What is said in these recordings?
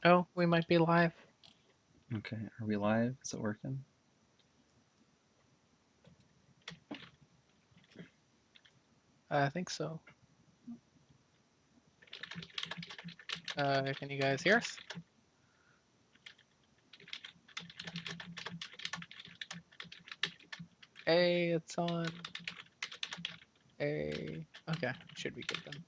Oh, we might be live. Okay, are we live? Is it working? I think so. Can you guys hear us? Hey, it's on. Hey. Okay, should be good then.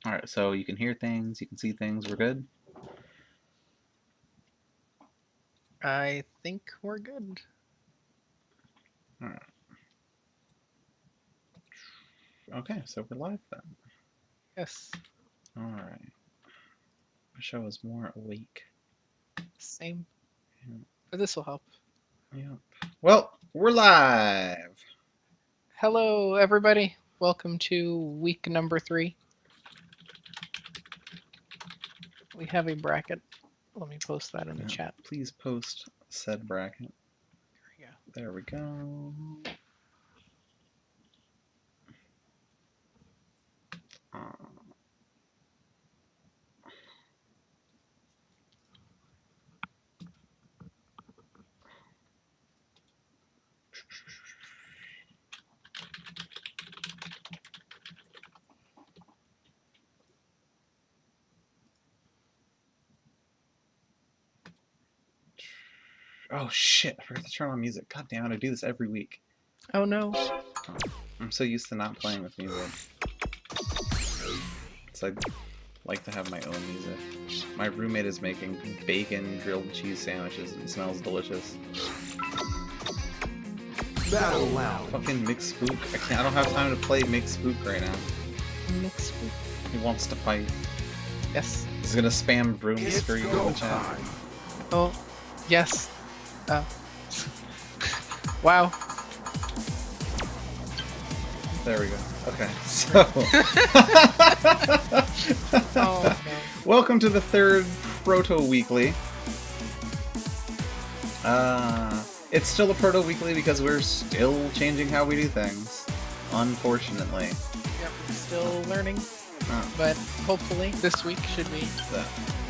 Alright, so you can hear things, you can see things, we're good? I think we're good. Alright. Okay, so we're live then. Yes. Alright. Wish I was more awake. Same. Yeah. But this will help. Yep. Well, we're live! Hello, everybody. Welcome to week number 3. We have a bracket. Let me post that in the chat. Please post said bracket. There we go. There we go. Oh shit, I forgot to turn on music. God damn it, I do this every week. Oh no. I'm so used to not playing with music. So I like to have my own music. My roommate is making bacon grilled cheese sandwiches and it smells delicious. Battle loud. Fucking Mix Spook. I don't have time to play Mix Spook right now. Mix food. He wants to fight. Yes. He's gonna spam broom It's screen in go the chat. time. Oh, yes. Wow. There we go. Okay, so Oh no. welcome to the third Proto Weekly. It's still a Proto Weekly because we're still changing how we do things. Unfortunately. Yep, we're still learning, Uh, but hopefully this week should be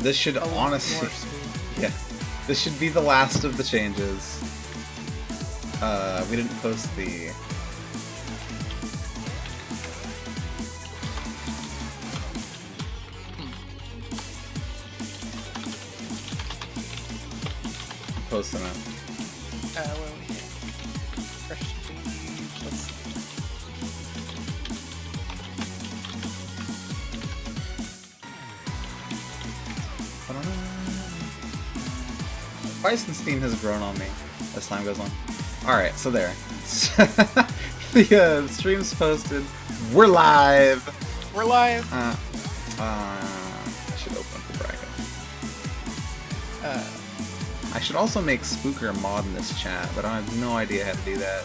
this should a lot honestly, more smooth. yeah, this should be the last of the changes. We didn't post the. Post them out. Well, we can refresh the page. Let's see. Weissenstein has grown on me as time goes on. Alright, so there. The stream's posted. We're live! We're live. I should open up the bracket. I should also make Spooker a mod in this chat, but I have no idea how to do that.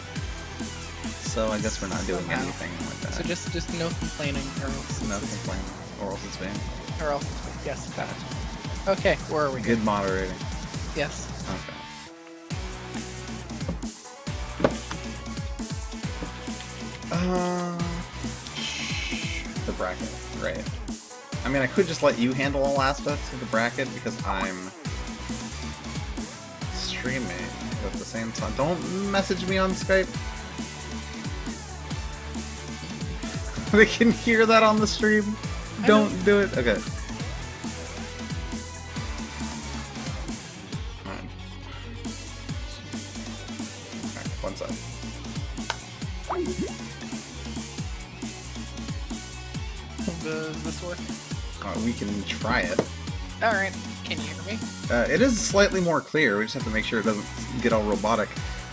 So I guess we're not doing Somehow. anything like that. So just no complaining, or else no complaining, or else it's banned. or else it's yes. Got it. Okay, where are we? Good moderating. Yes. Okay. The bracket, right. I mean, I could just let you handle all aspects of the bracket because I'm streaming at the same time. Don't message me on Skype. They can hear that on the stream. Don't do it. Okay. Alright. Alright, one sec. Does this work? We can try it. All right. Can you hear me? It is slightly more clear. We just have to make sure it doesn't get all robotic.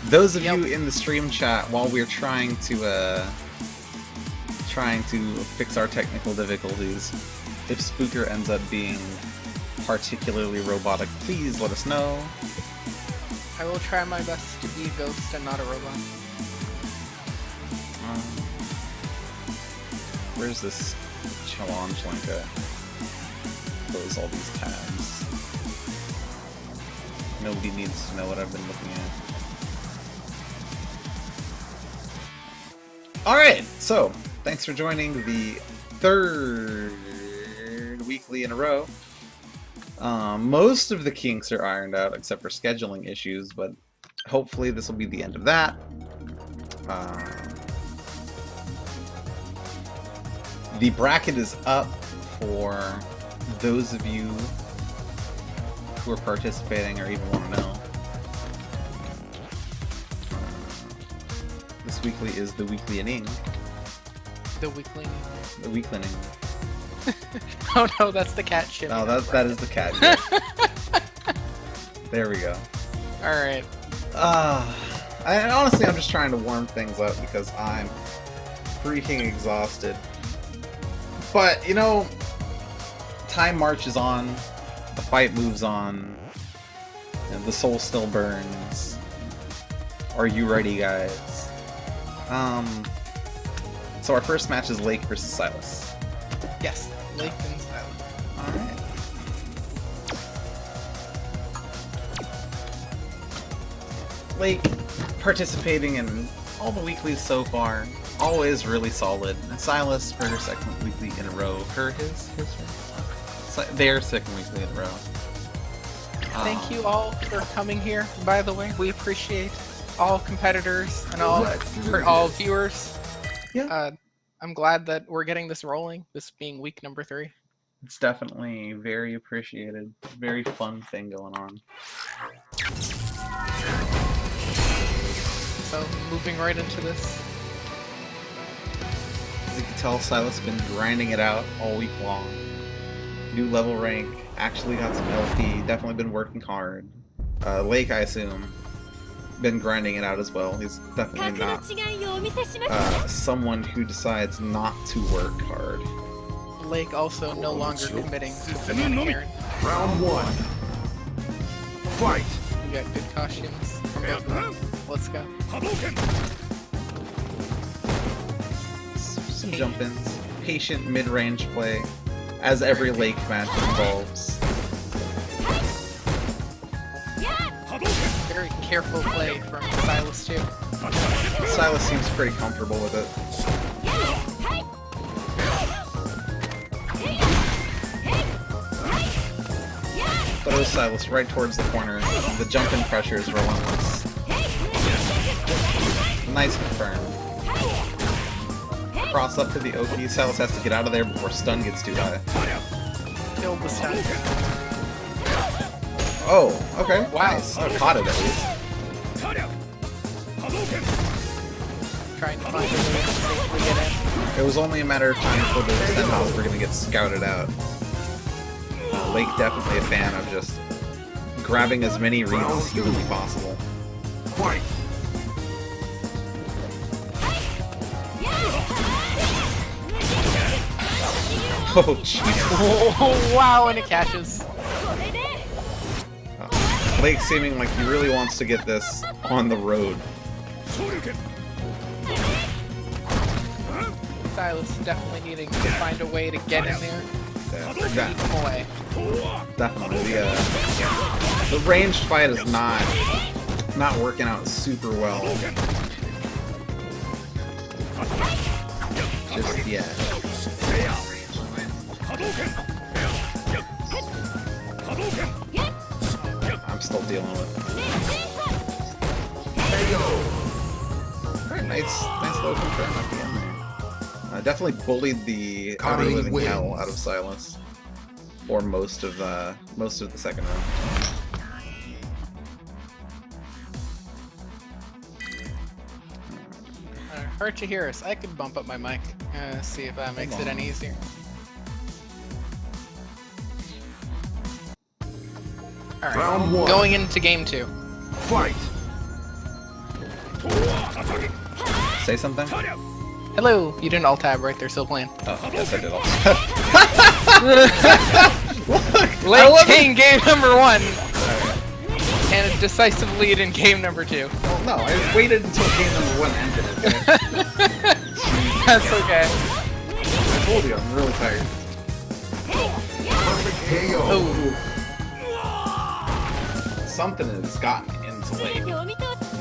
Those of Yep. you in the stream chat, while we're trying to fix our technical difficulties, if Spooker ends up being particularly robotic, please let us know. I will try my best to be a ghost and not a robot. Where's this challenge link? Close all these tabs. Nobody needs to know what I've been looking at. Alright, so thanks for joining the third weekly in a row. Most of the kinks are ironed out except for scheduling issues, but hopefully this will be the end of that. The bracket is up for those of you who are participating or even want to know. This weekly is the weekly inning. The weekly. The weekly inning. Oh no, that's the cat shit. No, that is the cat. Yeah. There we go. Alright. Honestly, I'm just trying to warm things up because I'm freaking exhausted. But, you know, time marches on, the fight moves on, and the soul still burns. Are you ready, guys? So our first match is Lake versus Silas. Yes, Lake and Silas. Alright. Lake, participating in all the weeklies so far, always really solid. And Silas for her second weekly in a row. Their second weekly in a row. Thank you all for coming here, by the way. We appreciate all competitors and all viewers. Yeah. I'm glad that we're getting this rolling, this being week number 3. It's definitely very appreciated. Very fun thing going on. So, moving right into this. As you can tell, Silas has been grinding it out all week long. New level rank, actually got some LP, definitely been working hard. Lake, I assume, been grinding it out as well. He's definitely not someone who decides not to work hard. Lake also no longer committing to banana Karen. Round 1. Fight! We got good costumes from both of them. Let's go. Some jump-ins. Patient mid-range play, as every Lake match involves. Very careful play from Silas too. Silas seems pretty comfortable with it. Throws Silas right towards the corner. The jump-in pressure is relentless. Nice confirm. Cross up to the OP. Silas has to get out of there before stun gets too high. Killed the stun. Oh, okay. Wow. Nice. Oh, caught it at least. Trying to find a way to safely get in. It was only a matter of time before the Sentinels were going to get scouted out. Lake definitely a fan of just grabbing as many reads as humanly possible. Fight! Oh, jeez. Oh, wow, and it catches. Lake seeming like he really wants to get this on the road. Silas definitely needing to find a way to get in there. Yeah, Keep him away. definitely. The ranged fight is not working out super well. Just yet. I'm still dealing with it. Very nice little confirm at the end there. Definitely bullied the outer living hell out of Silas for most of the second round. Hard to hear us. I could bump up my mic. See if that makes it any easier. Alright, Round 1. going into game 2. Fight! Say something? Hello! You didn't alt-tab, right? They're still playing. Oh, yes I did also. Late game, game number 1! And a decisive lead in game number 2. Well, no, I waited until game number 1 ended. Okay? That's okay. I told you, I'm really tired. Perfect KO. Oh, Something has gotten into Lake. He's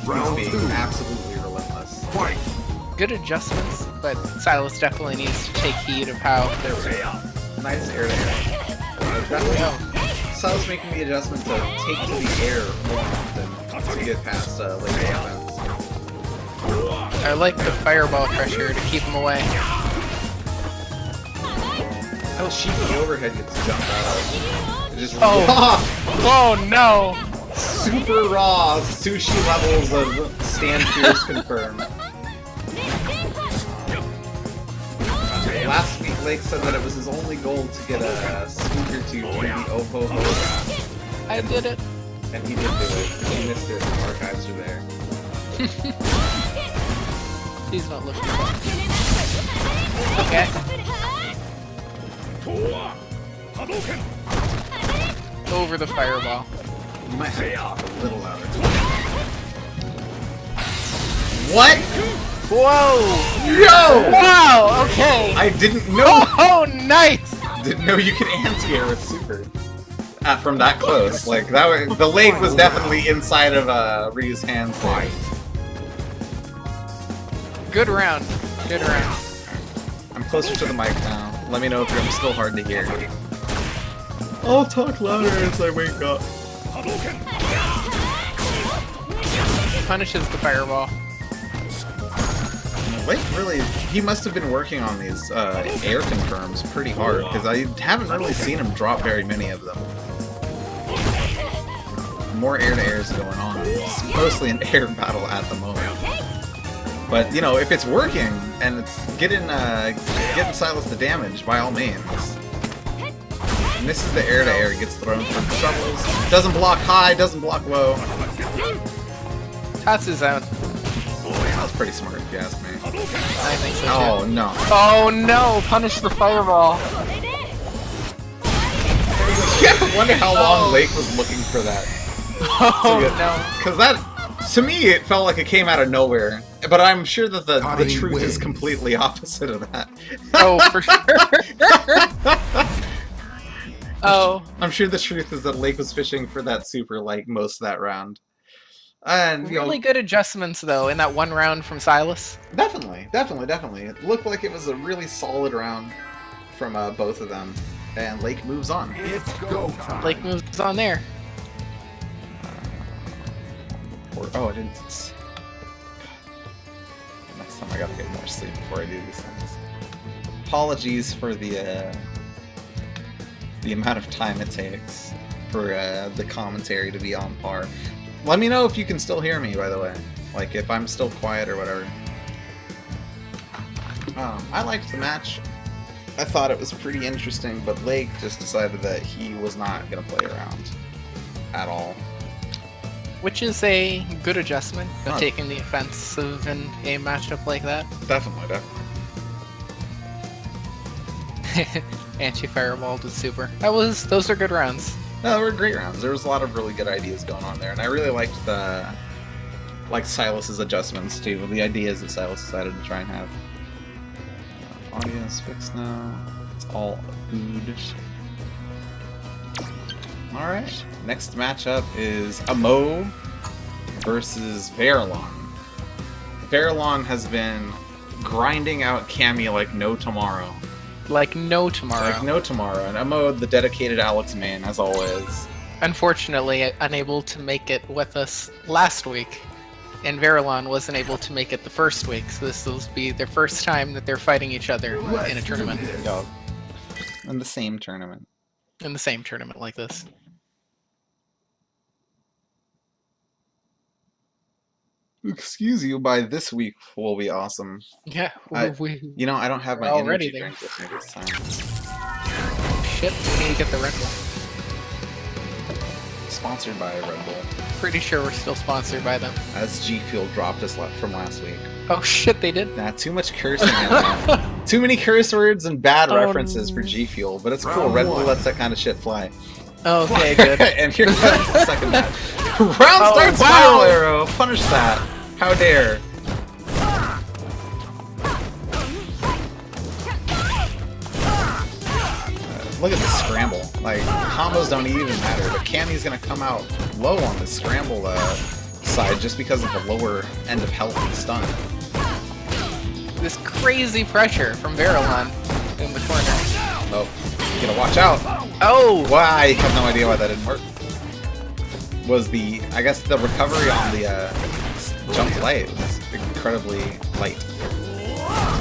Round being 2. absolutely relentless. Fight. good adjustments, but Silas definitely needs to take heed of how they're. Nice air to air. Definitely. Silas making the adjustment to take to the air more often to get past Lake's offense. I like the fireball pressure to keep him away. How cheeky overhead gets jumped out of. It just Oh. raw, Oh no! super raw sushi levels of stand fierce confirmed. Last week, Lake said that it was his only goal to get a squeaker to the Oppo Ho, I did it. and he did do it. He missed it. The archives are there. He's not looking. Okay. Over the fireball. You might have to talk a little louder. What? Whoa! Yo! Wow! Okay. I didn't know. Oh, nice! Didn't know you could anti-air with super. From that close, like that. The Lake was definitely inside of Ryu's hands there. Good round. Good round. I'm closer to the mic now. Let me know if I'm still hard to hear. I'll talk louder as I wake up. Punishes the fireball. Lake really, he must have been working on these air confirms pretty hard, because I haven't really seen him drop very many of them. More air-to-airs going on. It's mostly an air battle at the moment. But, you know, if it's working, and it's getting Silas the damage, by all means. Misses the air-to-air, gets thrown from shovels. Doesn't block high, doesn't block low. Tatsu's out. That was pretty smart, if you ask me. I think so too. Oh, no. Oh no! Punish the fireball. Yeah, I wonder how long Lake was looking for that. Oh no! Because that, to me, it felt like it came out of nowhere. But I'm sure that the truth is completely opposite of that. Oh, for sure. Oh. I'm sure the truth is that Lake was fishing for that super like most of that round. And you Really know, good adjustments though in that one round from Silas. definitely. It looked like it was a really solid round from both of them. And Lake moves on. It's go time. Blake moves on there. Oh, I didn't. Next time I gotta get more sleep before I do these things. Apologies for the amount of time it takes for the commentary to be on par. Let me know if you can still hear me, by the way. Like, if I'm still quiet or whatever. I liked the match. I thought it was pretty interesting, but Lake just decided that he was not going to play around at all. Which is a good adjustment, Huh. taking the offensive in a matchup like that. Definitely. Anti-fireball to super. Those are good rounds. No, they were great rounds. There was a lot of really good ideas going on there, and I really liked Silas's adjustments too. The ideas that Silas decided to try and have. Audio is fixed now. It's all food. All right. Next matchup is Amo versus Verilon. Verilon has been grinding out Cammy like no tomorrow. Like no tomorrow. Like no tomorrow. And Amo, the dedicated Alex man, as always. Unfortunately, unable to make it with us last week. And Verilon wasn't able to make it the first week, so this will be their first time that they're fighting each other in a tournament. Yo. In the same tournament. In the same tournament like this. Excuse you, by this week will be awesome. Yeah, You know, I don't have my We're already energy there. drink with me this time. Shit, we need to get the Red Bull. Sponsored by Red Bull. Pretty sure we're still sponsored by them. As G Fuel dropped us from last week. Oh shit, they did? Nah, too much cursing in there. Too many curse words and bad Oh, references for G Fuel, but it's cool. Red Bull lets that kind of shit fly. Okay, good. And here comes the second match. Round Oh, start wow. spiral arrow. Punish that. How dare. Look at the scramble. Like, combos don't even matter, but Cammy's gonna come out low on the scramble side just because of the lower end of health and stun. This crazy pressure from Verilon in the corner. Oh, you gotta watch out. Oh! Why? I have no idea why that didn't work. Was I guess the recovery on the jump light was incredibly light.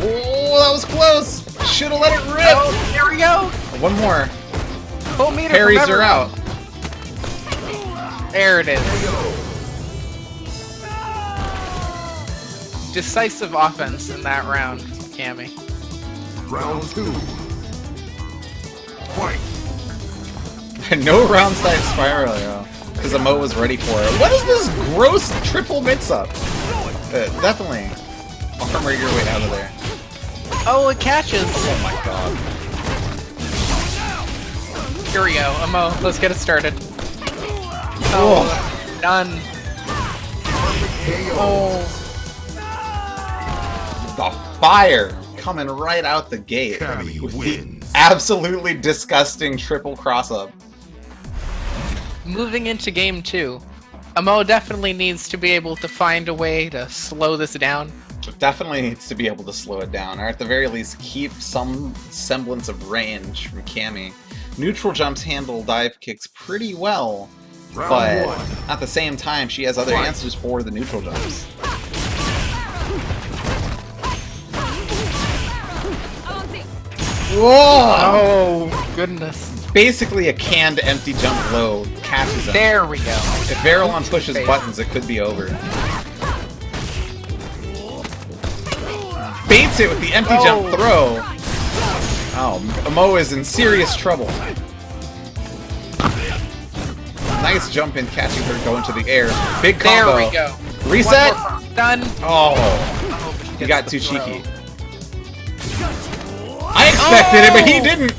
Oh, that was close! Should've let it rip! Oh, there we go! One more. Full meter Parries from her out. There it is. Decisive offense in that round, Cammy. Round 2. Fight. No round side spiral, yo. Because Amo was ready for it. What is this gross triple mix-up? Definitely. Armor your way out of there. Oh, it catches! Oh my god. Here we go, Amo, let's get it started. Oh, done. Oh, The fire coming right out the gate. Cammy With the wins. absolutely disgusting triple cross-up. moving into game 2. Amo definitely needs to be able to find a way to slow this down. Definitely needs to be able to slow it down, or at the very least keep some semblance of range from Cammy. Neutral jumps handle dive kicks pretty well, Round but 1. at the same time she has other Fight. answers for the neutral jumps. Whoa! Oh, goodness. Basically a canned empty jump low catches him. There we go. If Verilon pushes buttons, it could be over. Baits it with the empty jump throw. Oh, Amo is in serious trouble. Nice jump in, catching her going to the air. Big combo. There we go. Reset. One more. Done. Oh, Oh, but she he gets got the too throw. cheeky. I expected it, but he didn't.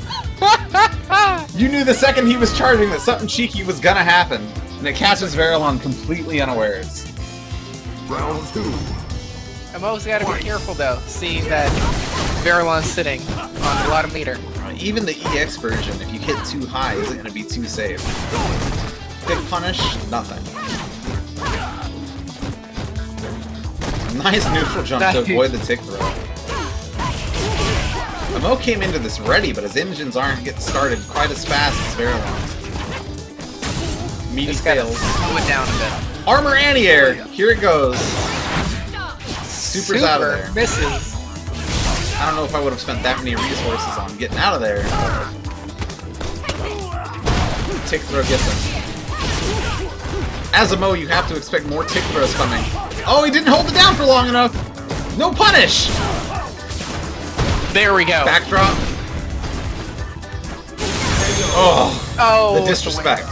You knew the second he was charging that something cheeky was gonna happen, and it catches Verilon completely unawares. Round 2. Amo's got to be careful though, seeing that Verilon's sitting on a lot of meter. Even the EX version, if you hit too high, isn't gonna be too safe. Big punish, nothing. Nice neutral jump to avoid the tick throw. Amo came into this ready, but his engines aren't getting started quite as fast as Verilon's. Meaty Just gotta fails. slow it down a bit. Armor anti-air! Here it goes. Super's out of there. Misses. I don't know if I would have spent that many resources on getting out of there. Tick throw gets him. As Amo, you have to expect more tick throws coming. Oh, he didn't hold it down for long enough! No punish! There we go. Backdrop. Oh, Oh, the disrespect.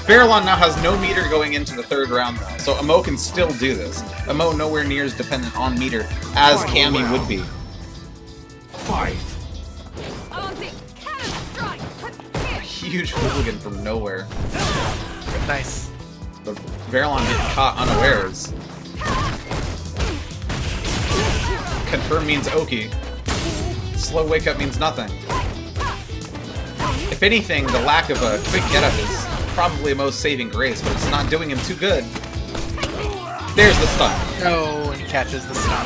Verilon now has no meter going into the third round though, so Amo can still do this. Amo nowhere near as dependent on meter as Cammy would be. Fight. Huge hooligan from nowhere. Nice. But Verilon getting caught unawares. Confirm means Oki. Slow wake up means nothing. If anything, the lack of a quick get up is probably Amo's saving grace, but it's not doing him too good. There's the stun. Oh, and he catches the stun.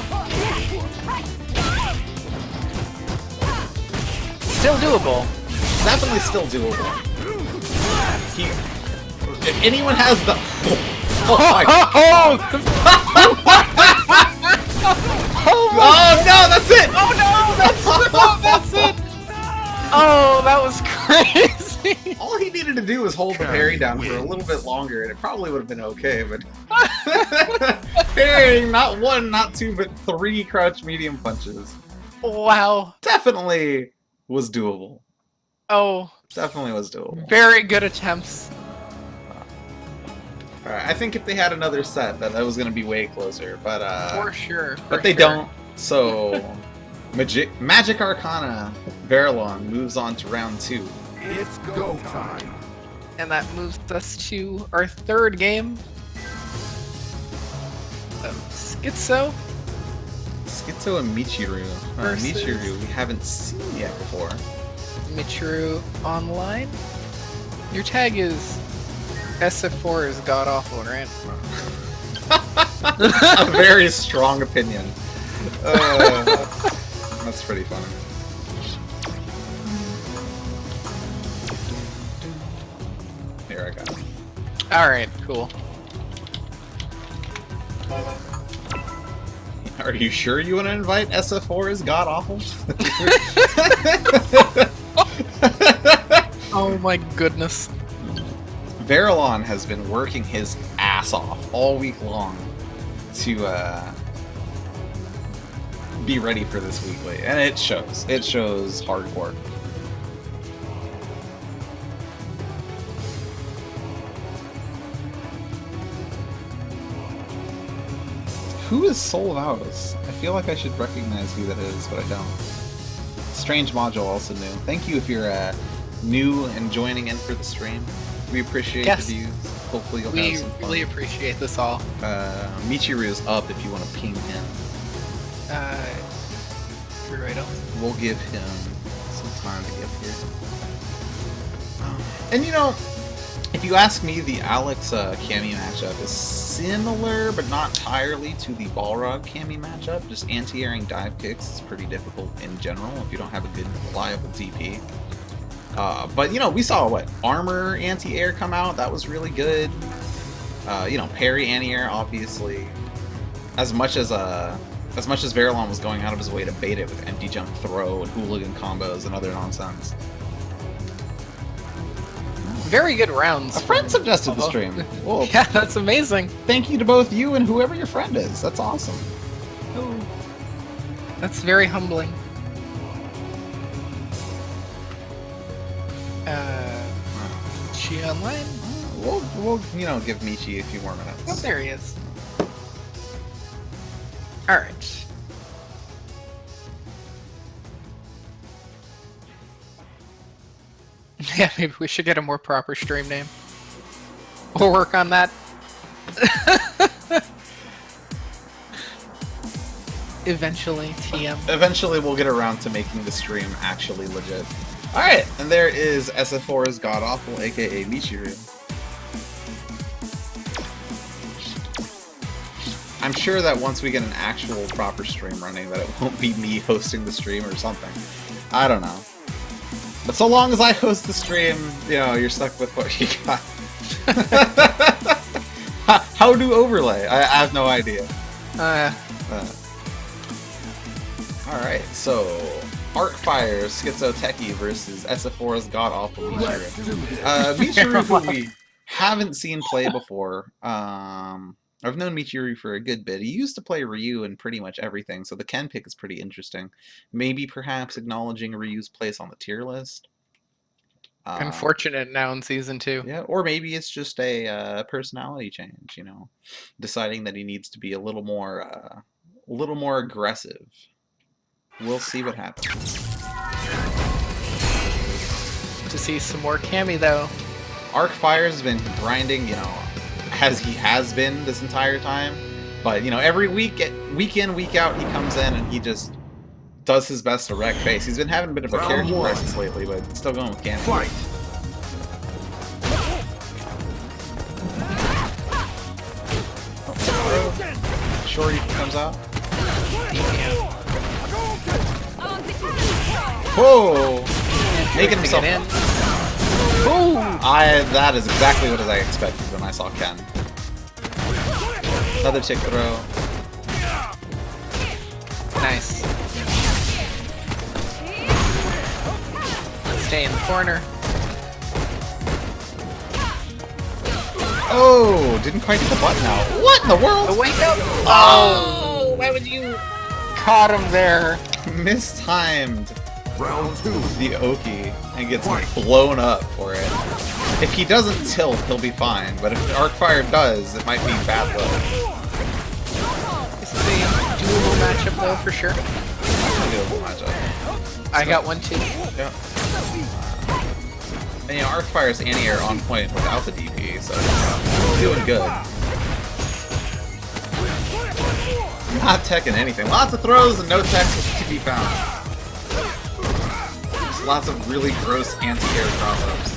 Still doable. Definitely still doable. If anyone has the... Oh my god. Oh no, that's it! Oh no, that's it! Oh, that was crazy! All he needed to do was hold the parry down for a little bit longer, and it probably would have been okay, but... Parrying not one, not two, but 3 crouch medium punches. Wow. Definitely was doable. Oh, Definitely was doable. very good attempts. Alright, I think if they had another set, that was going to be way closer, but For sure. but they don't, so... Magic Arcana Verilon moves on to round 2. It's go time. And that moves us to our third game. Schizo? Schizo and Michiru. Versus- Michiru we haven't seen yet before. Michiru online. Your tag is SF4 is god awful, right? A very strong opinion. That's pretty funny. Here I go. Alright, cool. Are you sure you want to invite SF4 as god awful? Oh my goodness. Verilon has been working his ass off all week long to be ready for this weekly, and it shows. It shows hardcore. Who is Soul of Hours? I feel like I should recognize who that is, but I don't. Strange Module also new. Thank you if you're new and joining in for the stream. We appreciate the views. Hopefully you'll have some fun. We really appreciate this all. Michiru's up if you want to ping him. You're right on. We'll give him some time to get here. And you know, if you ask me, the Alex Cammy matchup is similar, but not entirely, to the Balrog Cammy matchup. Just anti-airing dive kicks is pretty difficult in general if you don't have a good, reliable DP. But you know, we saw what armor anti-air come out. That was really good. You know, parry anti-air, obviously. As much as Verilon was going out of his way to bait it with empty jump throw and hooligan combos and other nonsense. Very good rounds. A friend suggested the stream. Well, yeah, that's amazing. thank you to both you and whoever your friend is. That's awesome. Oh, that's very humbling. She online? We'll you know, give Michi a few more minutes. Oh, there he is. Alright. Yeah, maybe we should get a more proper stream name. We'll work on that. Eventually, TM. Eventually we'll get around to making the stream actually legit. Alright, and there is SF4's God Awful, aka Michiru. I'm sure that once we get an actual proper stream running, that it won't be me hosting the stream or something. I don't know. But so long as I host the stream, you know, you're stuck with what you got. How do overlay? I have no idea. Alright, so Arcfire Schizoteki versus SF4's God Awful Michiru. Michiru, who we haven't seen play before. I've known Michiru for a good bit. He used to play Ryu in pretty much everything, so the Ken pick is pretty interesting. Maybe perhaps acknowledging Ryu's place on the tier list. Unfortunate now in Season 2. Yeah, or maybe it's just a personality change, you know, deciding that he needs to be a little more aggressive. We'll see what happens. To see some more Cammy, though. Arcfire's been grinding, you know, as he has been this entire time. But, you know, every week in, week out, he comes in and he just does his best to wreck face. He's been having a bit of a character crisis lately, but still going with Cammy. Fight! Shorty comes out. Whoa! Making himself. Boom! That is exactly what I expected when I saw Ken. Another tick throw. Nice. Stay in the corner. Oh, didn't quite hit the button out. What in the world? Oh, wake up! Oh! Why would you caught him there? Mistimed Round 2. the Oki and gets blown up for it. If he doesn't tilt, he'll be fine, but if Arcfire does, it might be bad luck. This is a doable matchup, though, for sure. Doable matchup. I got one, too. Yeah. And you know, Arcfire's anti-air on point without the DP, so doing good. Not teching anything. Lots of throws and no techs to be found. lots of really gross anti-air drop-ups.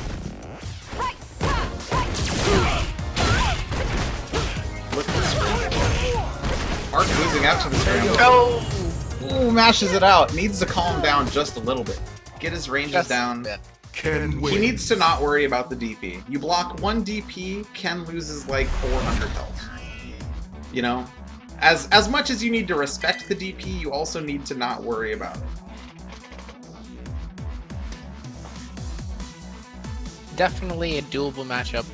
Look at this range. Arc losing out to this range. Oh! Ooh, mashes it out. Needs to calm down just a little bit. Get his ranges Just a down. bit. Ken He wins. needs to not worry about the DP. You block one DP, Ken loses like 400 health. You know? As much as you need to respect the DP, you also need to not worry about it. Definitely a doable matchup.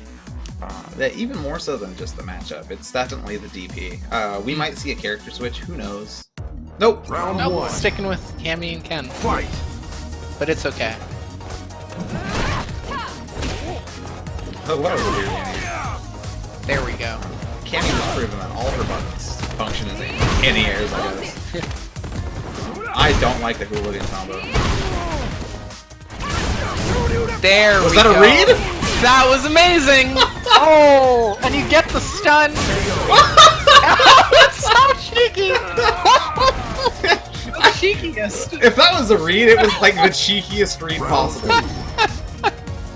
Even more so than just the matchup. It's definitely the DP. We might see a character switch. Who knows? Nope. Round Nope, one. sticking with Cammy and Ken, Fight. but it's okay. Oh, what a weird Annie. There we go. Cammy was proven that all her buttons function as anti-airs, I guess. I don't like the hooligan combo. There Was we that go. a read? That was amazing! Oh, and you get the stun! It's so cheeky! The cheekiest! If that was a read, it was like the cheekiest read possible.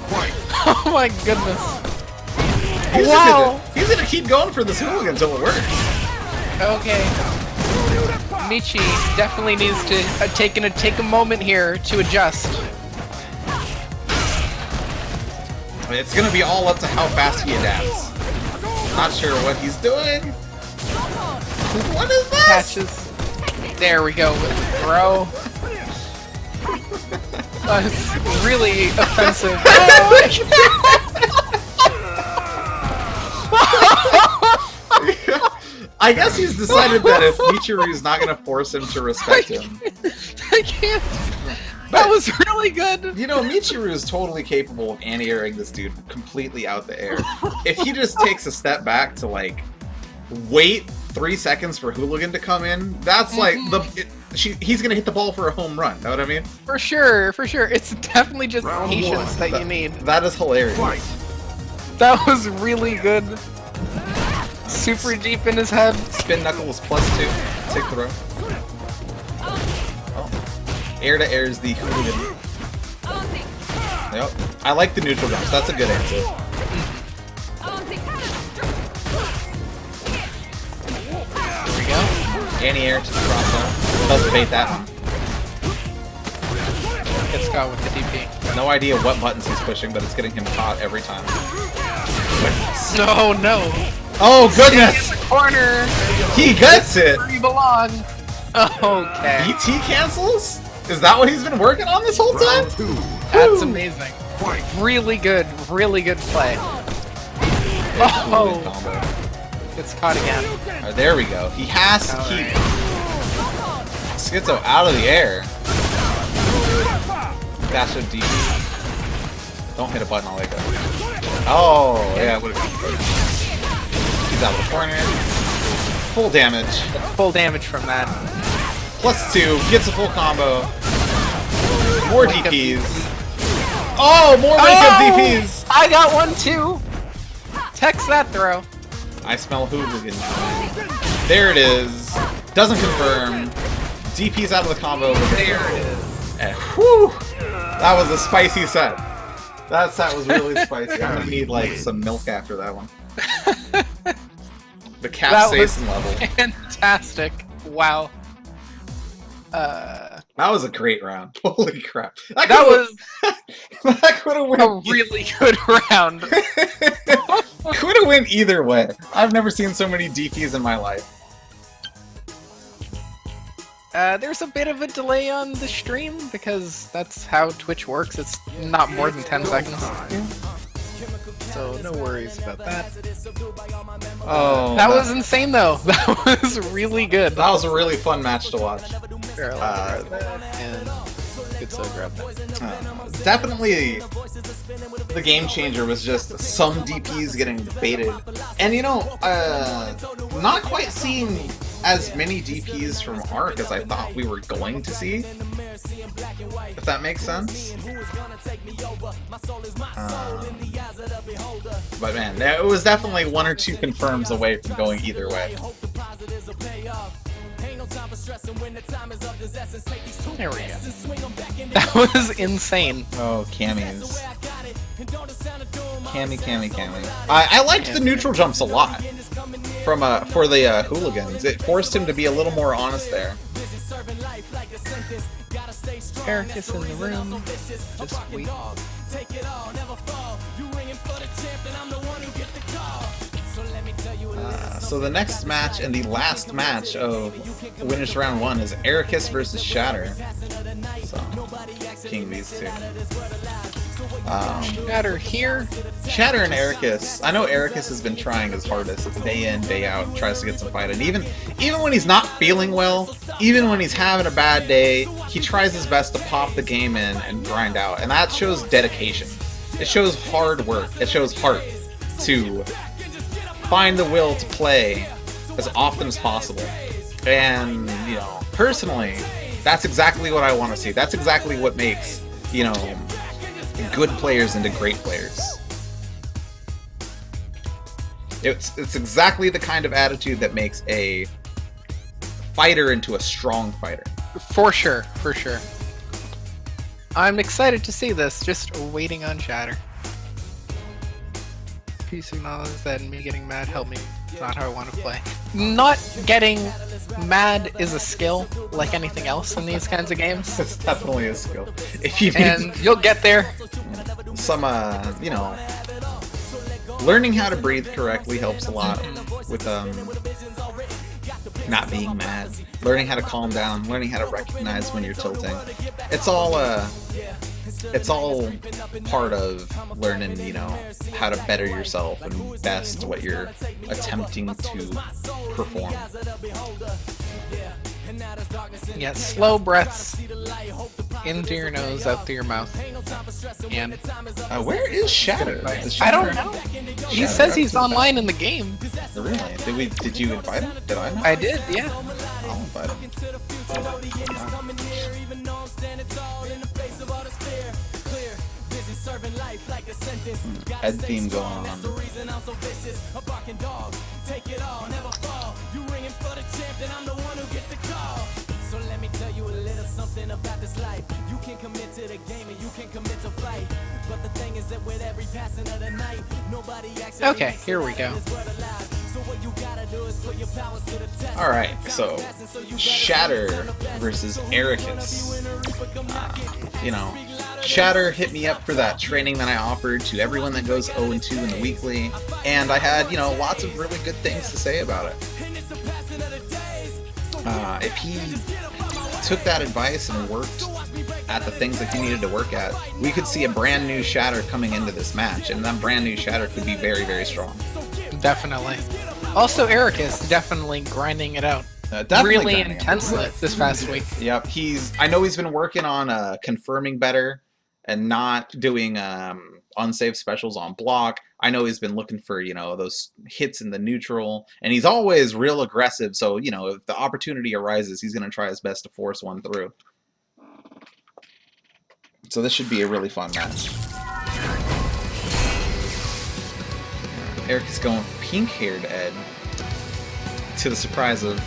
Fight. Oh my goodness. He's Wow! He's gonna keep going for this hooligan until it works. Okay. Michi definitely needs to take a moment here to adjust. It's gonna be all up to how fast he adapts. Not sure what he's doing. What is this? Catches. There we go. Throw. It's really offensive. I guess he's decided that if Michiru's not gonna force him to respect him. I can't. That was really good. You know, Michiru is totally capable of anti-airing this dude completely out the air. If he just takes a step back to, like, wait 3 seconds for Hooligan to come in, that's like, he's gonna hit the ball for a home run, know what I mean? For sure, for sure. It's definitely just Round patience one. that you need. That is hilarious. Fight. That was really good. Super deep in his head. Spin Knuckles +2. Take the row. Oh. Air to air is the Hooligan. Yep. I like the neutral jumps. That's a good answer. There we go. Anti-air to the cross. Doesn't bait that one. Gets caught with the DP. No idea what buttons he's pushing, but it's getting him caught every time. No, no. Oh goodness! Corner. He gets it! Where you belong. Okay. BT cancels? Is that what he's been working on this whole time? Round two. That's amazing. Fight. Really good play. Hooligan Oh, combo. gets caught again. Alright, there we go. He has to keep Schizo out of the air. Dash of deep. Don't hit a button, I'll let go. Oh, yeah, it would've been good. He's out of the corner. Full damage. Full damage from that. +2. Gets a full combo. More DPs. Oh, more wake up DPs! I got one too. Text that throw. I smell hooligan. There it is. Doesn't confirm. DP's out of the combo. But There it is. Whew! That was a spicy set. That set was really spicy. I'm gonna need like some milk after that one. The capsaicin level. Fantastic. Wow. That was a great round. Holy crap. That was That could have a went. really good round. Could have went either way. I've never seen so many DPs in my life. There's a bit of a delay on the stream because that's how Twitch works. It's not more than 10 seconds. So no worries about that. Oh, That was insane though. That was really good. that was a really fun match to watch. And good so grab that. Definitely, the game changer was just some DPs getting baited, and you know, not quite seeing as many DPs from Arc as I thought we were going to see. If that makes sense. But man, it was definitely one or two confirms away from going either way. There we go. That was insane. Oh, Cammy's. Cammy. I liked the neutral jumps a lot from for the hooligans. It forced him to be a little more honest there. Eric is in the room. Just wait. So the next match and the last match of Winners Round 1 is Ericus versus Shatter. So, king these two. Shatter here. Shatter and Ericus. I know Ericus has been trying his hardest, day in, day out, tries to get some fight. And even when he's not feeling well, even when he's having a bad day, he tries his best to pop the game in and grind out. And that shows dedication. It shows hard work. It shows heart to find the will to play as often as possible. And, you know, personally, that's exactly what I want to see. That's exactly what makes, you know, good players into great players. It's exactly the kind of attitude that makes a fighter into a strong fighter. For sure. I'm excited to see this, just waiting on Shatter. Peace acknowledges that me getting mad helped me. It's not how I want to play. Not getting mad is a skill, like anything else in these kinds of games. It's definitely a skill. If you And you'll get there. Some, you know, learning how to breathe correctly helps a lot with not being mad. Learning how to calm down, learning how to recognize when you're tilting. It's all part of learning, you know, how to better yourself and best what you're attempting to perform. Yeah, slow breaths into your nose, out through your mouth. And Where is Shatter? I don't know. He says he's online in the game. Really? Did you invite him? Did I not? I did, yeah. I'll invite him. Head theme going on. So let me tell you a little something about this life. You can commit to the game and you can commit to fight. But the thing is that with every passing of the night, nobody actually. Okay, here we go. Alright, so Shatter versus Ericus. You know, Shatter hit me up for that training that I offered to everyone that goes 0-2 in the weekly, and I had, you know, lots of really good things to say about it. If he took that advice and worked at the things that he needed to work at, we could see a brand new Shatter coming into this match, and that brand new Shatter could be very, very strong. Definitely. Also, Eric is definitely grinding it out. Really intensely this past week. Yep, I know he's been working on confirming better and not doing unsafe specials on block. I know he's been looking for, you know, those hits in the neutral, and he's always real aggressive, so, you know, if the opportunity arises, he's going to try his best to force one through. So this should be a really fun match. Eric is going pink-haired Ed, to the surprise of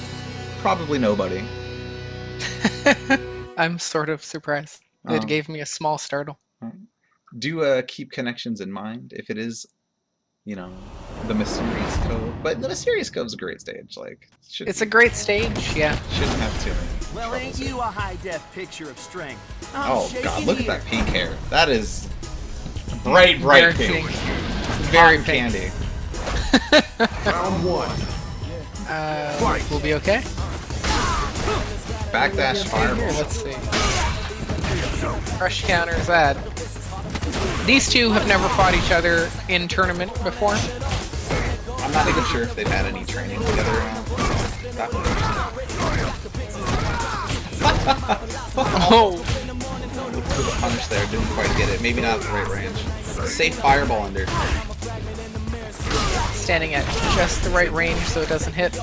probably nobody. I'm sort of surprised. It gave me a small startle. Do keep connections in mind if it is, you know, the Mysterious Cove. But the Mysterious Cove's a great stage. Like, it's a great stage, yeah. Shouldn't have too many. Well, ain't you a high-def picture of strength? Oh God, look at that pink hair. That is bright pink. Very candy. Round 1. We'll be okay. Backdash fireball. Let's see. Crush counters that. These two have never fought each other in tournament before. I'm not even sure if they've had any training together or not. Oh! Looked for the punch there, didn't quite get it. Maybe not at the right range. Safe fireball under. Standing at just the right range so it doesn't hit.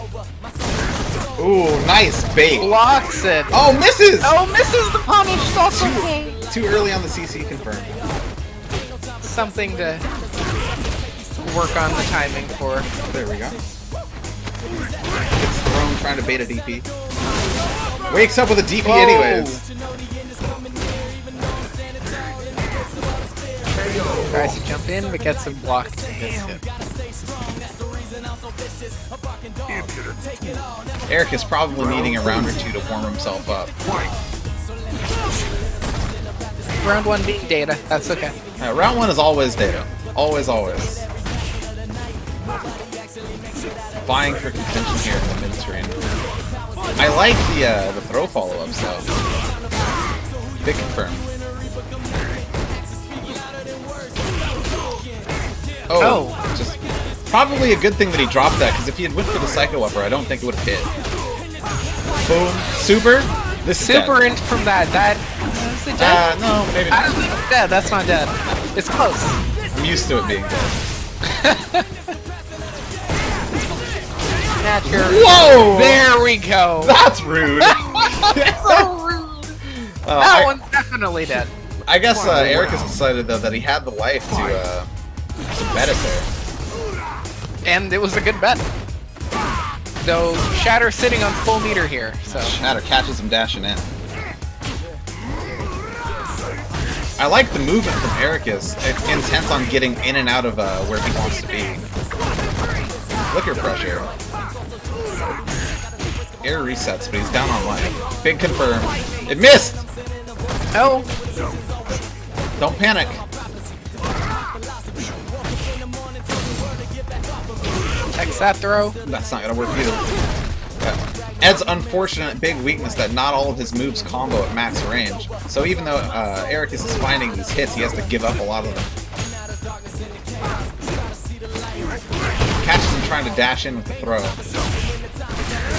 Ooh, nice bait. Blocks it. Oh, misses! Oh, misses the punish. That's okay. Too early on the CC confirmed. Something to work on the timing for. There we go. Gets thrown trying to bait a DP. Wakes up with a DP Whoa. anyways. Tries to jump in, but gets him blocked. And gets hit. Eric is probably needing a round or two to warm himself up. Round 1 being data. That's okay. Round 1 is always data. Always, always. Vying for contention here in the mid screen. I like the throw follow-ups though. Big confirm. Oh, just probably a good thing that he dropped that, because if he had went for the Psycho Upper, I don't think it would have hit. Boom. Super. This is Super dead. int from that. That is it dead? No, maybe I not. don't think it's dead. That's not dead. It's close. I'm used to it being dead. Natural. Whoa! There we go. That's rude. So rude. That one's definitely dead. I guess Eric has decided though that he had the life to bet it there. And it was a good bet. Though Shatter's sitting on full meter here, so. Shatter catches him dashing in. I like the movement from Ericus. It's intense on getting in and out of where he wants to be. Flicker pressure. Air resets, but he's down on life. Big confirm. It missed! Oh! Don't panic. X that throw. That's not gonna work either. Ed's unfortunate big weakness that not all of his moves combo at max range. So even though Ericus is finding these hits, he has to give up a lot of them. Catches him trying to dash in with the throw.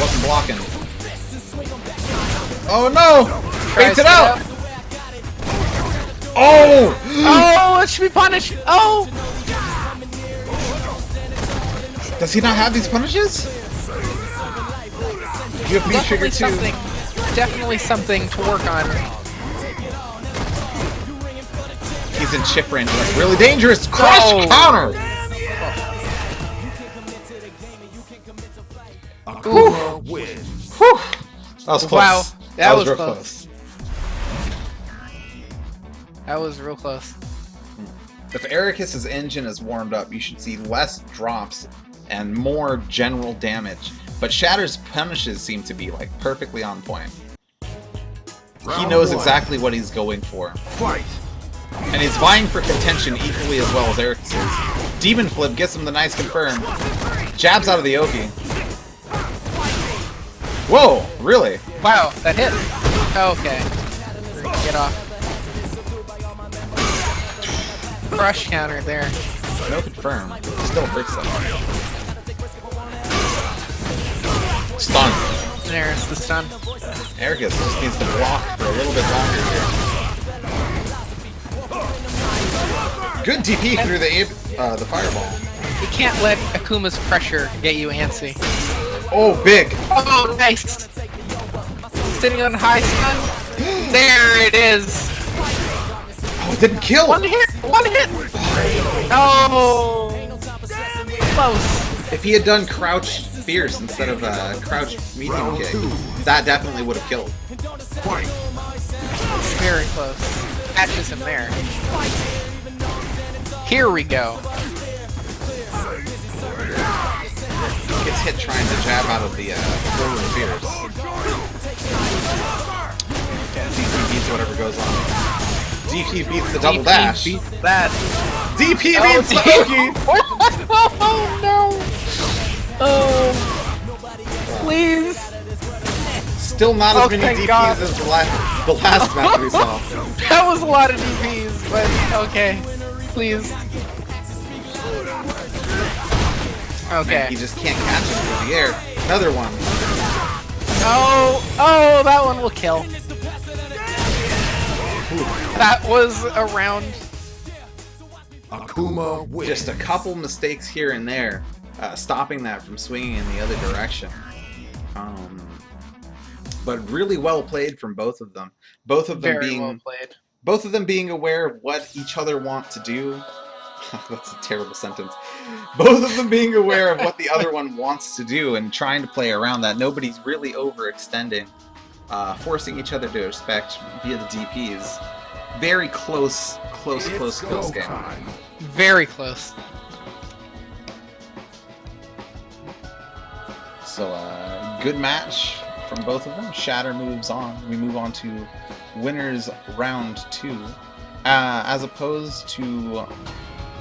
Wasn't blocking. Oh no! Baits it out! Oh! Oh, it should be punished! Oh! Does he not have these punishes? UFP trigger 2. Definitely something to work on. He's in chip range, and that's really dangerous! Crush counter! Akuma wins. Whew. That was close. Wow, that was real close. That was real close. If Ericus's engine is warmed up, you should see less drops and more general damage. But Shatter's punishes seem to be like perfectly on point. He knows exactly what he's going for. Fight. And he's vying for contention equally as well as Ericus's. Demon Flip gets him the nice confirm. Jabs out of the Oki. Whoa, really? Wow, that hit. Okay. Get off. Crush counter there. No confirm. Still hurts though. Stun. There's the stun. Ericus just needs to block for a little bit longer here. Good DP through the fireball. You can't let Akuma's pressure get you antsy. Oh, big. Oh, nice! Sitting on high stun. There it is! Oh, it didn't kill! One hit! One hit! Oh! Close. If he had done crouch fierce instead of crouch medium kick, that definitely would have killed. Fight. Very close. Catches him there. Here we go. Gets hit trying to jab out of the forward fierce. Yeah, DP beats whatever goes on. DP beats the double dash. Beats that. DP Oh, beats the Oki! Oh no! Oh. Please. Still not as many thank DPs God. as the last match we saw. That was a lot of DPs, but okay. Please. Okay. Man, he just can't catch him through the air. Another one. Oh, that one will kill. That was a round. Akuma wins. Just a couple mistakes here and there, stopping that from swinging in the other direction. But really well played from both of them. Both of them Very well played. Both of them being aware of what each other want to do. That's a terrible sentence. Both of them being aware of what the other one wants to do and trying to play around that. Nobody's really overextending. forcing each other to respect via the DPs. Very close It's go game. time. Very close. So, good match from both of them. Shatter moves on. We move on to winners round 2. As opposed to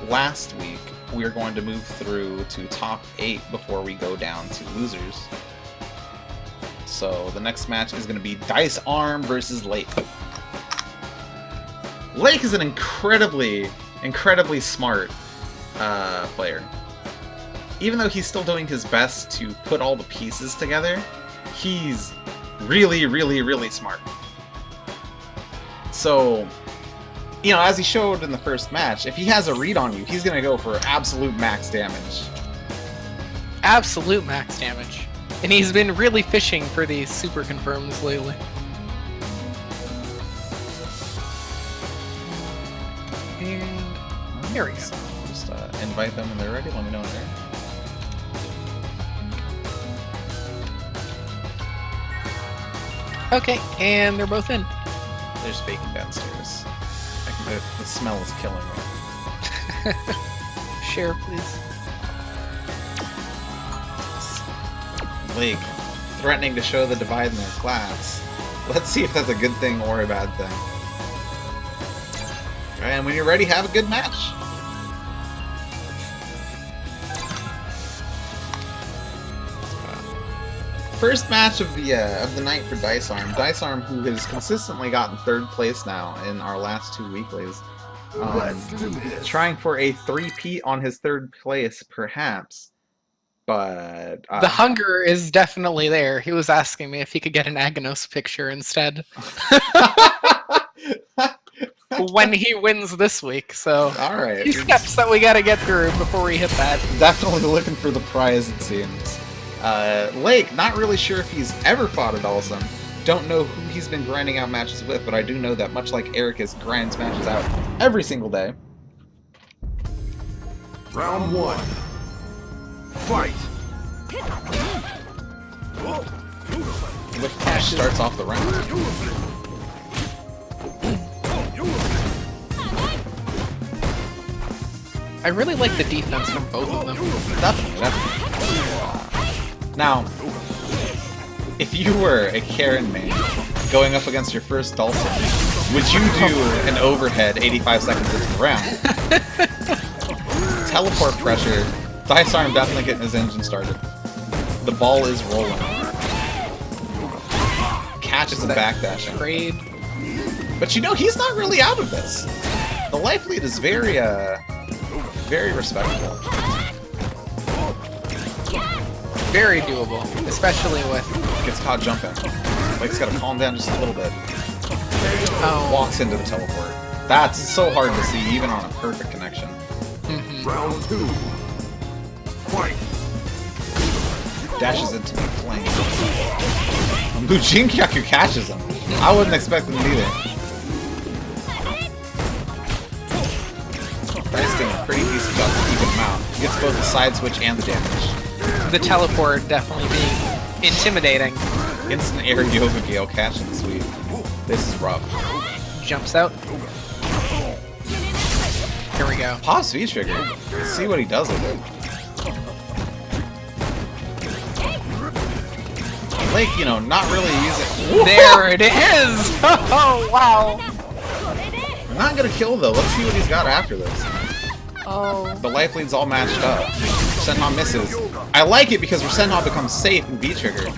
last week, we are going to move through to top 8 before we go down to losers. So the next match is going to be Dice Arm versus Lake. Lake is an incredibly smart player. Even though he's still doing his best to put all the pieces together, he's really smart. So, you know, as he showed in the first match, if he has a read on you, he's going to go for absolute max damage. Absolute max damage. And he's been really fishing for these super confirms lately. And here we go. Just invite them when they're ready. Let me know when they're Okay, and they're both in. They're just baking downstairs. The smell is killing me. Share, please. Lake, threatening to show the divide in their class. Let's see if that's a good thing or a bad thing. And when you're ready, have a good match. First match of the night for Dice Arm. Dice Arm, who has consistently gotten 3rd place now in our last 2 weeklies. Let's do this. Trying for a 3-peat on his 3rd place, perhaps. But The hunger is definitely there. He was asking me if he could get an Aghanos picture instead. When he wins this week, so all right, few steps that we gotta get through before we hit that. definitely looking for the prize, it seems. Lake, not really sure if he's ever fought a Dawson. Don't know who he's been grinding out matches with, but I do know that much like Ericus grinds matches out every single day. Round 1. Fight. Lift Cash starts off the round. I really like the defense from both of them. Definitely. Now, if you were a Karen main going up against your first Dawson, would you do an overhead 85 seconds into the round? Teleport pressure. Dice Arm definitely getting his engine started. The ball is rolling. Catches and backdashing. Trade. But you know, he's not really out of this. The life lead is very respectable. Very doable, especially with Gets caught jumping. Lake's gotta calm down just a little bit. Walks into the teleport. That's so hard to see, even on a perfect connection. Round 2. Fight. Dashes into the flame. Bujinkaku catches him. I wouldn't expect him either. Dice doing a pretty decent job to keep him out. He gets both the side switch and the damage. the teleport definitely being intimidating. Instant air Yoga Gale catching the sweep. This is rough. Jumps out. Here we go. Pause V-Trigger. Let's see what he does with it. Lake, you know, not really using... There it is! Oh, wow! Not gonna kill, though. Let's see what he's got after this. Oh. The life lead's all matched up. Senha misses. I like it because Senha becomes safe in V-Trigger.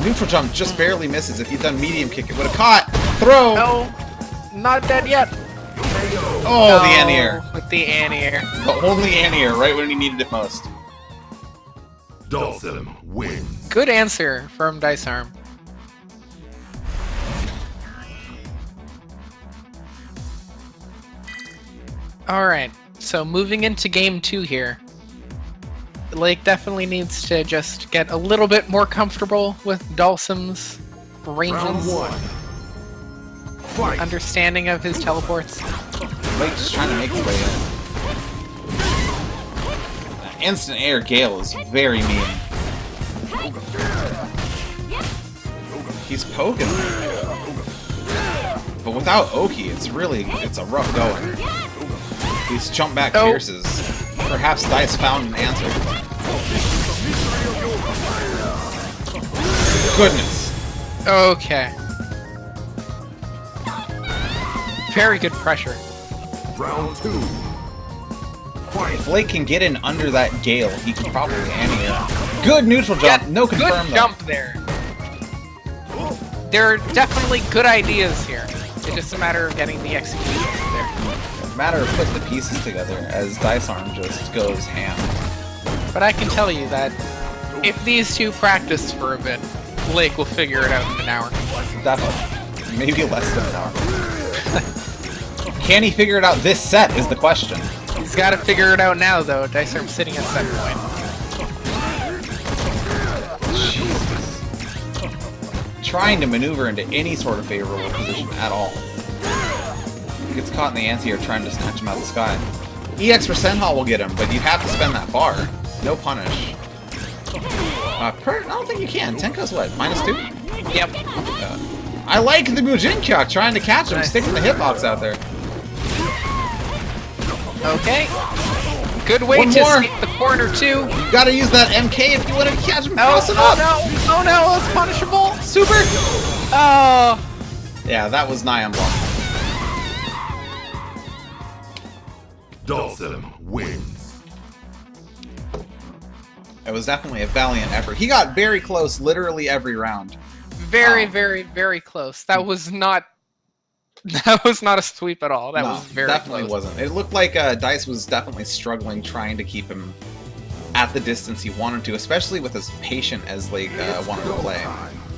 Neutral jump just barely misses. If he'd done medium kick, it would have caught. Throw! No, not dead yet. Oh, No, the anti-air. With the anti-air. The only anti-air right when he needed it most. Daltham wins. Good answer from Dice Arm. Alright, so moving into game 2 here. Lake definitely needs to just get a little bit more comfortable with Dalsam's ranges. Round 1. Fight. Understanding of his teleports. Lake just trying to make his way in. Instant air Gale is very mean. He's poking. But without Oki, it's a rough going. These jump back pierces. Perhaps Dice found an answer. Goodness. Okay. Very good pressure. Round 2. Fight. If Blake can get in under that gale, he can probably it. Good neutral jump. Yeah, No confirm good though. jump there. There are definitely good ideas here. It's just a matter of getting the execution there. Matter of putting the pieces together as Dice Arm just goes ham. But I can tell you that if these two practice for a bit, Blake will figure it out in an hour. Definitely. Maybe less than an hour. Can he figure it out this set is the question. He's got to figure it out now, though. Dice Arm's sitting at set point. Jesus. Trying to maneuver into any sort of favorable position at all. Gets caught in the anti-air trying to snatch him out of the sky. EX for Senhal will get him, but you have to spend that bar. No punish. I don't think you can. Tenko's what? -2? Yep. I like the Mujinkyok trying to catch him, sticking the hitbox out there. Okay. Good way One to more. escape the corner, too. You gotta use that MK if you want to catch him. Oh, Cross him up. no. Oh, no. It's punishable. Super. Oh. Yeah, that was nigh unblocked. Dawson wins. It was definitely a valiant effort. He got very close literally every round. Very, very, very close. That was not a sweep at all. That No, was very definitely close. wasn't. It looked like Dice was definitely struggling trying to keep him at the distance he wanted to, especially with as patient as Lake wanted to play.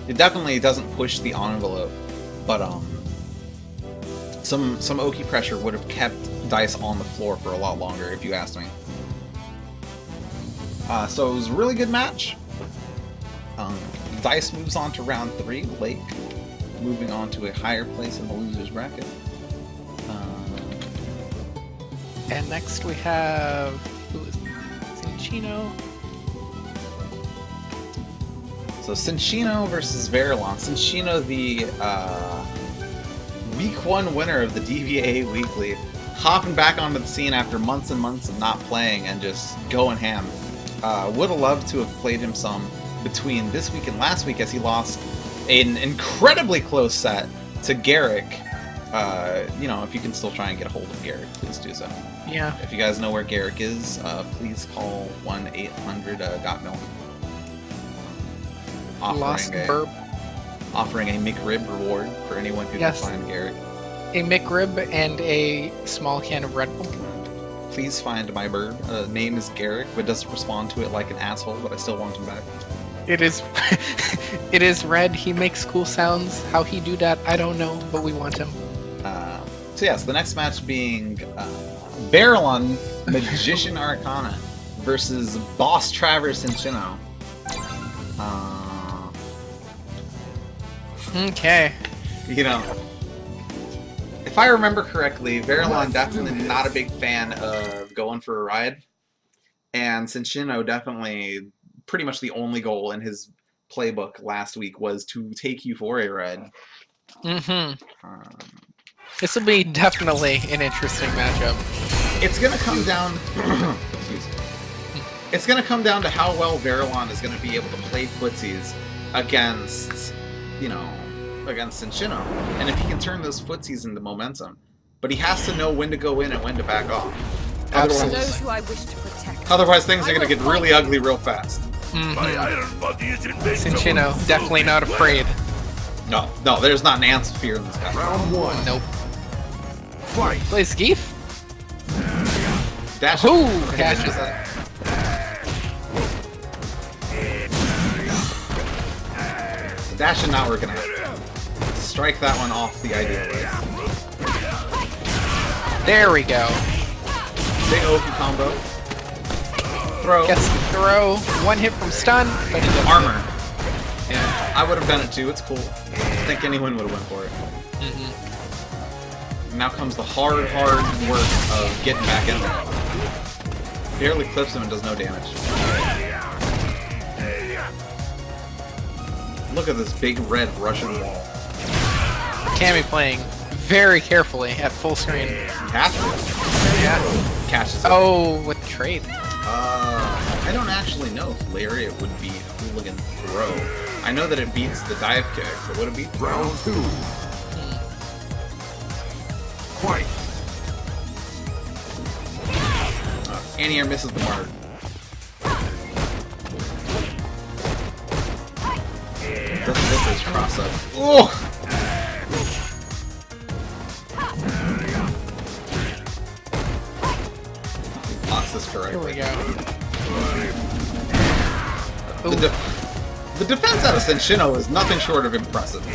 It definitely doesn't push the envelope, but some Oki pressure would have kept Dice on the floor for a lot longer, if you asked me. So it was a really good match. Dice moves on to round 3. Lake moving on to a higher place in the losers bracket. And next we have who is Cinchino. So Cinchino versus Verilon. Cinchino, the week 1 winner of the DBA Weekly, hopping back onto the scene after months and months of not playing and just going ham. Would have loved to have played him some between this week and last week as he lost an incredibly close set to Garrick. You know, if you can still try and get a hold of Garrick, please do so. Yeah. If you guys know where Garrick is, please call 1-800-GOT-MILK. Lost burp. Offering a McRib reward for anyone who Yes. can find Garrick. A McRib and a small can of Red Bull. Please find my bird. Name is Garrick, but doesn't respond to it like an asshole, but I still want him back. It is it is red. He makes cool sounds. How he do that, I don't know, but we want him. So yes, the next match being Verilon Magician Arcana versus Boss Travers Cinchino. Okay. You know, if I remember correctly, Verilon definitely not a big fan of going for a ride, and Cinchino definitely pretty much the only goal in his playbook last week was to take you for a ride. This will be definitely an interesting matchup. It's gonna come down. Excuse me. It's gonna come down to how well Verilon is gonna be able to play footsies against, you know, against Cinchino, and if he can turn those footsies into momentum. But he has to know when to go in and when to back off. Absolutely. Those who I wish to protect. Otherwise, things are gonna get really ugly real fast. My iron body is invincible. Cinchino, definitely not afraid. No, there's not an ounce of fear in this guy. Round 1. Nope. Fight. Plays Geef? Dash. Ooh, Okay, dashes that. Dash is not working out. Strike that one off the ideal way. There we go. Big Oki combo. Throw. Gets the throw. One hit from stun, but he doesn't. Armor. Yeah, I would have done it too. It's cool. I think anyone would have went for it. Now comes the hard work of getting back in there. Barely clips him and does no damage. Look at this big red Russian wall. Cammy playing very carefully at full screen. Catches it. Yeah. Catches it. Oh, with the trade. I don't actually know if Lariat would beat Hooligan Throw. I know that it beats the dive kick, but would it beat Round 2. Fight. Annie misses the mark. Doesn't hit this cross up. Oh! Lost this correctly. Here we go. The defense out of Senshino is nothing short of impressive.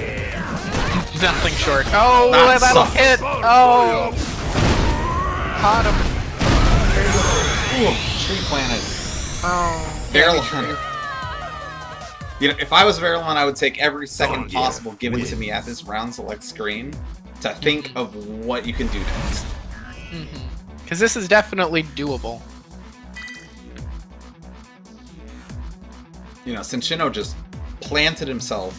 Nothing short. Oh, That that'll sucks. hit. Oh. Caught him. Ooh, tree planet. Oh. Verilon. You know, if I was Verilon, I would take every second Zangief possible given to wins. me at this round select screen to think of what you can do next. Because this is definitely doable. You know, Senshino just planted himself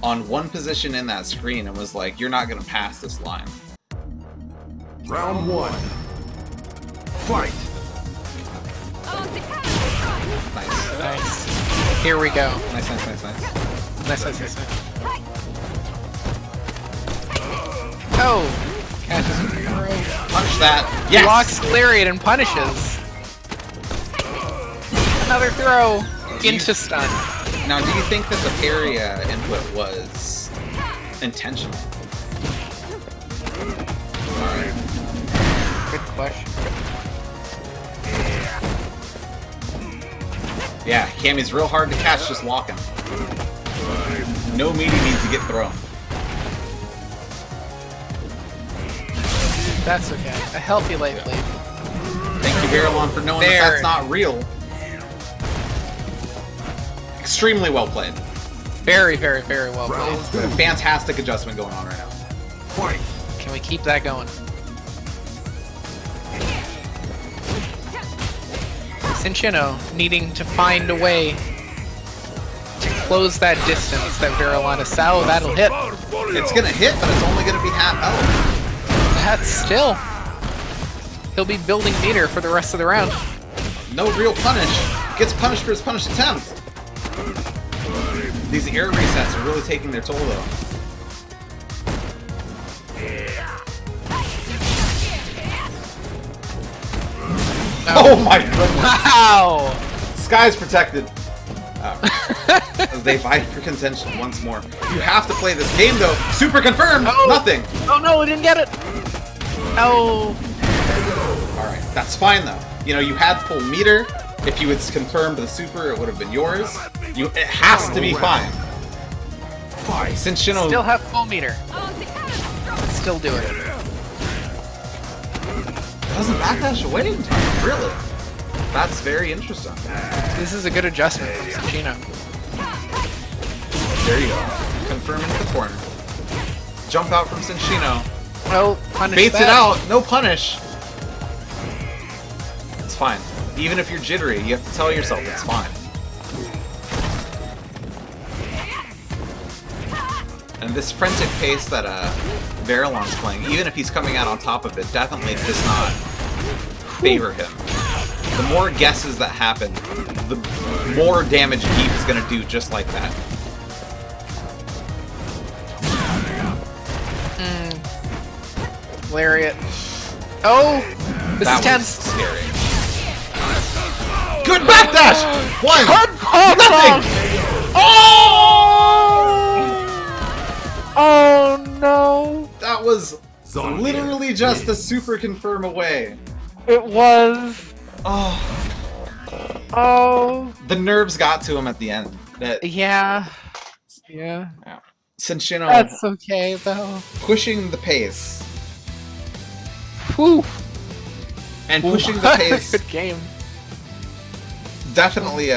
on one position in that screen and was like, you're not going to pass this line. Round 1. Fight. Nice. Nice. Here we go. Nice. Nice. Oh! Catches with the throw. Punch that. Yes! Blocks Lariat and punishes. Another throw. Into stun. Now, do you think that the parry input was intentional? Alright. Good question. Yeah, Cammy's real hard to catch just walking. No meaty needs to get thrown. That's okay. A healthy light bleed. Thank you, Verilon, for knowing that There. that's not real. Extremely well played. Very well Round played. 2. Fantastic adjustment going on right now. Fight. Can we keep that going? Senshino needing to find a way to close that distance that Verilon is. Oh, that'll hit. It's gonna hit, but it's only gonna be half health. That's still. He'll be building meter for the rest of the round. No real punish. Gets punished for his punish attempt. These air resets are really taking their toll, though. Oh my goodness! Wow! Sky's protected. As they fight for contention once more. You have to play this game, though. Super confirmed. Oh. Nothing. Oh no, we didn't get it. Oh. All right, that's fine though. You know, you had full meter. If you had confirmed the super, it would have been yours. It has to be fine. Fight. Since Shino Still have full meter. Still do it. doesn't backdash away in time, really. That's very interesting. This is a good adjustment from Senshino. There you go. Confirm into the corner. Jump out from Senshino. Oh, punish Baits that. it out. No punish. It's fine. Even if you're jittery, you have to tell yourself it's fine. And this frantic pace that Verilon's playing, even if he's coming out on top of it, definitely does not favor him. The more guesses that happen, the more damage Geef is going to do just like that. Lariat. Oh! This That is was tense. scary. Good backdash! One! Oh, Nothing! Oh! Oh no! That was Zangief literally just a wins. super confirm away. It was. Oh, Oh. the nerves got to him at the end. That Yeah. Yeah. Senshino That's okay though. pushing the pace Whew. and pushing the What a pace good game. definitely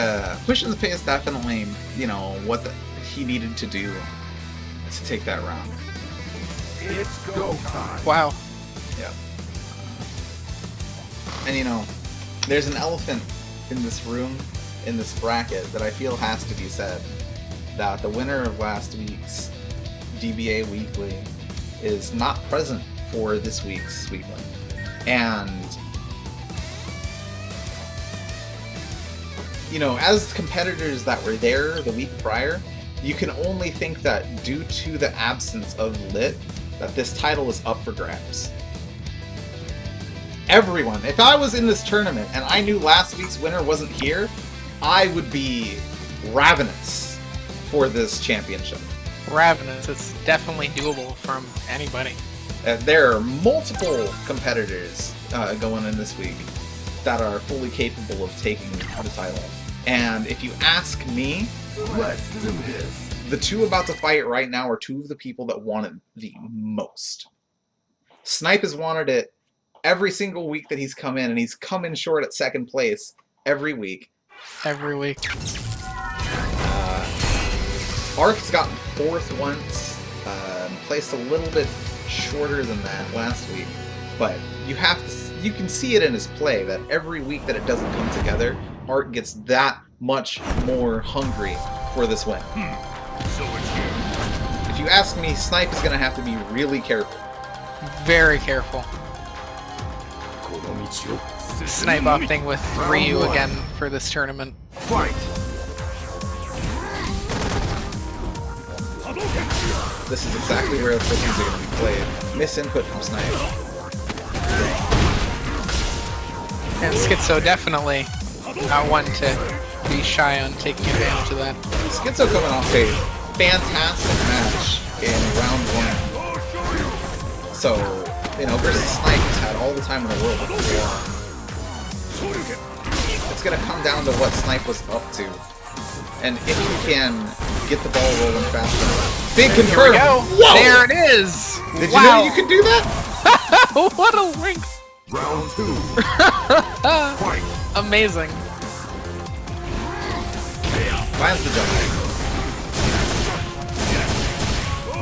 pushing the pace definitely, you know, what he needed to do to take that round. It's go time. Wow. Yeah. And you know, there's an elephant in this room, in this bracket, that I feel has to be said. that the winner of last week's DBA Weekly is not present for this week's Weekly. And, you know, as competitors that were there the week prior, you can only think that due to the absence of Lit, that this title is up for grabs. Everyone, if I was in this tournament and I knew last week's winner wasn't here, I would be ravenous for this championship. Ravenous. It's definitely doable from anybody. There are multiple competitors going in this week that are fully capable of taking the title. And if you ask me, Let's do this. the two about to fight right now are two of the people that want it the most. Snipe has wanted it every single week that he's come in, and he's come in short at second place every week. Every week. Ark's gotten fourth once, placed a little bit shorter than that last week, but you can see it in his play that every week that it doesn't come together, Ark gets that much more hungry for this win. So it's you. If you ask me, Snipe is going to have to be really careful. Very careful. Snipe opting with Ryu again for this tournament. Fight. This is exactly where the things are going to be played. Misinput from Snipe. And Schizo definitely not one to be shy on taking advantage of that. Schizo coming off a fantastic match in round 1. So, you know, versus Snipe, he's had all the time in the world to play on. It's going to come down to what Snipe was up to. And if you can get the ball rolling fast enough. Big confirm! Here we go! Whoa! There it is! Did you know you could do that? What a link! Round 2. Fight. Amazing. Lands the jump.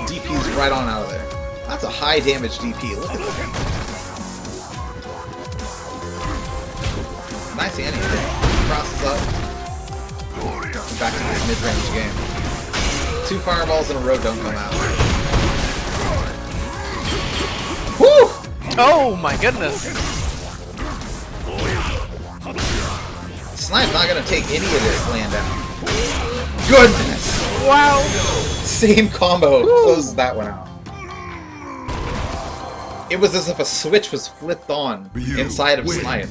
DP's right on out of there. That's a high damage DP. Look at that. Nice anti-hit. Crosses up. Back to this mid-range game. 2 fireballs in a row don't come out. Woo! Oh my goodness. Snipe's not gonna take any of this land out. Goodness! Wow. Same combo closes that one out. It was as if a switch was flipped on inside of Snipe.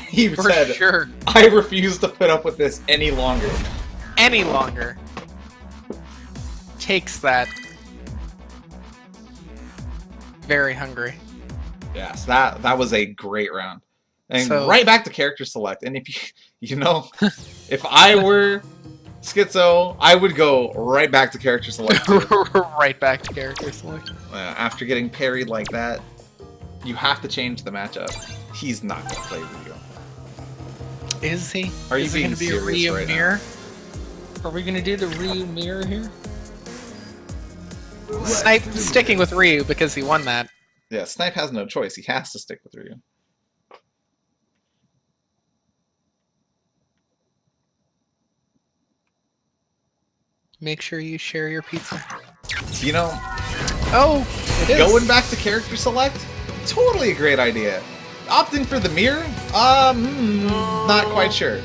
He For said, sure. I refuse to put up with this any longer. Any longer. Takes that. Very hungry. Yes, that was a great round. And So- right back to character select. And if you know, if I were Schizo, I would go right back to character select too. Right back to character select. After getting parried like that, you have to change the matchup. He's not gonna play Ryu. Is he? Are you Is it being gonna be a serious Ryu right now? mirror? Are we gonna do the Ryu mirror here? Snipe sticking with Ryu because he won that. Yeah, Snipe has no choice. He has to stick with Ryu. Make sure you share your pizza. You know, Oh, it is. going back to character select, totally a great idea. Opting for the mirror, not quite sure.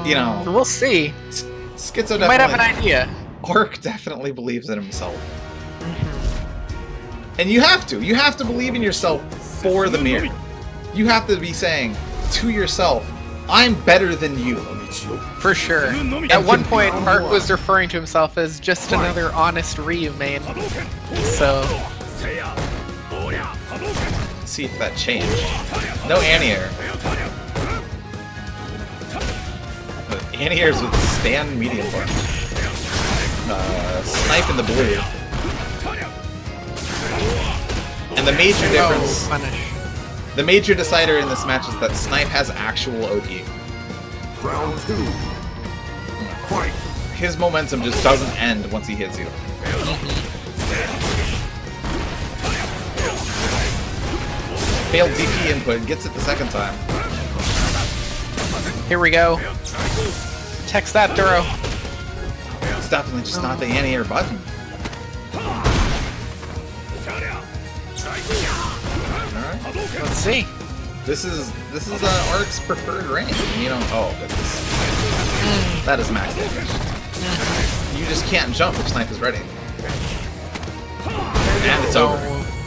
You know, We'll see. Schizo You might have an definitely, idea. Ark definitely believes in himself. And you have to believe in yourself for the mirror. You have to be saying to yourself, I'm better than you. For sure. At one point, Ark was referring to himself as just another honest Ryu main. So, See if that changed. No anti-air. But anti-airs with stand medium punch. Snipe in the blue. And the major difference, punish. the major decider in this match is that Snipe has actual OP. Round 2. Fight. His momentum just doesn't end once he hits you. Failed DP input, gets it the second time. Here we go. Text that, Duro. It's definitely just not the anti-air button. Alright. Let's see. This is Ark's preferred range. You know, oh goodness. That is max damage. You just can't jump if Snipe is ready. And it's over.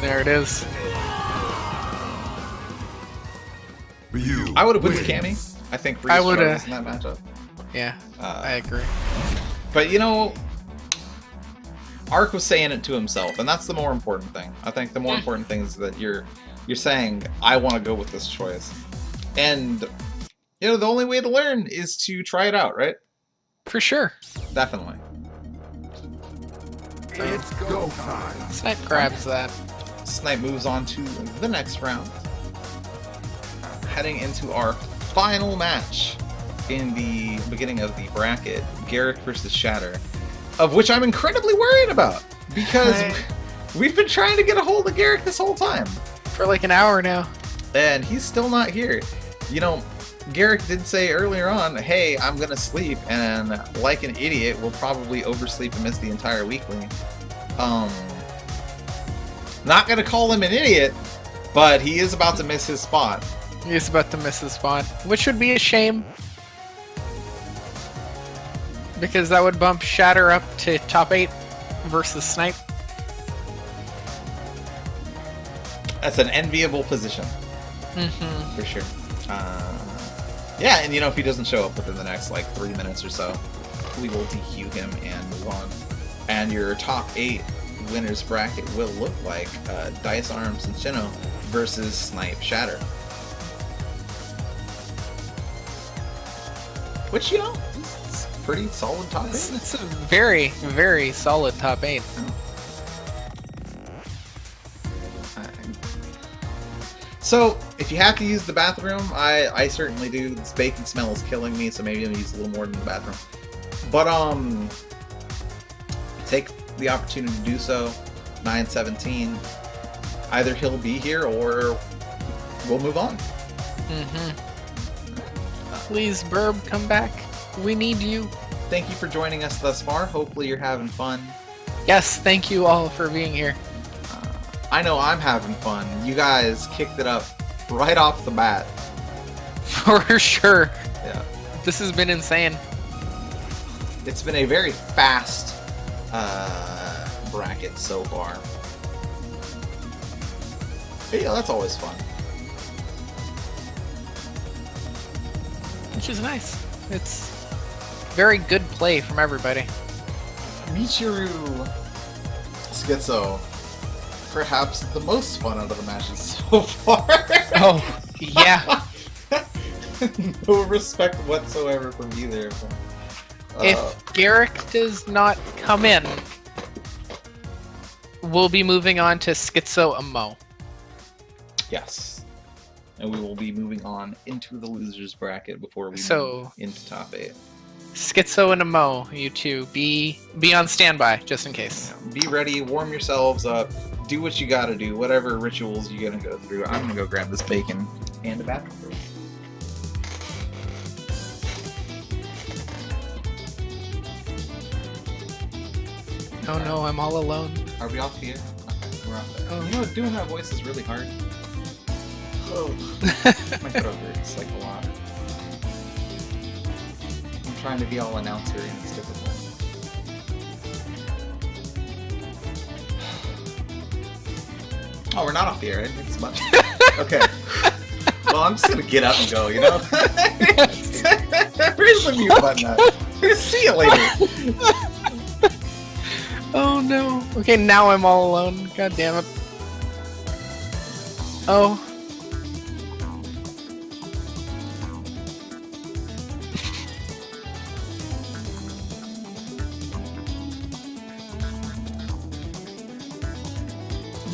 There it is. Ryu. I would have put the Cammy. I think I Reese would've- struggles in that matchup. Yeah, I agree. But you know, Ark was saying it to himself, and that's the more important thing. I think the more important thing is that you're saying, I want to go with this choice. And you know, the only way to learn is to try it out, right? For sure. Definitely. It's go time. Snipe grabs that. Snipe moves on to the next round. Heading into our final match in the beginning of the bracket, Garrick versus Shatter, of which I'm incredibly worried about because we've been trying to get a hold of Garrick this whole time. For like an hour now. And he's still not here. You know, Garrick did say earlier on, hey, I'm gonna sleep, and like an idiot, will probably oversleep and miss the entire weekly. Not gonna call him an idiot, but he is about to miss his spot. He's about to miss his spawn, which would be a shame. Because that would bump Shatter up to top 8 versus Snipe. That's an enviable position. Mm-hmm. For sure. Yeah, and you know, if he doesn't show up within the next like 3 minutes or so, we will DQ him and move on. And your top 8 winners bracket will look like Dice Arms and Shino versus Snipe Shatter. Which, you know, it's a pretty solid top 8. It's a very, very solid top 8. So, if you have to use the bathroom, I certainly do. This bacon smell is killing me, so maybe I'll use a little more than the bathroom. But, take the opportunity to do so. 9:17. Either he'll be here or we'll move on. Mm-hmm. Please, Burb, come back. We need you. Thank you for joining us thus far. Hopefully you're having fun. Yes, thank you all for being here. I know I'm having fun. You guys kicked it up right off the bat. For sure. Yeah. This has been insane. It's been a very fast bracket so far. But yeah, that's always fun. Which is nice. It's very good play from everybody. Michiru Schizo. Perhaps the most fun out of the matches so far. Oh, yeah. No respect whatsoever from either of them. If Garrick does not come in, we'll be moving on to Schizo and Mo. Yes. And we will be moving on into the losers bracket before we move into top 8. Schizo and Mo, you two, be on standby, just in case. Be ready, warm yourselves up, do what you gotta do, whatever rituals you're gonna go through. I'm gonna go grab this bacon and a bathroom break. Oh no, I'm all alone. Are we off here? Okay, we're off there. Oh. You know, doing that voice is really hard. Oh, my throat hurts like a lot. I'm trying to be all announcer and it's difficult. Oh, we're not off the air. I didn't hit this button. Okay. Well, I'm just gonna get up and go, you know? Where's the mute button at? See you later. Oh no. Okay, now I'm all alone. God damn it. Oh.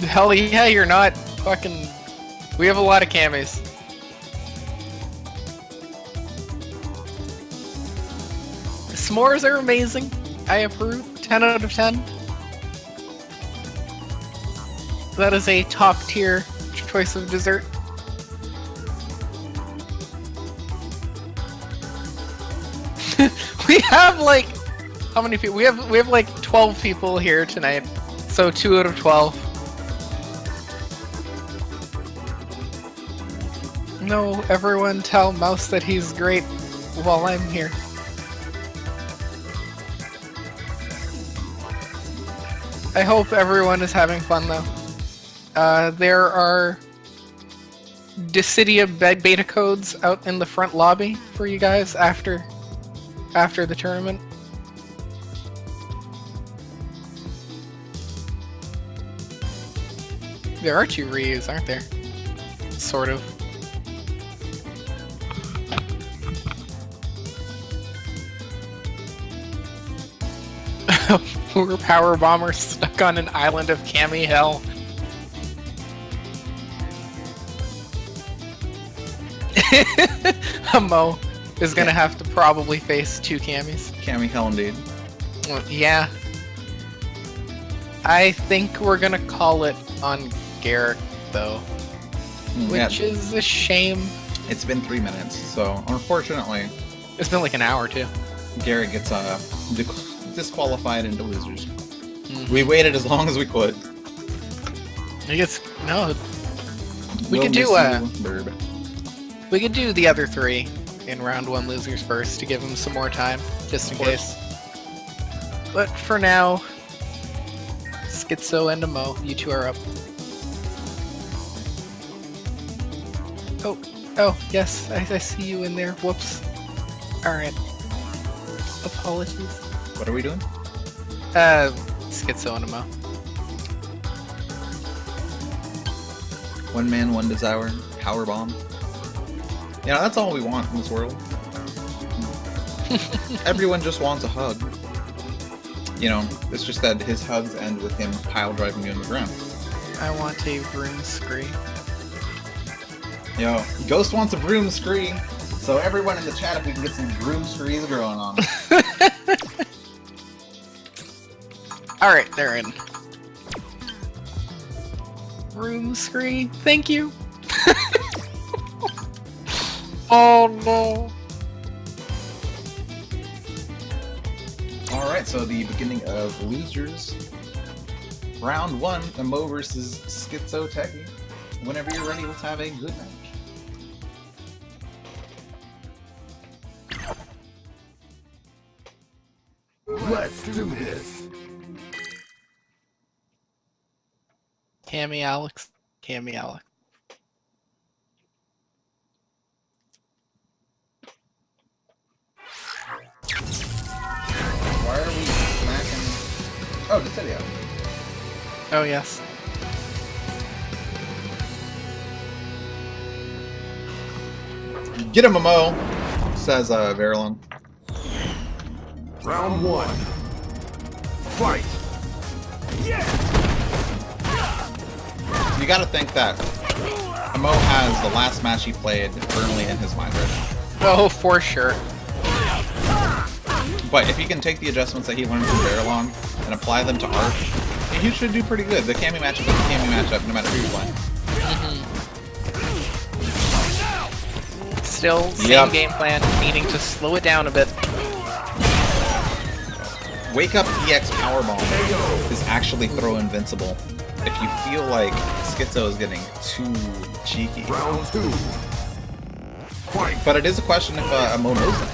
Hell yeah, you're not fucking... We have a lot of camis. S'mores are amazing. I approve. 10 out of 10. That is a top tier choice of dessert. We have like How many people? We have like 12 people here tonight. So 2 out of 12. No, everyone tell Mouse that he's great while I'm here. I hope everyone is having fun though. There are Dissidia beta codes out in the front lobby for you guys after the tournament. There are 2 Ryus, aren't there? Sort of. Poor power bomber stuck on an island of Cami hell. Mo is gonna have to probably face 2 Camis. Cammy hell indeed. Well, yeah. I think we're gonna call it on Garrick though. Which is a shame. It's been 3 minutes, so unfortunately... It's been like an hour too. Garrett gets disqualified into losers. We waited as long as we could. I guess no. We We'll could do miss you, Burb. we could do the other 3 in round 1 losers first to give them some more time, just in case. But for now, Schizo and Mo, you 2 are up. Oh, yes, I see you in there. Whoops. Alright. Apologies. What are we doing? Schizo and Mo. One man, one desire. Power bomb. Yeah, that's all we want in this world. Everyone just wants a hug. You know, it's just that his hugs end with him pile driving you in the ground. I want a broom scree. Yo, Ghost wants a broom scree. So everyone in the chat, if we can get some broom screes going on. Alright, they're in. Broom scree, thank you. Oh no. Alright, so the beginning of losers. Round 1, Mo versus Schizo Techie. Whenever you're ready, let's have a good match. Let's do this. Cami Alex. Cami Alex. Why are we smacking... Oh, the video. Oh yes. Get him, Mo, says Verilon. Round 1. Fight. You gotta think that Mo has the last match he played firmly in his mind right now. Oh, for sure. But if he can take the adjustments that he learned from Verilon and apply them to Arc, he should do pretty good. The Cami matchup is the Cami matchup no matter who you're playing. Still, same game plan, needing to slow it down a bit. Wake Up EX Powerbomb is actually throw invincible if you feel like Schizo is getting too cheeky. Round 2. Fight. But it is a question if Mo knows that.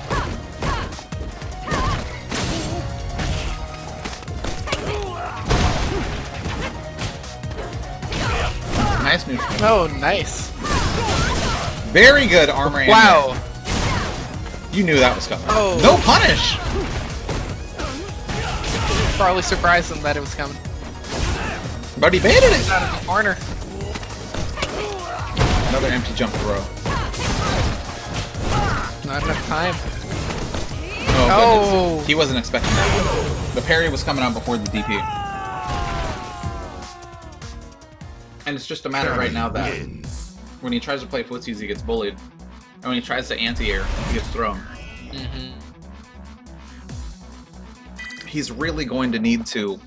Nice neutral. Oh, nice. Very good armor. Wow. You knew that was coming. Oh. No punish! Probably surprised him that it was coming. But he baited it! Out of the corner. Another empty jump throw. Not enough time. Oh, Oh. goodness. He wasn't expecting that. The parry was coming out before the DP. And it's just a matter right now that when he tries to play footsies, he gets bullied. And when he tries to anti-air, he gets thrown. He's really going to need to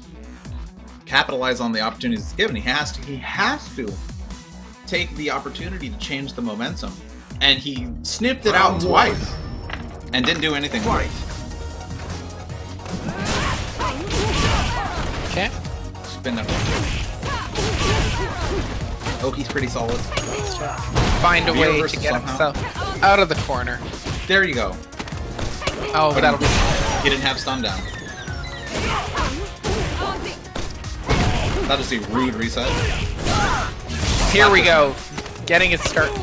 capitalize on the opportunities he's given. He has to take the opportunity to change the momentum. And he sniffed it out twice and didn't do anything with it. spin up. Oki's pretty solid. Find a way reverse to get somehow. himself out of the corner. There you go. Oh, But that'll be. he didn't have stun down. That is a rude reset. Here we go. Getting it started.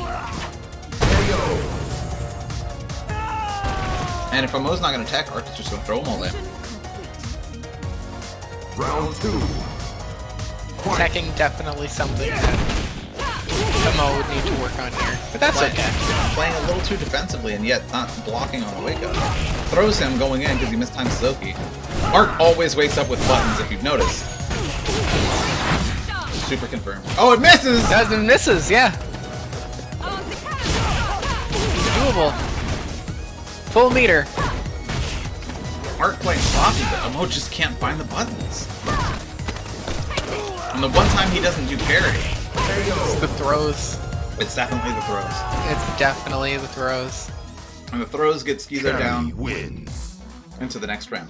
And if Amo's not going to attack, Arc is just going to throw him all day. Round 2. Fight. Attacking definitely something that Tomo would need to work on here. But that's Playing- okay. Playing a little too defensively and yet not blocking on the wake up. Throws him going in because he mistimed Suzuki. Arc always wakes up with buttons if you've noticed. Super confirmed. Oh, it misses! Doesn't misses, yeah. Doable. Full meter. Arc playing sloppy, but Amo just can't find the buttons. And the one time he doesn't do parry, It's the throws. it's definitely the throws. It's definitely the throws. And the throws get Schizo Cammy down wins. into the next round.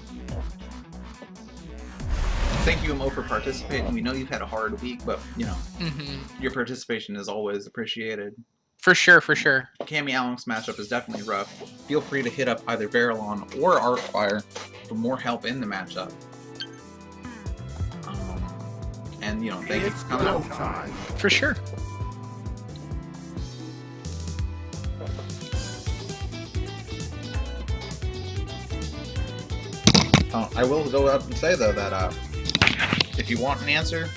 Thank you, Amo, for participating. We know you've had a hard week, but, you know, your participation is always appreciated. For sure, for sure. Cammy Alex matchup is definitely rough. Feel free to hit up either Verilon or Arcfire for more help in the matchup. And, you know, thank you It's for coming go out. time. For sure. I will go up and say, though, that if you want an answer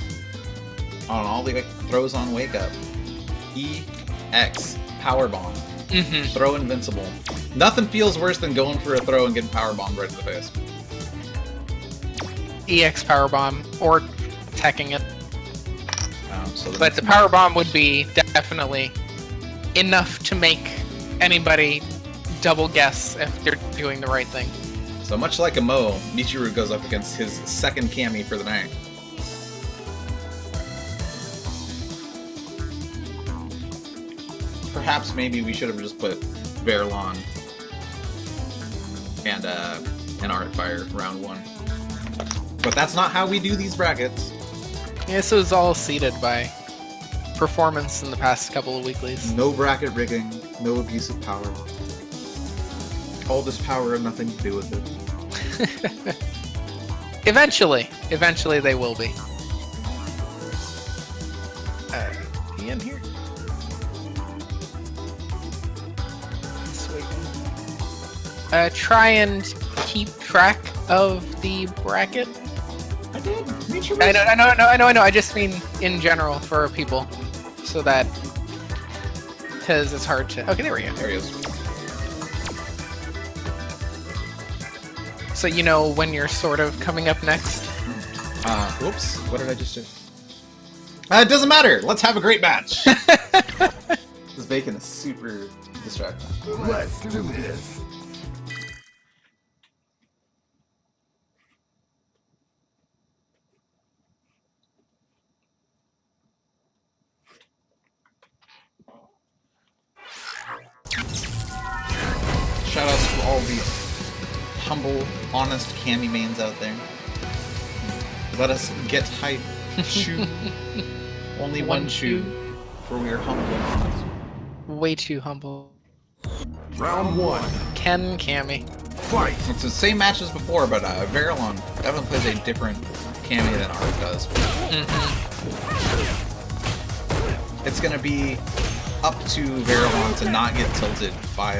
on all the throws on Wake Up, EX, Power Bomb, throw invincible. Nothing feels worse than going for a throw and getting Power Bombed right in the face. EX power bomb or teching it. So the But next the power bomb would be definitely enough to make anybody double guess if they're doing the right thing. So much like Amo, Michiru goes up against his second Cammy for the night. Perhaps maybe we should have just put Verilon and Artfire round 1. But that's not how we do these brackets. Yeah, this was all seeded by performance in the past couple of weeklies. No bracket rigging, no abuse of power. All this power have nothing to do with it. Eventually they will be. He in here? Sweet. Try and keep track of the bracket. I did. I know. I just mean in general for people, so that because it's hard to. Okay, there we go. There he is. So you know when you're sort of coming up next. Whoops. What did I just do? It doesn't matter. Let's have a great match. This bacon is super distracting. Let's do this. Shoutouts to all the humble, honest Cammy mains out there. Let us get hype. Chew. Only one chew, for we are humble and honest. Way too humble. Round 1. Ken Cammy. Fight. It's the same match as before, but Verilon definitely plays a different Cammy than Art does. It's gonna be up to Verilon to not get tilted by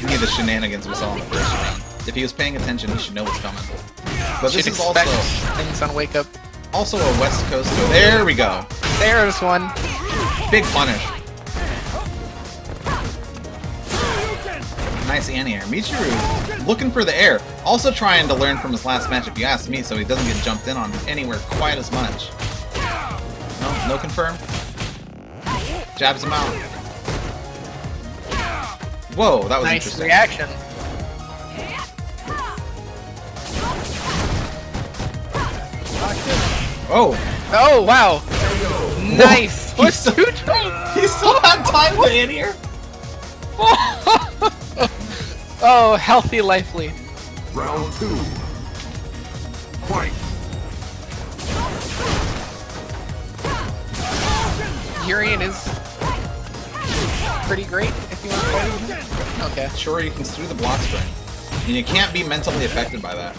any of the shenanigans we saw in the first round. If he was paying attention, he should know what's coming. But this Should is expect also things on Wake Up. a West Coast. There we go. There's one. Big punish. Nice anti-air. Michiru looking for the air. Also trying to learn from his last match, if you ask me, so he doesn't get jumped in on anywhere quite as much. No confirm. Jabs him out. Whoa, that was Nice interesting. reaction. Oh, Oh wow. Nice. He's What's still- two he still had time to anti-air. Oh, healthy life lead. Round 2. Fight. Urian is pretty great if you want to fight him. Okay. Sure, you can do the block string. And you can't be mentally affected by that.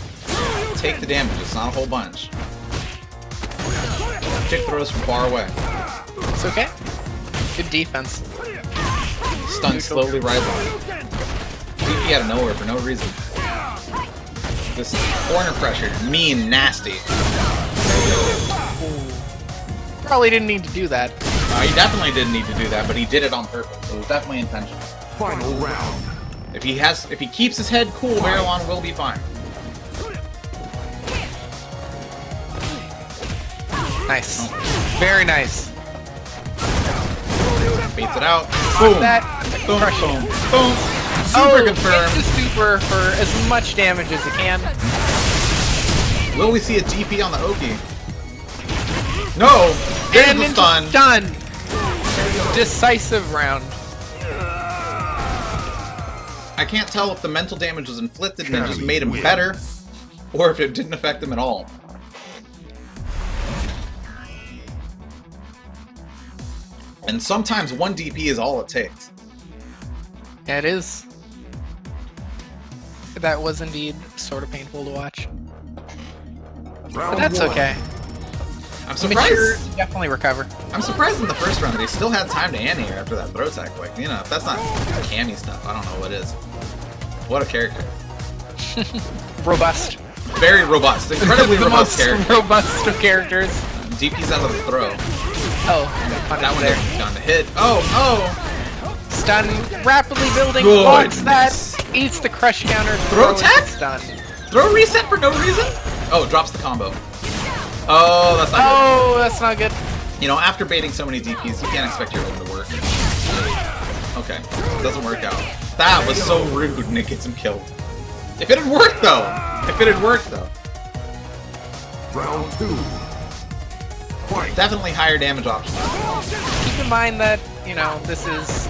Take the damage, it's not a whole bunch. Kick throws from far away. It's okay. Good defense. Stun slowly rising. DP out of nowhere for no reason. This corner pressure, mean, nasty. Probably didn't need to do that. He definitely didn't need to do that, but he did it on purpose. It was definitely intentional. Final round. If he keeps his head cool, Verilon will be fine. Nice. Very nice. Baits it out. Boom. That Boom. crush Boom. it. Boom. Super Hit confirmed. the super for as much damage as it can. Will we see a DP on the Oki? No! There's And the into stun! stun. Decisive round. I can't tell if the mental damage was inflicted and it just made him better, or if it didn't affect him at all. And sometimes one DP is all it takes. Yeah, it is. That was indeed sort of painful to watch. But Round that's one. okay. I'm Mature, surprised. definitely recover. I'm surprised in the first round that he still had time to anti-air after that throw tech. Like, you know, if that's not Cammy stuff, I don't know what is. What a character. Robust. Very robust. Incredibly The robust most character. robust of characters. DP's out of the throw. Oh, That one there. didn't gone to hit. Oh, Stun, rapidly building, Good. blocks that, eats the crush counter, Throw throws tech? stun. oh! Throw reset for no reason? Oh, drops the combo. Oh, that's not Oh, that's not good. good. You know, after baiting so many DPs, you can't expect your own to work. Okay, doesn't work out. That was so rude, and it gets him killed. If it had worked, though! If it had worked, though. Round two. Fight. Definitely higher damage option. Keep in mind that, you know, this is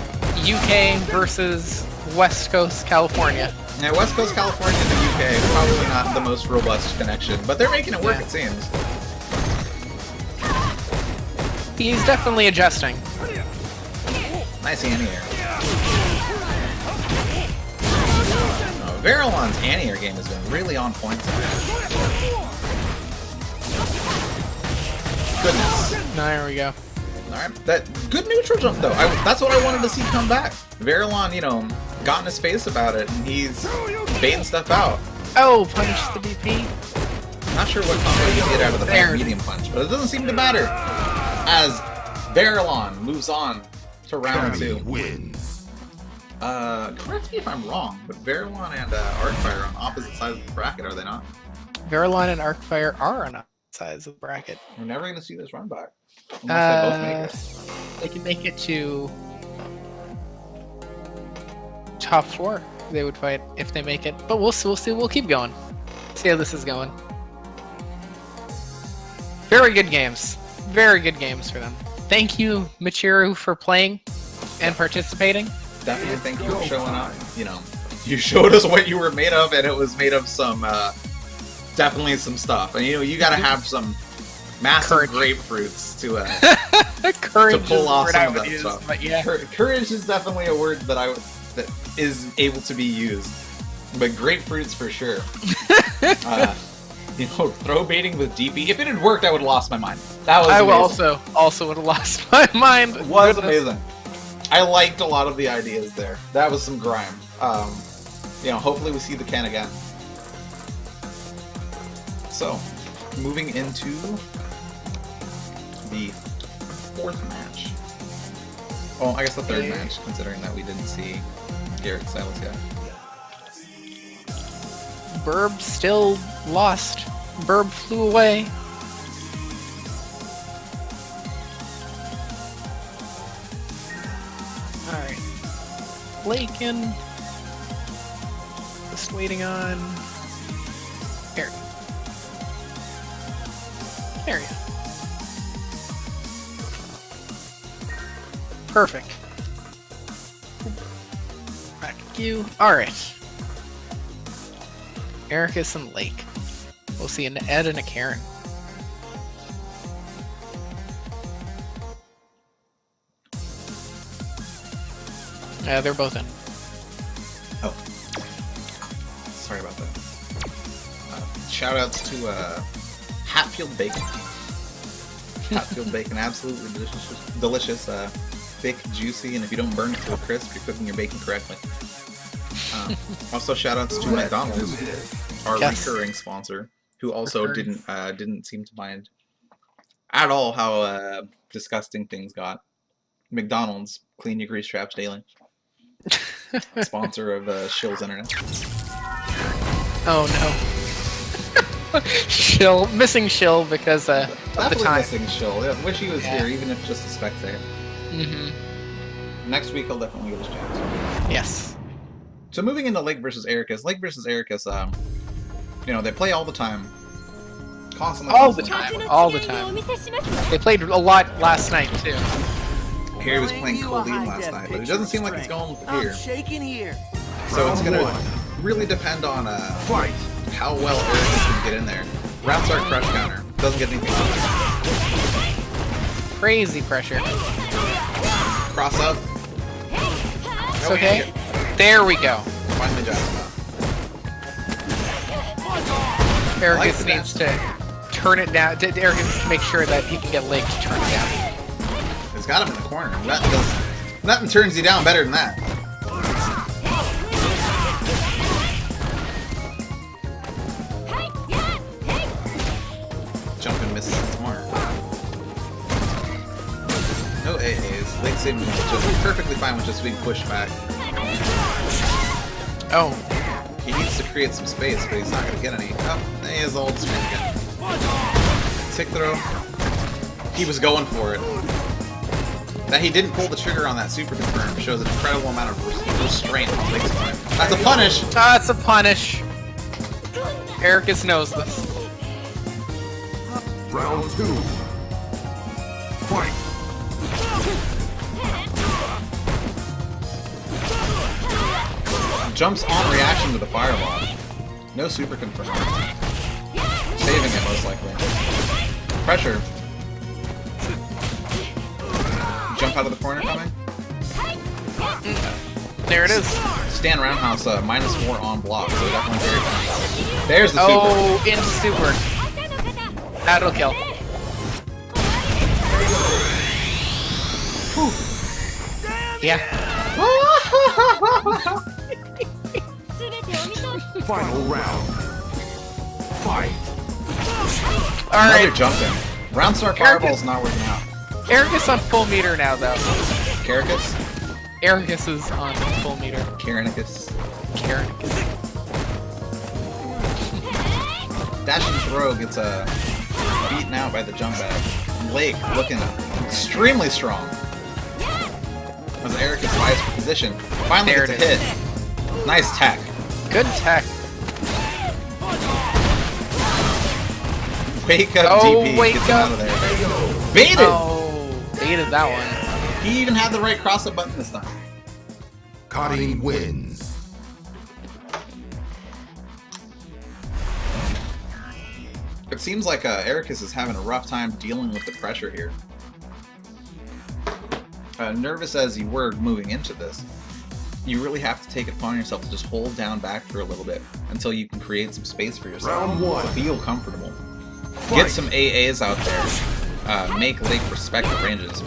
UK versus West Coast California. Yeah, West Coast California and the UK, probably not the most robust connection, but they're making it work, Yeah. it seems. He's definitely adjusting. Nice anti-air. Verilon's anti-air game has been really on point tonight. Goodness. There we go. Alright, that good neutral jump though. That's what I wanted to see come back. Verilon, you know, got in his face about it, and he's baiting stuff out. Oh, punish the DP. Not sure what combo you get out of the There. medium punch, but it doesn't seem to matter. As Verilon moves on to round Cammy two. wins. Correct me if I'm wrong, but Verilon and Arcfire are on opposite sides of the bracket, are they not? Verilon and Arcfire are on size of the bracket. We're never going to see this run back. Unless they both make it. They can make it to top 4. They would fight if they make it, but we'll see. We'll keep going. See how this is going. Very good games. Very good games for them. Thank you, Michiru, for playing and participating. Definitely thank you for showing up. You know, you showed us what you were made of, and it was made of some, definitely some stuff. And you know, you gotta have some massive Courage. grapefruits to Courage to pull is off the word some I of would that use, stuff. but yeah. Courage is definitely a word that is able to be used, but grapefruits for sure. You know, throw baiting with DP. If it had worked, I would have lost my mind. That was I amazing. also would have lost my mind. It was Goodness. amazing. I liked a lot of the ideas there. That was some grime. You know, hopefully we see the Ken again. So, moving into the fourth match. Oh, I guess the third match, considering that we didn't see Garrett Silas yet. Burb still lost. Burb flew away. Alright. Lakin. Just waiting on. Here. There you go. Perfect. Back to you. Alright. Ericus and Lake. We'll see an Ed and a Karen. They're both in. Oh. Sorry about that. Shoutouts to Hatfield Bacon. Hatfield Bacon, absolutely delicious. Thick, juicy, and if you don't burn it to a crisp, you're cooking your bacon correctly. Also, shoutouts to McDonald's, our recurring sponsor, who also didn't seem to mind at all how disgusting things got. McDonald's, clean your grease traps daily. Sponsor of Shill's Internet. Oh no. Shill, missing Shill because of the time. Missing Shill. Yeah, wish he was here, even if just a spectator. Next week he'll definitely get his chance. Yes. So moving into Lake versus Ericus. Lake versus Ericus, you know, they play all the time. Constantly. All the time. They played a lot last night too. Here he was playing Colleen last night, but it doesn't seem like he's going with here. Shaking here. So it's gonna really depend on how well Ericus can get in there. Round start crush counter. Doesn't get anything on it. Crazy pressure. Cross up. It's okay. There we go. Finally just Ericus needs to turn it down. Ericus needs to make sure that he can get Lake to turn it down. He's got him in the corner. Nothing turns you down better than that. Jump and miss some more. No AAs. Lake seems just perfectly fine with just being pushed back. Oh. He needs to create some space, but he's not going to get any. Oh, he has the old screen again. Tick throw. He was going for it. That he didn't pull the trigger on that super confirm shows an incredible amount of restraint on Lake's part. That's a punish! That's a punish. Ericus knows this. Round 2. Fight! Jumps on reaction to the fireball. No super confirm. Saving it most likely. Pressure. Jump out of the corner coming. There it is. Stand roundhouse -4 on block, so definitely very fun. There's the super. Oh, into super. That'll kill. Whew. Yeah. Final round. Fight! Alright. Another jump in. Round start fireball's not working out. Ericus on full meter now, though. Caracus? Ericus is on full meter. Karanicus. Karanicus. Dash and throw gets beaten out by the jump bag. Lake looking extremely strong. As Ericus fights for position. Finally there gets a hit. Nice tech. Good tech. Wake up, Oh, DP. wake Gets him up. out of there. Baited! Oh, baited that one. He even had the right cross-up button this time. Cutting wins. It seems like Ericus is having a rough time dealing with the pressure here. Nervous as you were moving into this, you really have to take it upon yourself to just hold down back for a little bit until you can create some space for yourself. Round 1. Feel comfortable. Fight. Get some AAs out there. Make Lake respect the ranges.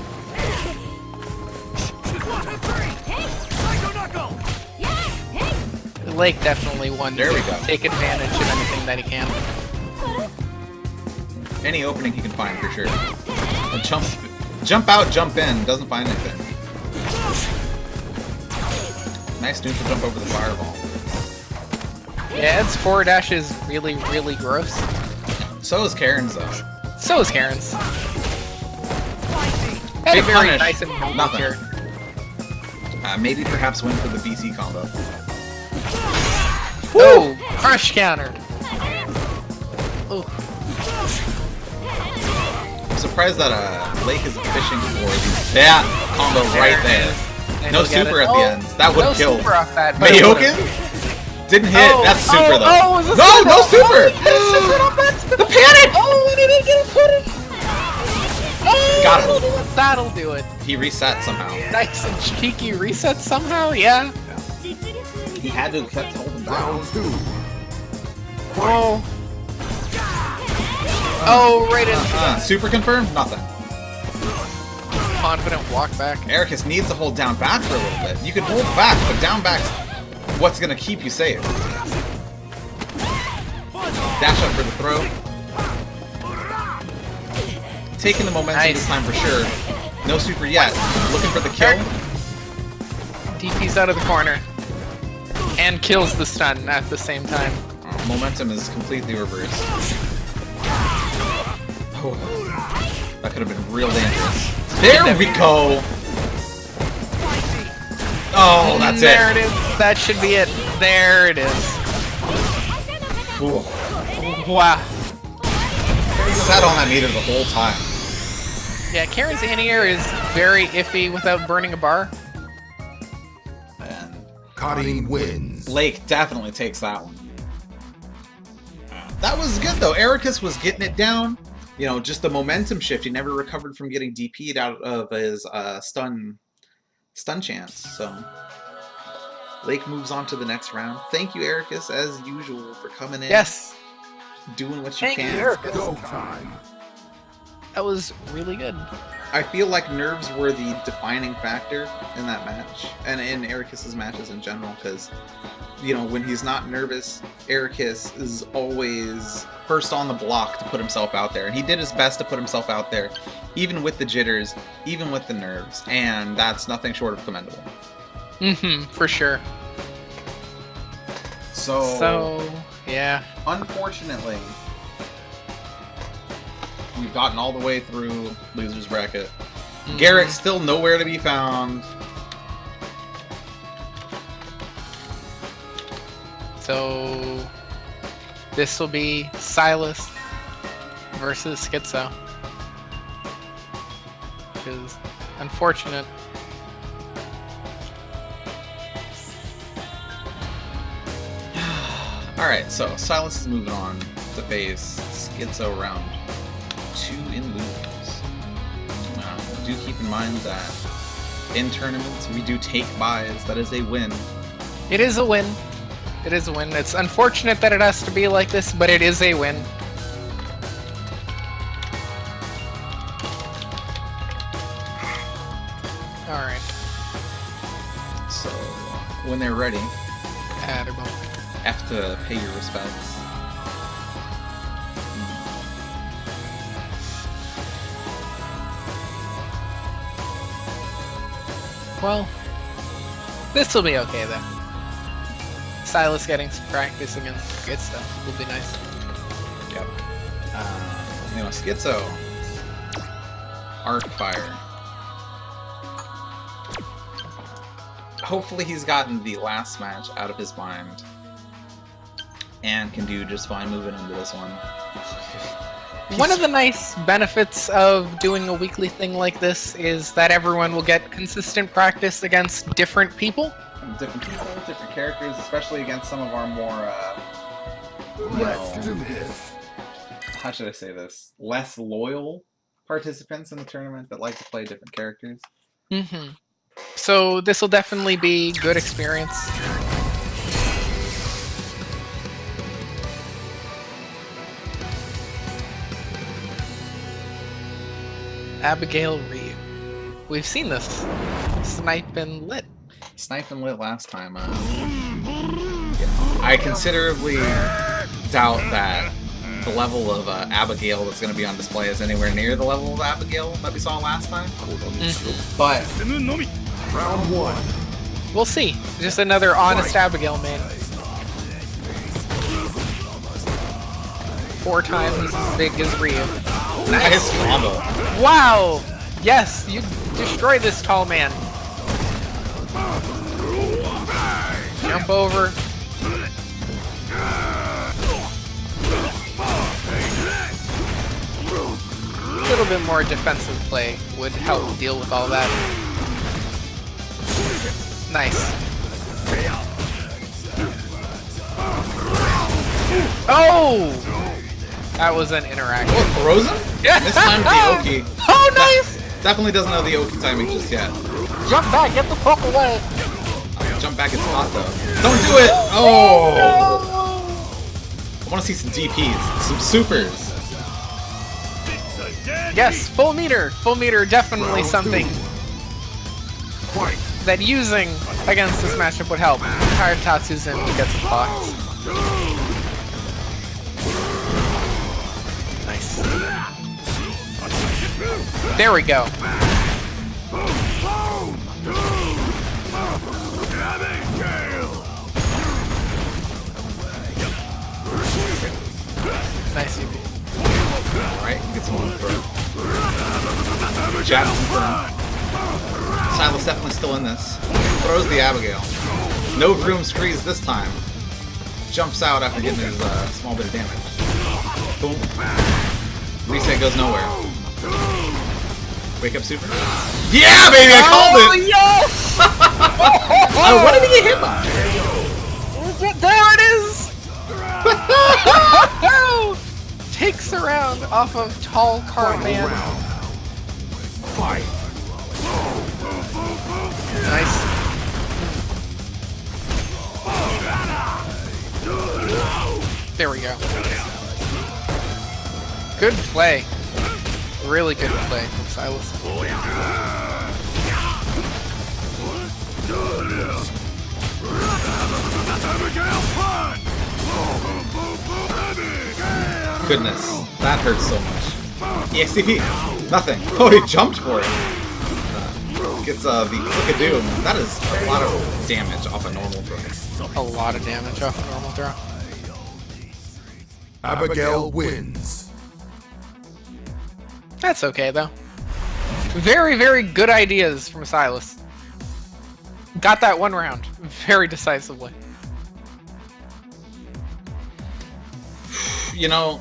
Lake definitely won. There we go. Take advantage of anything that he can. Any opening he can find for sure. And jump out, jump in. Doesn't find anything. Nice neutral jump over the fireball. Yeah, Ed's forward dash is really, really gross. So is Karen's though. So is Karen's. Ed Big a very punish. nice and noble Nothing. character. Maybe perhaps win for the BC combo. Oh, crush counter. Ooh. I'm surprised that Lake isn't fishing for that combo right there. And No he'll get super it. at the end. That would no kill. super off that. but it Mayokin? Didn't hit. Oh, That's super though. Oh, was it No, super? no super! Oh, he hit super off that. The panic! Oh, and he didn't get a punish. Oh, got him. That'll do it. He reset somehow. Nice and cheeky reset somehow, yeah. He had to have kept holding back. Round 2. Oh. Oh, right in. Super confirm? Nothing. Confident walk back. Ericus needs to hold down back for a little bit. You can hold back, but down back's what's gonna keep you safe. Dash up for the throw. Taking the momentum Nice. this time for sure. No super yet. Looking for the kill. DP's out of the corner. And kills the stun at the same time. Momentum is completely reversed. Oh, that could have been real dangerous. There we go! Oh, that's there it. it is. That should be it. There it is. Ooh. Wow. Sat on that meter the whole time. Yeah, Karen's anti-air is very iffy without burning a bar. And Cutting wins. Lake definitely takes that one. That was good though. Ericus was getting it down. You know, just the momentum shift. He never recovered from getting DP'd out of his stun chance. So Lake moves on to the next round. Thank you, Ericus, as usual, for coming in. Yes. Doing what you Thank can. you, Ericus. Go time. That was really good. I feel like nerves were the defining factor in that match, and in Ericus's matches in general, because, you know, when he's not nervous, Ericus is always first on the block to put himself out there, and he did his best to put himself out there, even with the jitters, even with the nerves, and that's nothing short of commendable. For sure. So, yeah. Unfortunately, we've gotten all the way through Loser's Bracket. Garrett's still nowhere to be found. So, this will be Silas versus Schizo. Which is unfortunate. Alright, so Silas is moving on to face Schizo round 2 in lose. Do keep in mind that in tournaments we do take buys. That is a win. It is a win. It is a win. It's unfortunate that it has to be like this, but it is a win. Alright. So when they're ready, Attaboy. have to pay your respects. Well, this will be okay then. Silas getting some practice against good stuff will be nice. Yep. You know, Schizo. Arc Fire. Hopefully he's gotten the last match out of his mind. And can do just fine moving into this one. One of the nice benefits of doing a weekly thing like this is that everyone will get consistent practice against different people. Different people, different characters, especially against some of our more, Let's do this. how should I say this? Less loyal participants in the tournament that like to play different characters. So this will definitely be good experience. Abigail Ryu. We've seen this. Snipe and Lit. Snipe and Lit last time. I considerably doubt that the level of Abigail that's going to be on display is anywhere near the level of Abigail that we saw last time. But Round 1. We'll see. Just another honest Abigail main. 4 times as big as Ryu. nice combo. Wow! Yes, you destroy this tall man. Jump over. A little bit more defensive play would help deal with all that. Nice. Oh! That was an interaction. Oh, throws him? Yeah. This time the Oki. Oh, nice! Definitely doesn't know the Oki timing just yet. Jump back, get the fuck away! Jump back, it's hot though. Don't do it! Oh! I want to see some DPs, some supers. Yes, full meter! Full meter, definitely something that using against this matchup would help. Tired Tatsu's in to get some blocks. Nice. There we go. Nice UP. Alright, get some on for Jab confirmed. Silas definitely still in this. Throws the Abigail. No room screens this time. Jumps out after getting his small bit of damage. Boom. Reset goes nowhere. Wake up super. Yeah, baby, I called it! Yes! What did he get hit by? There it is! Takes a round off of Tall Car Man. Fight. Nice. There we go. Good play. Really good play from Silas. Goodness, that hurts so much. EXTP, nothing. Oh, he jumped for it. Gets the click of doom. That is a lot of damage off a normal throw. A lot of damage off a normal throw. Abigail wins. That's okay though. Very, very good ideas from Silas. Got that one round very decisively. You know,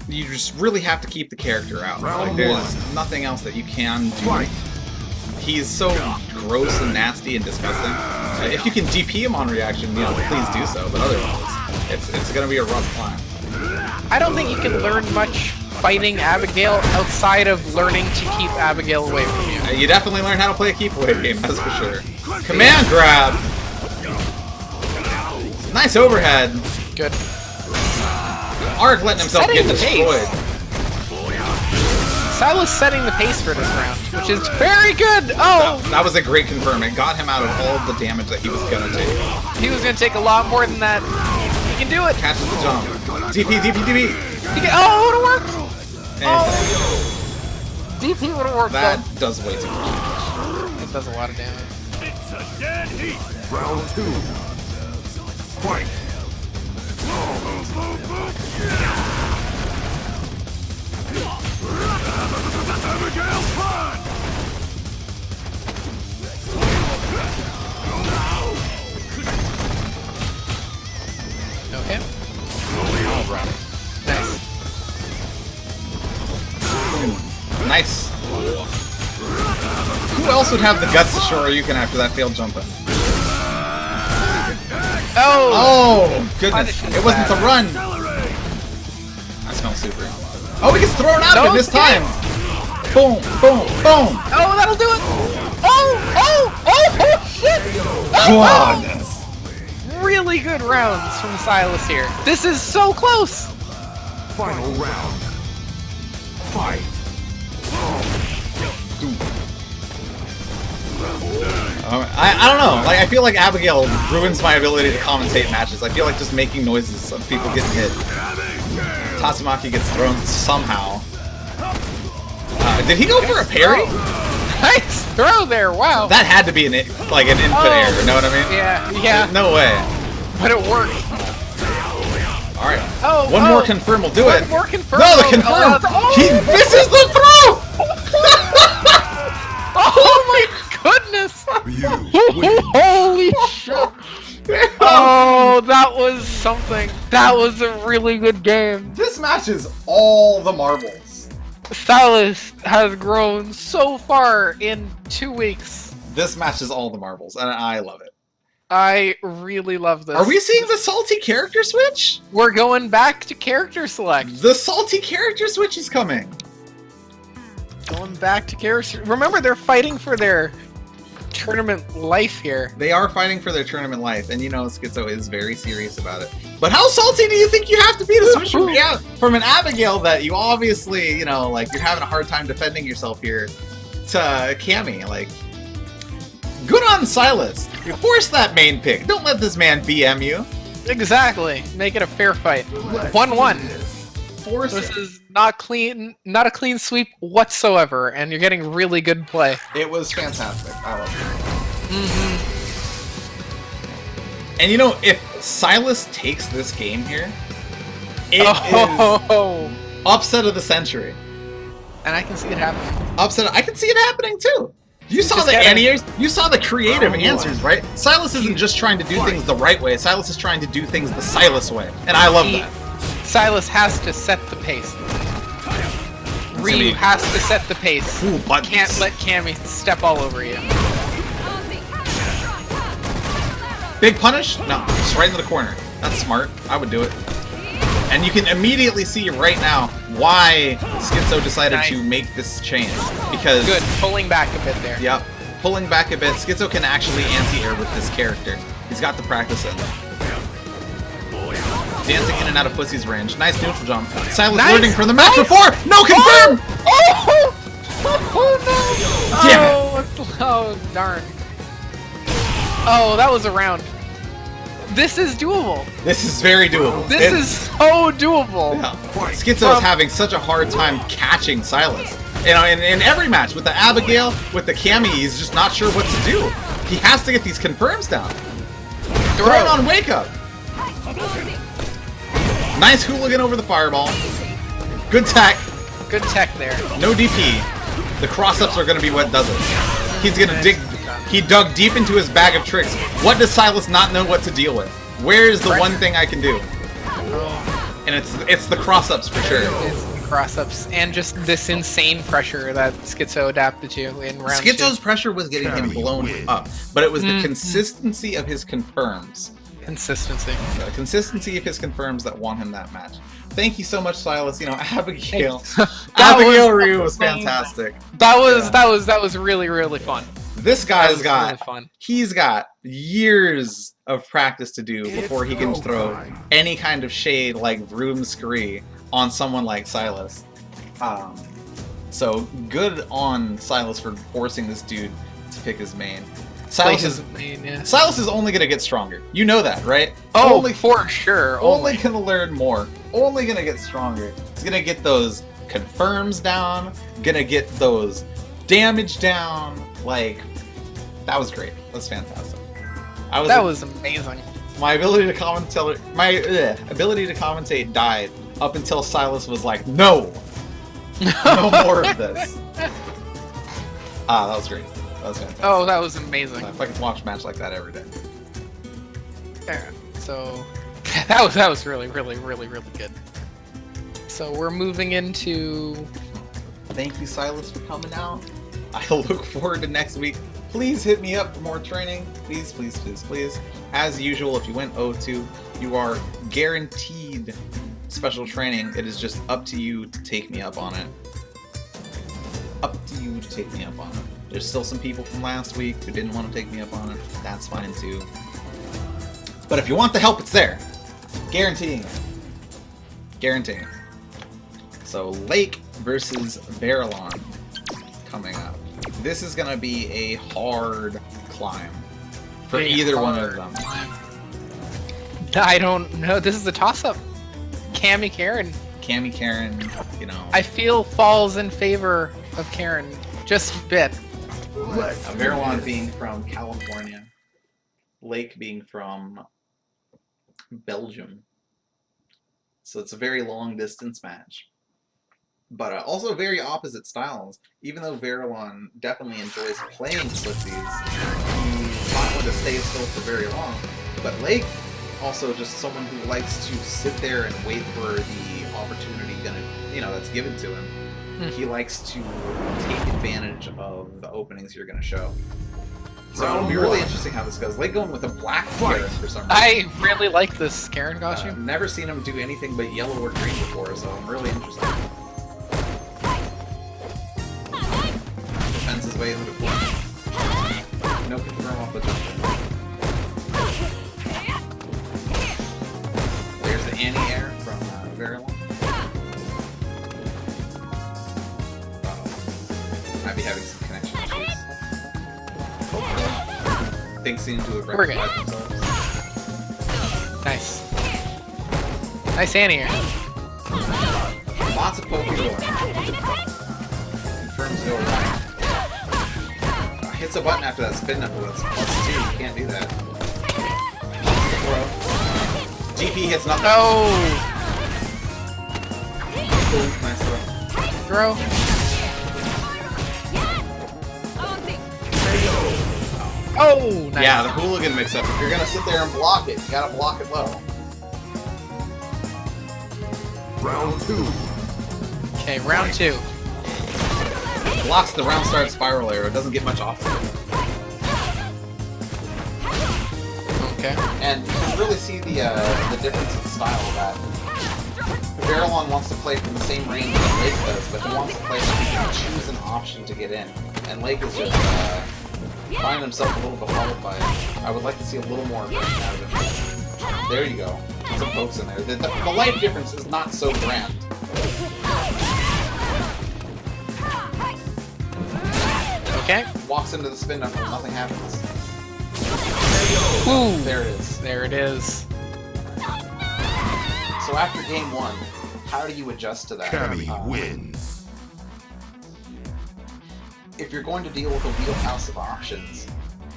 you just really have to keep the character out. Like, there's nothing else that you can do. He's so gross and nasty and disgusting. If you can DP him on reaction, you know, please do so. But otherwise, it's gonna be a rough climb. I don't think you can learn much fighting Abigail outside of learning to keep Abigail away from you. You definitely learn how to play a keep away game, that's for sure. Command grab! Nice overhead! Good. Ark letting himself Setting get the destroyed. Silas setting the pace for this round, which is very good! Oh! That was a great confirm. It got him out of all of the damage that he was gonna take. He was gonna take a lot more than that. He can do it! Catches the jump. DP, DP, DP! Oh, it would've worked! And DP would've worked that though. does way too much. It does a lot of damage. Round 2. Fight. Okay. Nice. Nice. Who else would have the guts to Shoryuken after that failed jump in? Oh! Oh, goodness. Punishes It wasn't that. the run. That smells super. Oh, he gets thrown out of it this time. Boom, boom, boom. Oh, that'll do it! Oh! Oh! Oh! Oh! Shit! Goodness. Really good rounds from Silas here. This is so close! Final round. Fight. I don't know. Like, I feel like Abigail ruins my ability to commentate matches. I feel like just making noises of people getting hit. Tatsumaki gets thrown somehow. Did he go for a parry? Nice throw there, wow! That had to be an input error, you know what I mean? Yeah. No way. But it worked. Alright. Oh, One more confirm will do it. One more confirm. No, the confirm! He misses the throw! Oh my goodness! Holy shit! Oh, that was something. That was a really good game. This match is all the marbles. Silas has grown so far in 2 weeks. This match is all the marbles, and I love it. I really love this. Are we seeing the salty character switch? We're going back to character select. The salty character switch is coming. Going back to Garrus. Remember, they're fighting for their tournament life here. They are fighting for their tournament life, and you know Schizo is very serious about it. But how salty do you think you have to be to switch from an Abigail that you obviously, you know, like you're having a hard time defending yourself here to Cammy? Like, good on Silas. You force that main pick. Don't let this man BM you. Exactly. Make it a fair fight. 1-1. Force This it. is not clean, not a clean sweep whatsoever, and you're getting really good play. It was fantastic. I love it. And you know, if Silas takes this game here, it is upset of the century. And I can see it happening. Upset. I can see it happening too. You saw just the gotta- answers. You saw the creative answers, right? Silas isn't just trying to do things the right way. Silas is trying to do things the Silas way, and I love that. Silas has to set the pace. Ryu has to set the pace. Ooh, buttons. Can't let Cammy step all over you. Big punish? No, just right into the corner. That's smart. I would do it. And you can immediately see right now why Schizo decided to make this change. Because Good, pulling back a bit there. Yep, pulling back a bit. Schizo can actually anti-air with this character. He's got the practice in. Dancing in and out of Pussy's range. Nice neutral jump. Silas Nice. learning from the match before. No confirm. Oh! Oh no! Damn Oh darn. Oh, that was a round. This is doable. This is very doable. This is so doable. Yeah. Schizo is having such a hard time catching Silas. You know, in every match with the Abigail, with the Cammy, he's just not sure what to do. He has to get these confirms down. Throw it on wake up. Nice hooligan over the fireball. Good tech. Good tech there. No DP. The cross-ups are going to be what does it. He's going to dig. He dug deep into his bag of tricks. What does Silas not know what to deal with? Where is the one thing I can do? And it's the cross-ups for sure. It's the cross-ups and just this insane pressure that Schizo adapted to in round Schizo's 2. pressure was getting him blown up, but it was the consistency of his confirms. Consistency. The consistency of his confirms that won him that match. Thank you so much, Silas. You know, Abigail. That Abigail was Ryu was amazing. fantastic. That was really fun. This That guy's was got really fun. he's got years of practice to do before he can throw any kind of shade like Vroom Scree on someone like Silas. So good on Silas for forcing this dude to pick his main. Silas is only gonna get stronger. You know that, right? Oh, only for sure. only gonna learn more. Only gonna get stronger. He's gonna get those confirms down. Gonna get those damage down. Like, that was great. That was fantastic. That was amazing. My ability to commentate died up until Silas was like, "No, no more of this." That was great. That was fantastic. Oh, that was amazing. If I could watch a match like that every day. Yeah, so that was really good. So we're moving into. Thank you, Silas, for coming out. I look forward to next week. Please hit me up for more training. Please, please, please, please. As usual, if you went O2, you are guaranteed special training. It is just up to you to take me up on it. Up to you to take me up on it. There's still some people from last week who didn't want to take me up on it. That's fine too. But if you want the help, it's there. Guaranteeing it. Guaranteeing it. So Lake versus Verilon coming up. This is gonna be a hard climb for either one of them. I don't know. This is a toss-up. Cammy Karen. Cammy Karen, you know. I feel falls in favor of Karen just a bit. Verilon being from California, Lake being from Belgium. So it's a very long distance match. But also very opposite styles. Even though Verilon definitely enjoys playing footsies, he's not going to stay still for very long. But Lake, also just someone who likes to sit there and wait for the opportunity that's given to him. He likes to take advantage of the openings you're going to show. So it'll be really interesting how this goes. Lake going with a black Karen for some reason. I really like this Karen costume. Never seen him do anything but yellow or green before, so I'm really interested. way into the corner. No confirm off the jump. There's the anti-air from Verilon. Might be having some connection issues. Things seem to have We're good. rectified themselves. Nice. Nice anti-air. Lots of poking going. Confirms go right. Hits a button after that spin knuckle. That's +2. You can't do that. Throw. GP hits nothing. Oh! Cool. Nice throw. Throw. Oh, nice. Yeah, the hooligan mix-up. If you're gonna sit there and block it, you gotta block it low. Round 2. Okay, round 2. Blocks the round start spiral arrow. It doesn't get much off of it. Okay. And you can really see the difference in style that Verilon wants to play from the same range that Lake does, but he wants to play so he can choose an option to get in. And Lake is just finding himself a little befuddled by it. I would like to see a little more of it out of him. There you go. Some pokes in there. The life difference is not so grand. Okay. Walks into the spin knuckle, nothing happens. Woo! There it is. There it is. So after game 1, how do you adjust to that? Cammy wins. If you're going to deal with a wheelhouse of options,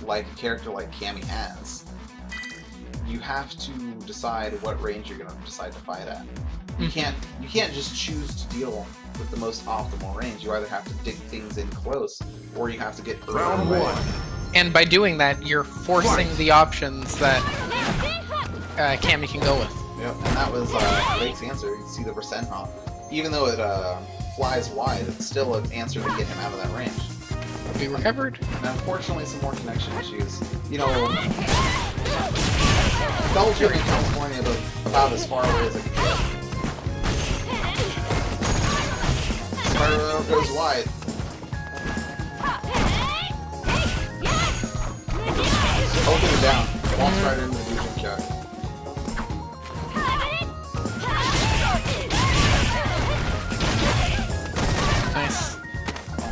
like a character like Cammy has, you have to decide what range you're going to decide to fight at. You can't just choose to deal with the most optimal range. You either have to dig things in close, or you have to get Round away. 1. And by doing that, you're forcing the options that Cammy can go with. Yep, and that was Lake's answer. You can see the percent hop. Even though it flies wide, it's still an answer to get him out of that range. We recovered. And unfortunately, some more connection issues. You know, Belgium and California are about as far away as it can get. Spiral goes wide. Open it down. Walks right into the fusion check. Nice.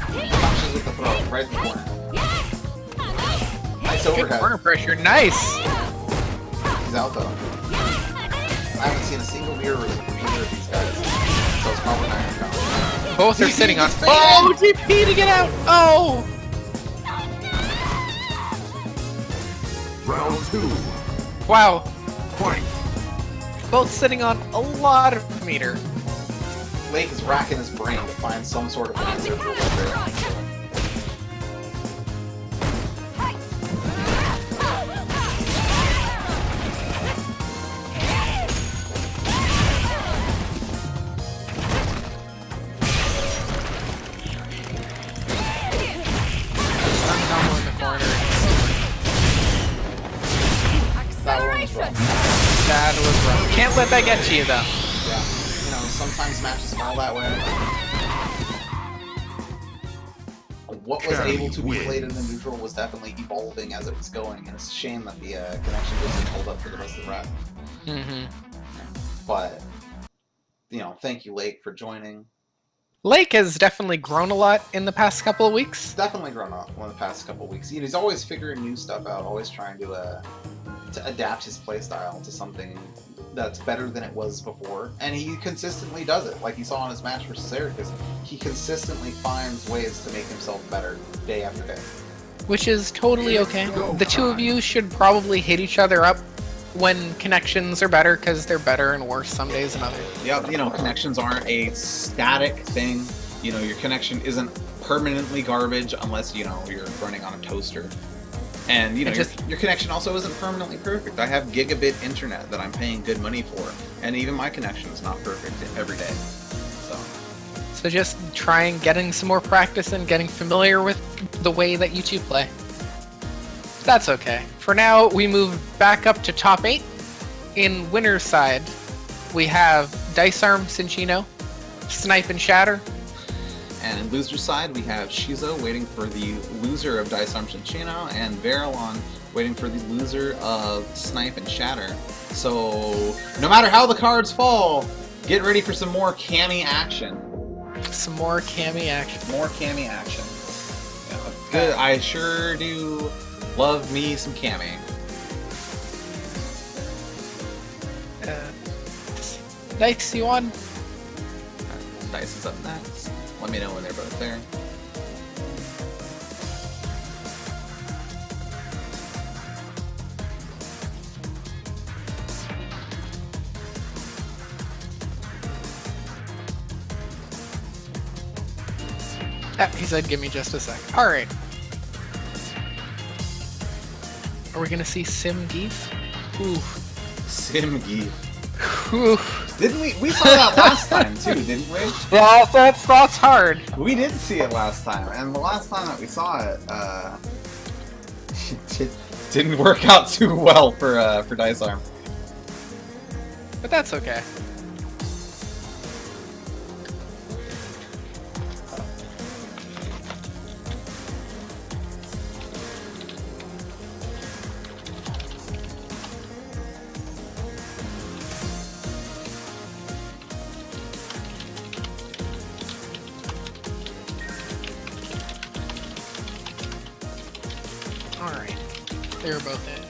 Punches with the throat, right in the corner. Nice Good overhead. corner pressure. Nice. He's out though. I haven't seen a single mirror from either of these guys, so it's probably not gonna count. Both are sitting on. DP Oh, DP to get out. Oh. Round 2. Wow. Fight. Both sitting on a lot of meter. Lake is racking his brain to find some sort of answer for what they're on. Combo in the corner. That one was rough. That was rough. Can't let that get to you though. Yeah. You know, sometimes matches fall that way. What was able to be played in the neutral was definitely evolving as it was going, and it's a shame that the connection doesn't hold up for the rest of the rep. Mm-hmm. But, you know, thank you, Lake, for joining. Lake has definitely grown a lot in the past couple of weeks. He's definitely grown up in the past couple weeks. He's always figuring new stuff out, always trying to adapt his playstyle to something that's better than it was before, and he consistently does it. Like you saw in his match versus Ericus, he consistently finds ways to make himself better day after day. Which is totally okay. The two of you should probably hit each other up when connections are better, because they're better and worse some days than others. Yep, you know, connections aren't a static thing. You know, your connection isn't permanently garbage unless, you know, you're running on a toaster. And, you know, your connection also isn't permanently perfect. I have gigabit internet that I'm paying good money for, and even my connection is not perfect every day. So just trying getting some more practice and getting familiar with the way that you two play. That's okay. For now, we move back up to top 8. In winner's side, we have Dice Arm Cinchino, Snipe and Shatter, And in loser side, we have Shizo waiting for the loser of Dice Arm Chinchino, and Verilon waiting for the loser of Snipe and Shatter. So, no matter how the cards fall, get ready for some more Cammy action. Some more Cammy action. More Cammy action. Yeah, good. I sure do love me some Cammy. Dice, you on? Dice is up next. Let me know when they're both there. He said give me just a sec. Alright. Are we gonna see Sim Geef? Ooh. Sim Geef. Ooh. Didn't we? We saw that last time too, didn't we? Well, that's hard. We did see it last time, and the last time that we saw it, it didn't work out too well for Dice Arm. But that's okay. Alright. They were both in.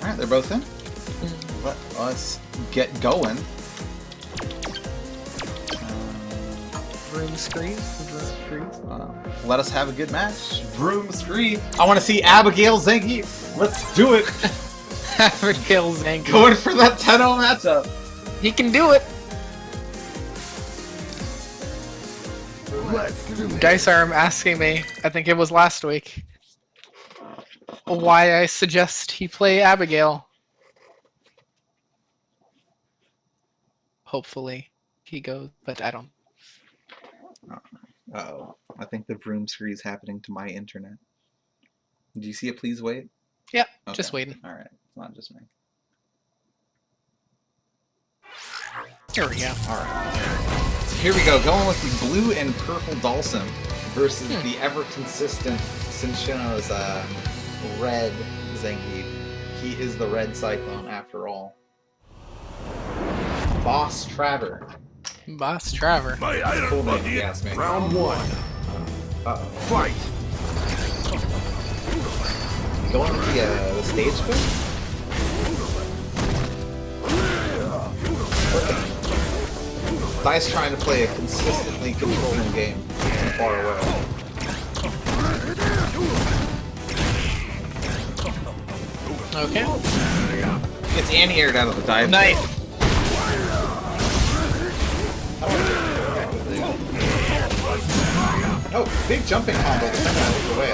Alright, they're both in. Let us get going. Room screen? Let us have a good match. Broom screen. I want to see Abigail Zengi. Let's do it. Abigail Zangi. Going for that 10-0 matchup. He can do it. Let's do it. Dice Arm asking me, I think it was last week, why I suggest he play Abigail. Hopefully he goes, but I don't. Uh-oh. I think the broom screen is happening to my internet. Do you see it? Please wait. Yeah, Okay. just waiting. Alright, it's not just me. Here we go. Alright. So here we go, going with the blue and purple Dhalsim versus the ever-consistent Cinchino's red Zangief. He is the red Cyclone after all. Boss Traver. Boss Traver. My item Cool name, of if you ask me. Round one. Uh-oh. Fight. Going with the stage book? Dice trying to play a consistently controlling game from far away. Okay. Gets anti-aired out of the dive. Nice. Oh, big jumping combo to send that away.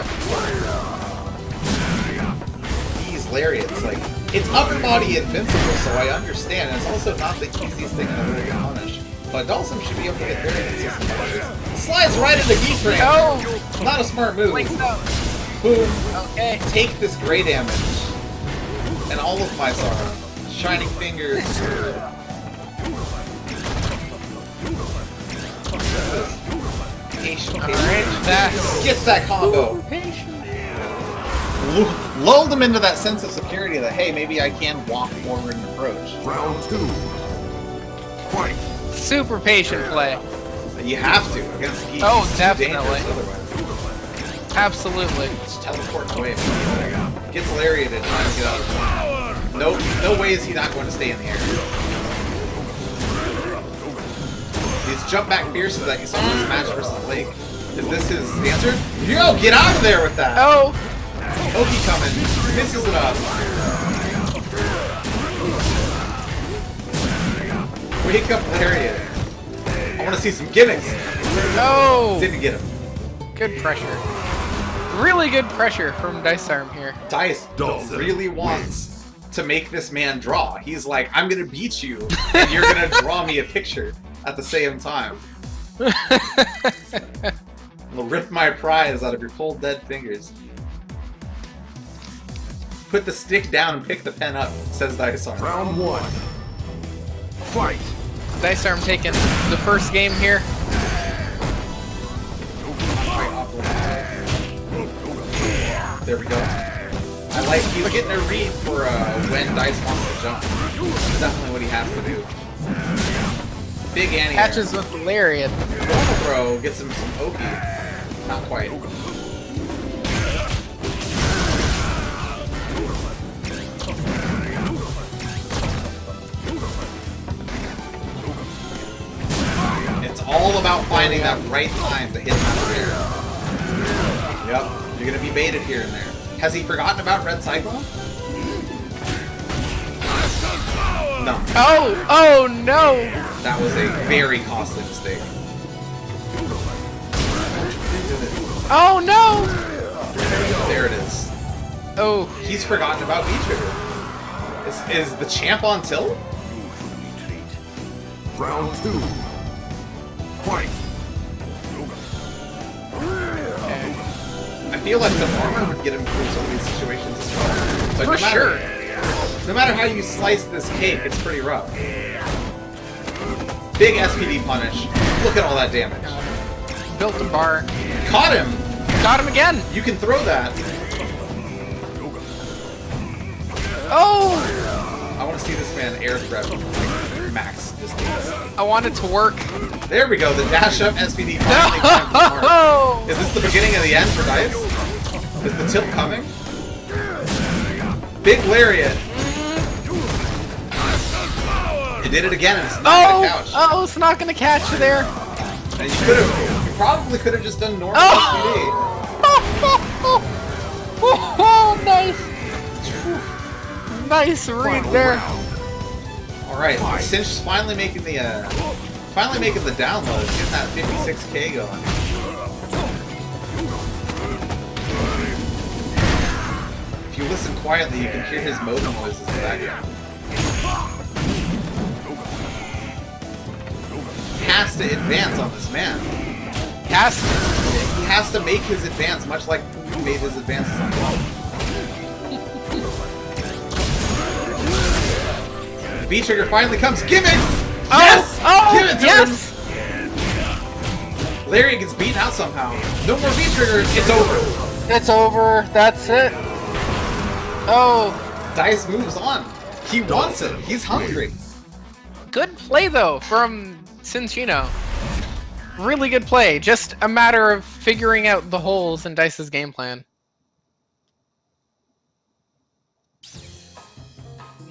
These lariats, like, it's upper body invincible, so I understand. It's also not the easiest thing in the world to punish. But Dhalsim should be able to get very consistent punishes. Slides right into Geef range. No! Not a smart move. Like so. Boom. Okay. Take this gray damage. And all of my sorrow. Shining fingers. Patient. Alright, that. Gets that combo. Lulled him into that sense of security that, hey, maybe I can walk forward and approach. Round two. Fight. Super patient play. You have to against Geef. Oh, It's too definitely. dangerous otherwise. Absolutely. Just teleport away. Gets lariated trying to get out. No way is he not going to stay in the air. These jump back fierces that you saw in this match versus Lake. Is this his answer? Yo, get out of there with that! Oh! Oki coming. Misses it up. Wake up lariat. I want to see some gimmicks. Oh! Didn't get him. Good pressure. Really good pressure from Dice Arm here. Dice Dhalsim. really wants to make this man draw. He's like, I'm gonna beat you, and you're gonna draw me a picture at the same time. I'll rip my prize out of your cold, dead fingers. put the stick down and pick the pen up, says Dysarm. Round 1. Fight! Dysarm taking the first game here. There we go. I like, he's getting a read for when Dice wants to jump. That's definitely what he has to do. Big Annie Catches with the lariat. Normal throw gets him some Oki. Not quite. It's all about finding that right time to hit that rear. Yep, you're gonna be baited here and there. Has he forgotten about Red Cyclone? No. Oh no! That was a very costly mistake. Oh no! There it is. Oh, He's forgotten about V-Trigger. Is the champ on tilt? Round 2. Fight! I feel like the armor would get him through some of these situations as well. So for sure. No matter how you slice this cake, it's pretty rough. Big SPD punish. Look at all that damage. Built a bar. Caught him! Got him again! You can throw that. Oh! I want to see this man air threat like, max distance. I want it to work. There we go, the dash up SPD finally climbed the mark. No! Is this the beginning of the end for Dice? Is the tilt coming? Big lariat. You did it again and it's not gonna couch. Oh, it's not gonna catch you there. And you probably could have just done normal SPD. Oh, nice. Nice read there. Alright, Cinch's finally making the download, getting that 56k going. If you listen quietly, you can hear his modem noises in the background. He has to advance on this man. He has to make his advance, much like he made his advances on Ball. V-Trigger finally comes. Give it! Yes! Oh! Give it to Yes! him! Larry gets beaten out somehow. No more V-Trigger. It's over. It's over. That's it. Oh. Dice moves on. He wants it. He's hungry. Good play, though, from Cinchino. Really good play. Just a matter of figuring out the holes in Dice's game plan.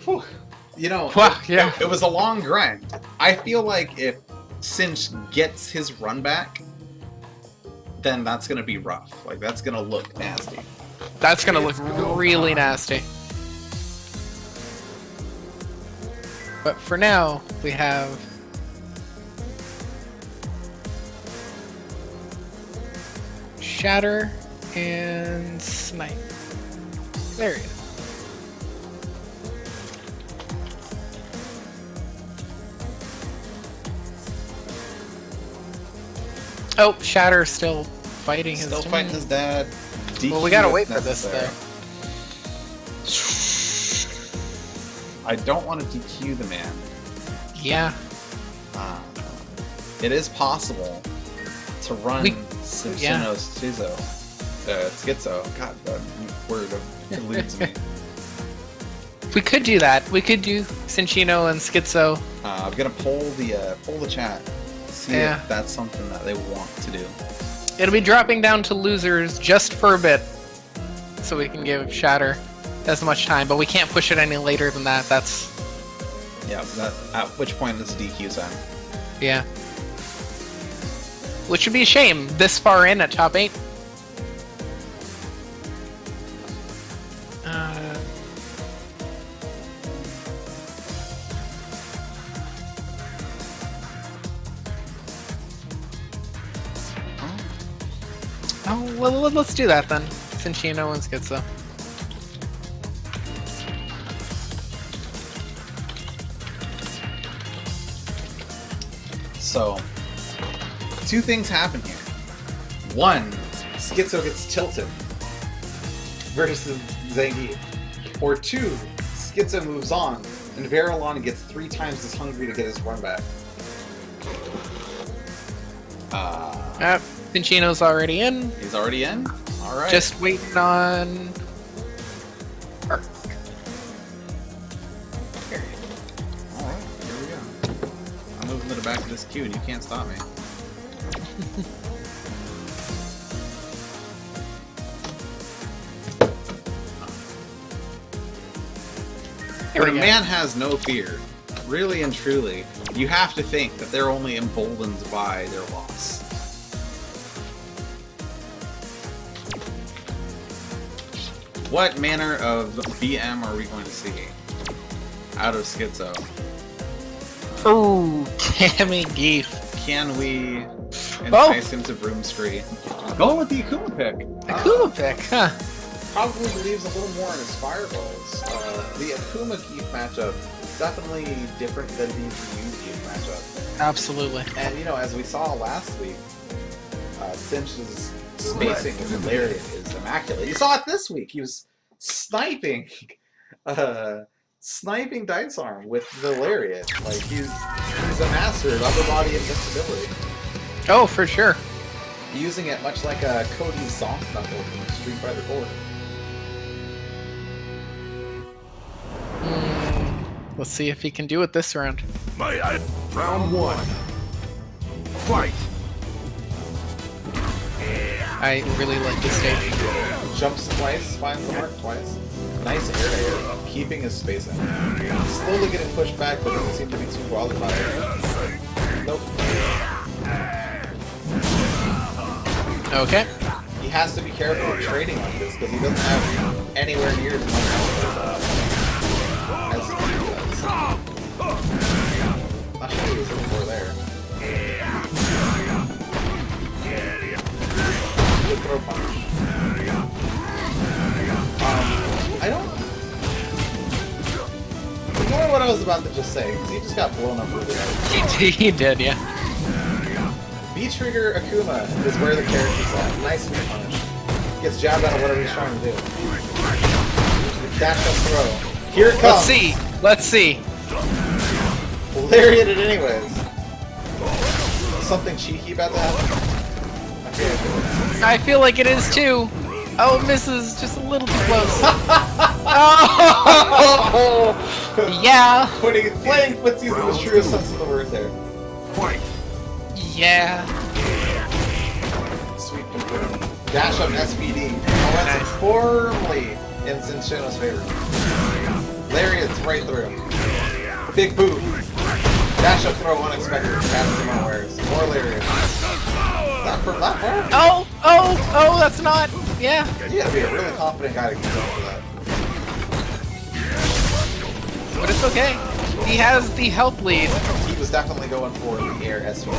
Whew. You know, Wow, yeah. it was a long grind. I feel like if Cinch gets his run back, then that's going to be rough. Like, that's going to look nasty. That's gonna look really nasty. But for now, we have Shatter and Snipe. There he is. Oh, Shatter's still fighting his Still team. fighting his dad. Well, we DQ gotta if wait for this, necessary. I don't want to DQ the man. Yeah. It is possible to run Simpsono's Schizo. God, that word eludes me. We could do that. We could do Cinchino and Schizo. I'm gonna poll the chat. See if that's something that they want to do. It'll be dropping down to losers just for a bit, so we can give Shatter as much time, but we can't push it any later than that. That's At which point it's DQ time. yeah. Which would be a shame this far in at top 8. Oh, well, let's do that then. Cinchino and Schizo. So, two things happen here. One, Schizo gets tilted versus Zangief. Or 2, Schizo moves on, and Verilon gets 3 times as hungry to get his run back. Pinchino's already in. He's already in? Alright. Just waiting on... Arc. Alright, here we go. I'm moving to the back of this queue and you can't stop me. Here When a we go. man has no fear, really and truly, you have to think that they're only emboldened by their loss. What manner of BM are we going to see out of Schizo? Ooh, Cammy Geef. Can we entice him to Broom Spree? Going with the Akuma pick. Akuma pick, huh? Probably believes a little more in his fireballs. The Akuma Geef matchup definitely different than the Ryu Geef matchup. Absolutely. And you know, as we saw last week, Cinch's spacing with Lariat is immaculate. You saw it this week. He was sniping Dice Arm with the Lariat. Like he's a master of upper body invincibility. Oh, for sure. Using it much like a Cody's Song Knuckle from Street Fighter 4. Let's see if he can do it this round. Round 1. Fight! I really like this stage. Jumps twice, finds the mark twice. Nice air, keeping his spacing. Slowly getting pushed back, but doesn't seem to be too bothered by it. Nope. Okay. He has to be careful of trading like this because he doesn't have anywhere near as much health as he does. Not sure he was looking for there. Good throw punch. I don't... Ignore what I was about to just say, because he just got blown up really hard. He did, yeah. B-Trigger Akuma is where the character's at. Nice sweet punish. Gets jabbed out of whatever he's trying to do. Dash up throw. Here it comes! Let's see. Lariat it anyways. Something cheeky about to happen? I feel like it is too. Oh, misses just a little too close. Oh, yeah. Playing footsies in the truest sense of the word there. Fight! Yeah. Sweet confirm. Dash up SPD. Oh, that's firmly in Cinchino's favor. Lariat's right through. Big boot. Dash up throw unexpected. Passes him unawares. More Lariat. Not from that far? Oh, that's not. Yeah. You gotta be a really confident guy to get up for that. But it's okay. He has the health lead. He was definitely going for the air SVD.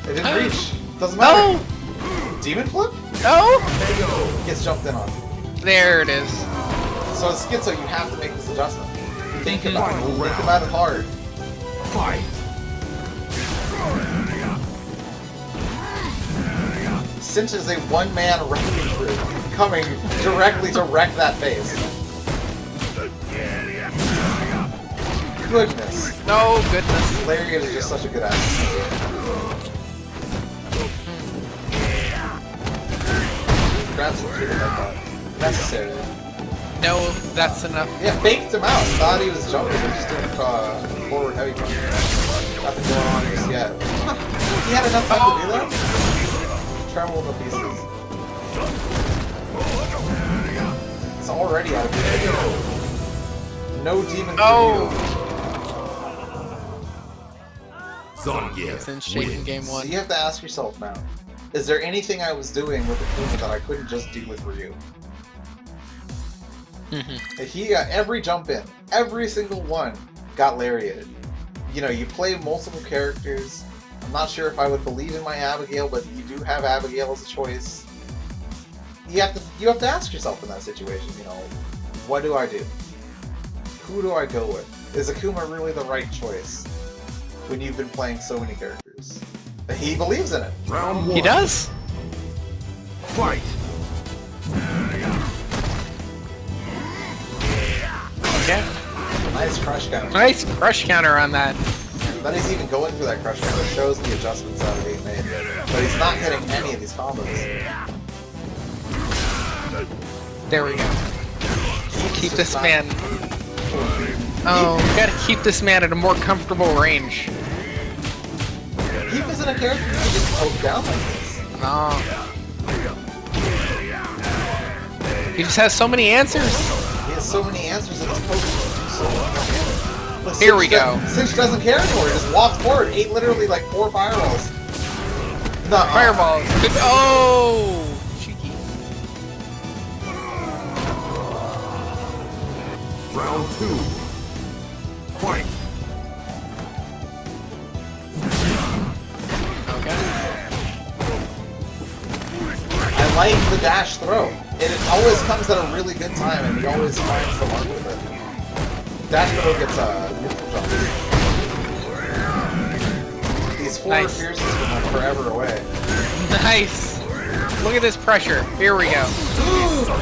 It didn't reach. Doesn't matter. Oh! Demon flip? Oh! Gets jumped in on. There it is. So as Schizo, you have to make this adjustment. Think about it. Think about it hard. Fight! Cinch is a one-man wrecking crew coming directly to wreck that base. Goodness. No goodness. Lariat is just such a good asset. Grabs him through the headbutt. Necessary. No, that's enough. Yeah, faked him out. Thought he was jumping, but just doing forward heavy punch. Nothing going on just yet. He had enough time to do that? Tremble in the pieces. It's already out of here. No demon for Zangief Since shaking game you. one. So you have to ask yourself now, is there anything I was doing with Akuma that I couldn't just do with Ryu? He got every jump in. Every single one got lariated. You know, you play multiple characters. I'm not sure if I would believe in my Abigail, but you do have Abigail as a choice. You have to ask yourself in that situation, you know, what do I do? Who do I go with? Is Akuma really the right choice when you've been playing so many characters? He believes in it. Round 1. He does? Fight! Nice crush counter. Nice crush counter on that. That he's even going through that crush counter shows the adjustments that are being made. But he's not hitting any of these combos. There we go. Keep this man. Oh, we gotta keep this man at a more comfortable range. Keep isn't a character you can just poke down like this. No. He just has so many answers. He has so many answers in his poke. So look, Here we go. Cinch doesn't care anymore. He just walks forward, ate literally like 4 fireballs. No, Fireballs. Good. Oh, cheeky. Round 2. Fight. Okay. I like the dash throw. It always comes at a really good time, and he always finds the mark with it. Dash throw gets a neutral jump. These 4 Nice. pierces from like forever away. Nice. Look at this pressure. Here we go.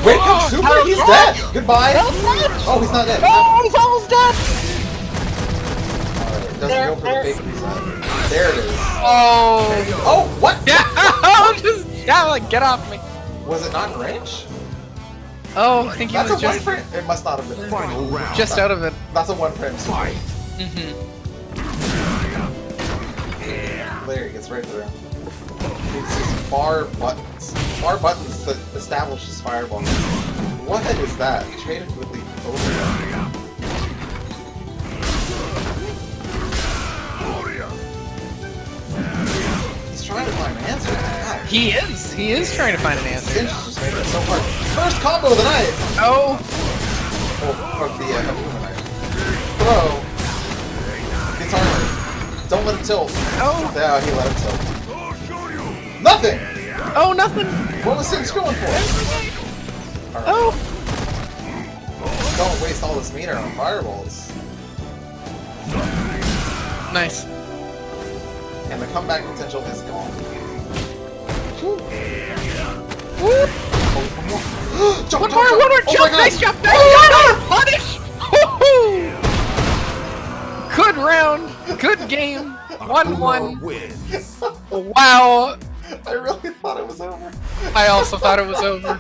Wake up, Super! He's dead! Goodbye! Oh, he's not dead. Oh, he's almost dead. Alright, doesn't go for the fake reset. There it is. Oh. Oh, what? Yeah. Just like get off me. Was it not in range? Oh, I think he That's was a 1 just frame. It must not have been. Final round. just out of it. That's a 1 frame. Fight. Mm-hmm. Larry gets right through. It's just bar buttons. Bar buttons that establish his fireball. What is that? Traded quickly over. He's trying to find an answer. God. He is. He is trying to find an answer. Cinch just made it so hard. First combo of the night! Oh. Oh, of the night. Throw. It's hard. Don't let it tilt. Oh. Yeah, he let it tilt. Nothing! Oh, nothing. What was Cinch going for? Alright. Oh. Don't waste all this meter on fireballs. Nice. And the comeback potential is gone. Whoop. Oh, jump, One jump, more. jump. One more Oh my jump. God. Nice jump. Nice jump. Punish. Woohoo. Good round. Good game. 1-1. Wins. Wow. I really thought it was over. I also thought it was over.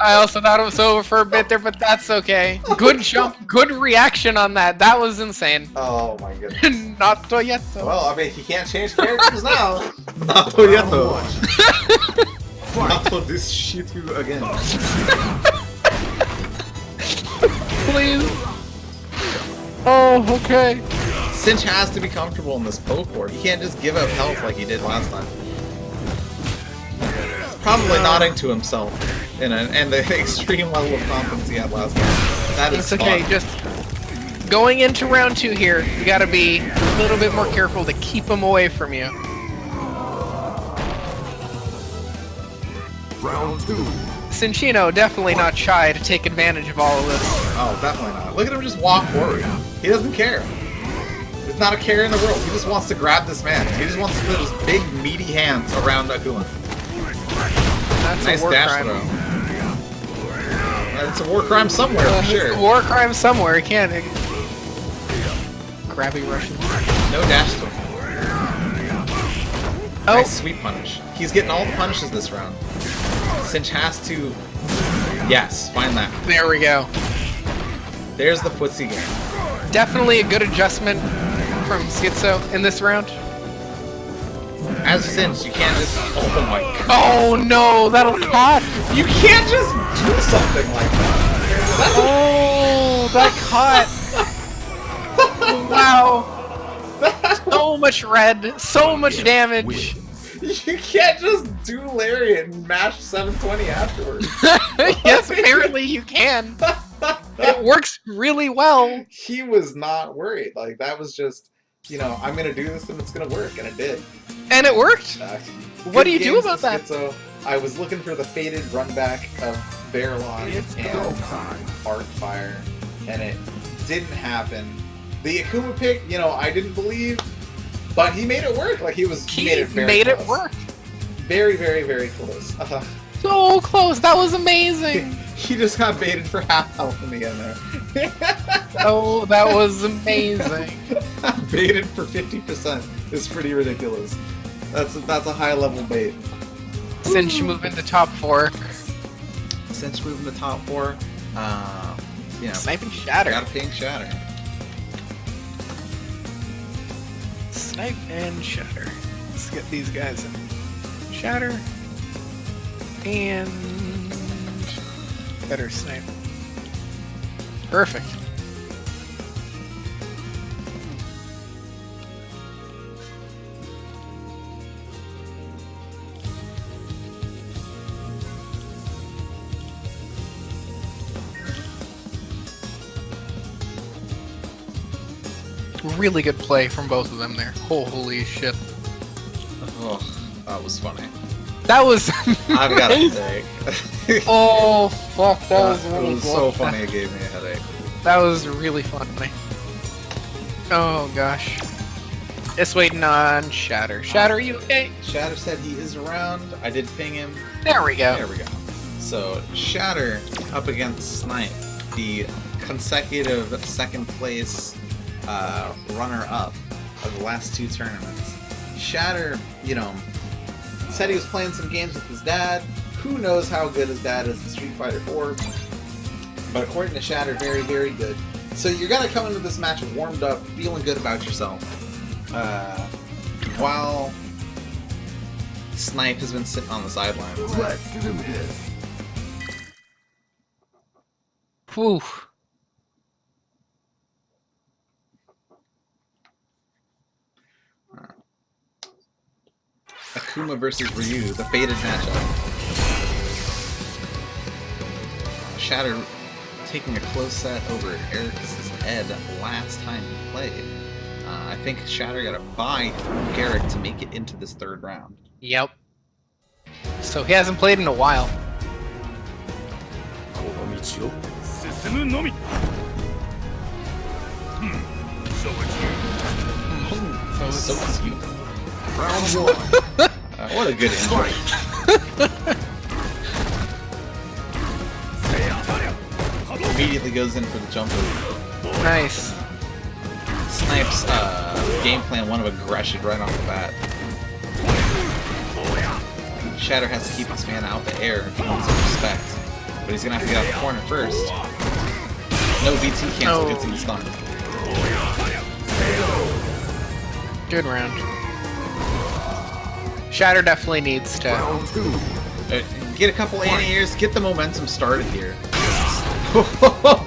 I also thought it was over for a bit there, but that's okay. Good jump, good reaction on that. That was insane. Oh my goodness. Not Toyeto. Well, I mean, he can't change characters now. Not Toyeto. Fight. Not this shit you again. Please. Oh, okay. Cinch has to be comfortable in this poke war. He can't just give up health like he did last time. He's probably nodding to himself and the extreme level of confidence he had last time. That is It's okay, fun. just going into round 2 here, you gotta be a little bit more careful to keep him away from you. Round 2. Cinchino definitely not shy to take advantage of all of this. Oh, definitely not. Look at him just walk forward. He doesn't care. There's not a care in the world. He just wants to grab this man. He just wants to put his big, meaty hands around Akuma. That's Nice a war dash crime. throw. It's a war crime somewhere, for It's sure. a war crime somewhere. He can't. Grabby Russians. No dash throw. Oh, Nice sweep punish. He's getting all the punishes this round. Cinch has to... Yes, find that. there we go. There's the footsie game. Definitely a good adjustment from Schizo in this round. As Cinch, you can't just... Oh my god. Oh no, that'll caught. You can't just do something like that. Oh, that caught. Wow. So much red, so much damage. You can't just do Larry and mash 720 afterwards. Yes, apparently you can. It works really well. He was not worried. Like, that was just, you know, I'm going to do this and it's going to work. And it did. And it worked. What do you do about that? So I was looking for the faded run back of Barrelon and Arcfire, and it didn't happen. The Akuma pick, you know, I didn't believe, but he made it work. Like, he made it very close. work. Very, very, very close. So close. That was amazing. He just got baited for half health in the end there. Oh, that was amazing. Baited for 50% is pretty ridiculous. That's a high level bait. Since you move into top 4, Since moving to top 4, you know, sniping shatter. got a ping shatter. Snipe and shatter. Let's get these guys in. Shatter and better snipe. Perfect. Really good play from both of them there. Holy shit. Oh, that was funny. That was... I've got a headache. Oh, fuck. That was It really was good. so funny it gave me a headache. That was really funny. Oh, gosh. Just waiting on Shatter. Shatter, are you okay? Shatter said he is around. I did ping him. There we go. There we go. So, Shatter up against Snipe, the consecutive second place runner-up of the last 2 tournaments. Shatter, you know, said he was playing some games with his dad. Who knows how good his dad is in Street Fighter 4. But according to Shatter, very, very good. So you're going to come into this match warmed up, feeling good about yourself. While Snipe has been sitting on the sidelines. Let's do this. Whew. Akuma versus Ryu, the fated matchup. Shatter taking a close set over Eric's head last time he played. I think Shatter got a bye through Garrick to make it into this 3rd round. Yep. So he hasn't played in a while. So cute. Round 1. What a good intro. Immediately goes in for the jump move. Nice. Snipe's game plan, one of aggression right off the bat. Shatter has to keep this man out the air if he wants some respect. But he's gonna have to get out the corner first. No VT cancel gets him stunned. Good round. Shatter definitely needs to... Round 2. Get a couple anti-airs, get the momentum started here.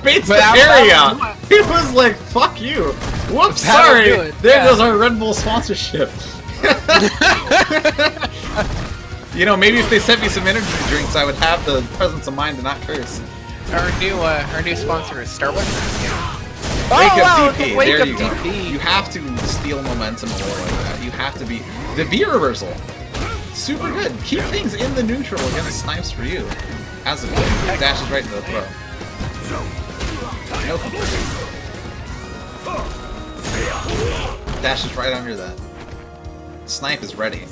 Bates the But area! He was like, fuck you! Whoops, That'll do sorry! it, There yeah. goes our Red Bull sponsorship. You know, maybe if they sent me some energy drinks, I would have the presence of mind to not curse. Our new sponsor is Starbucks. Wake Oh, wow, up DP, wake there up you go. DP. You have to steal momentum away like that. You have to be... The V reversal! Super good. Keep things in the neutral against Snipes for you. As it dashes right into the throw. No complaint. Dashes right under that. Snipe is ready.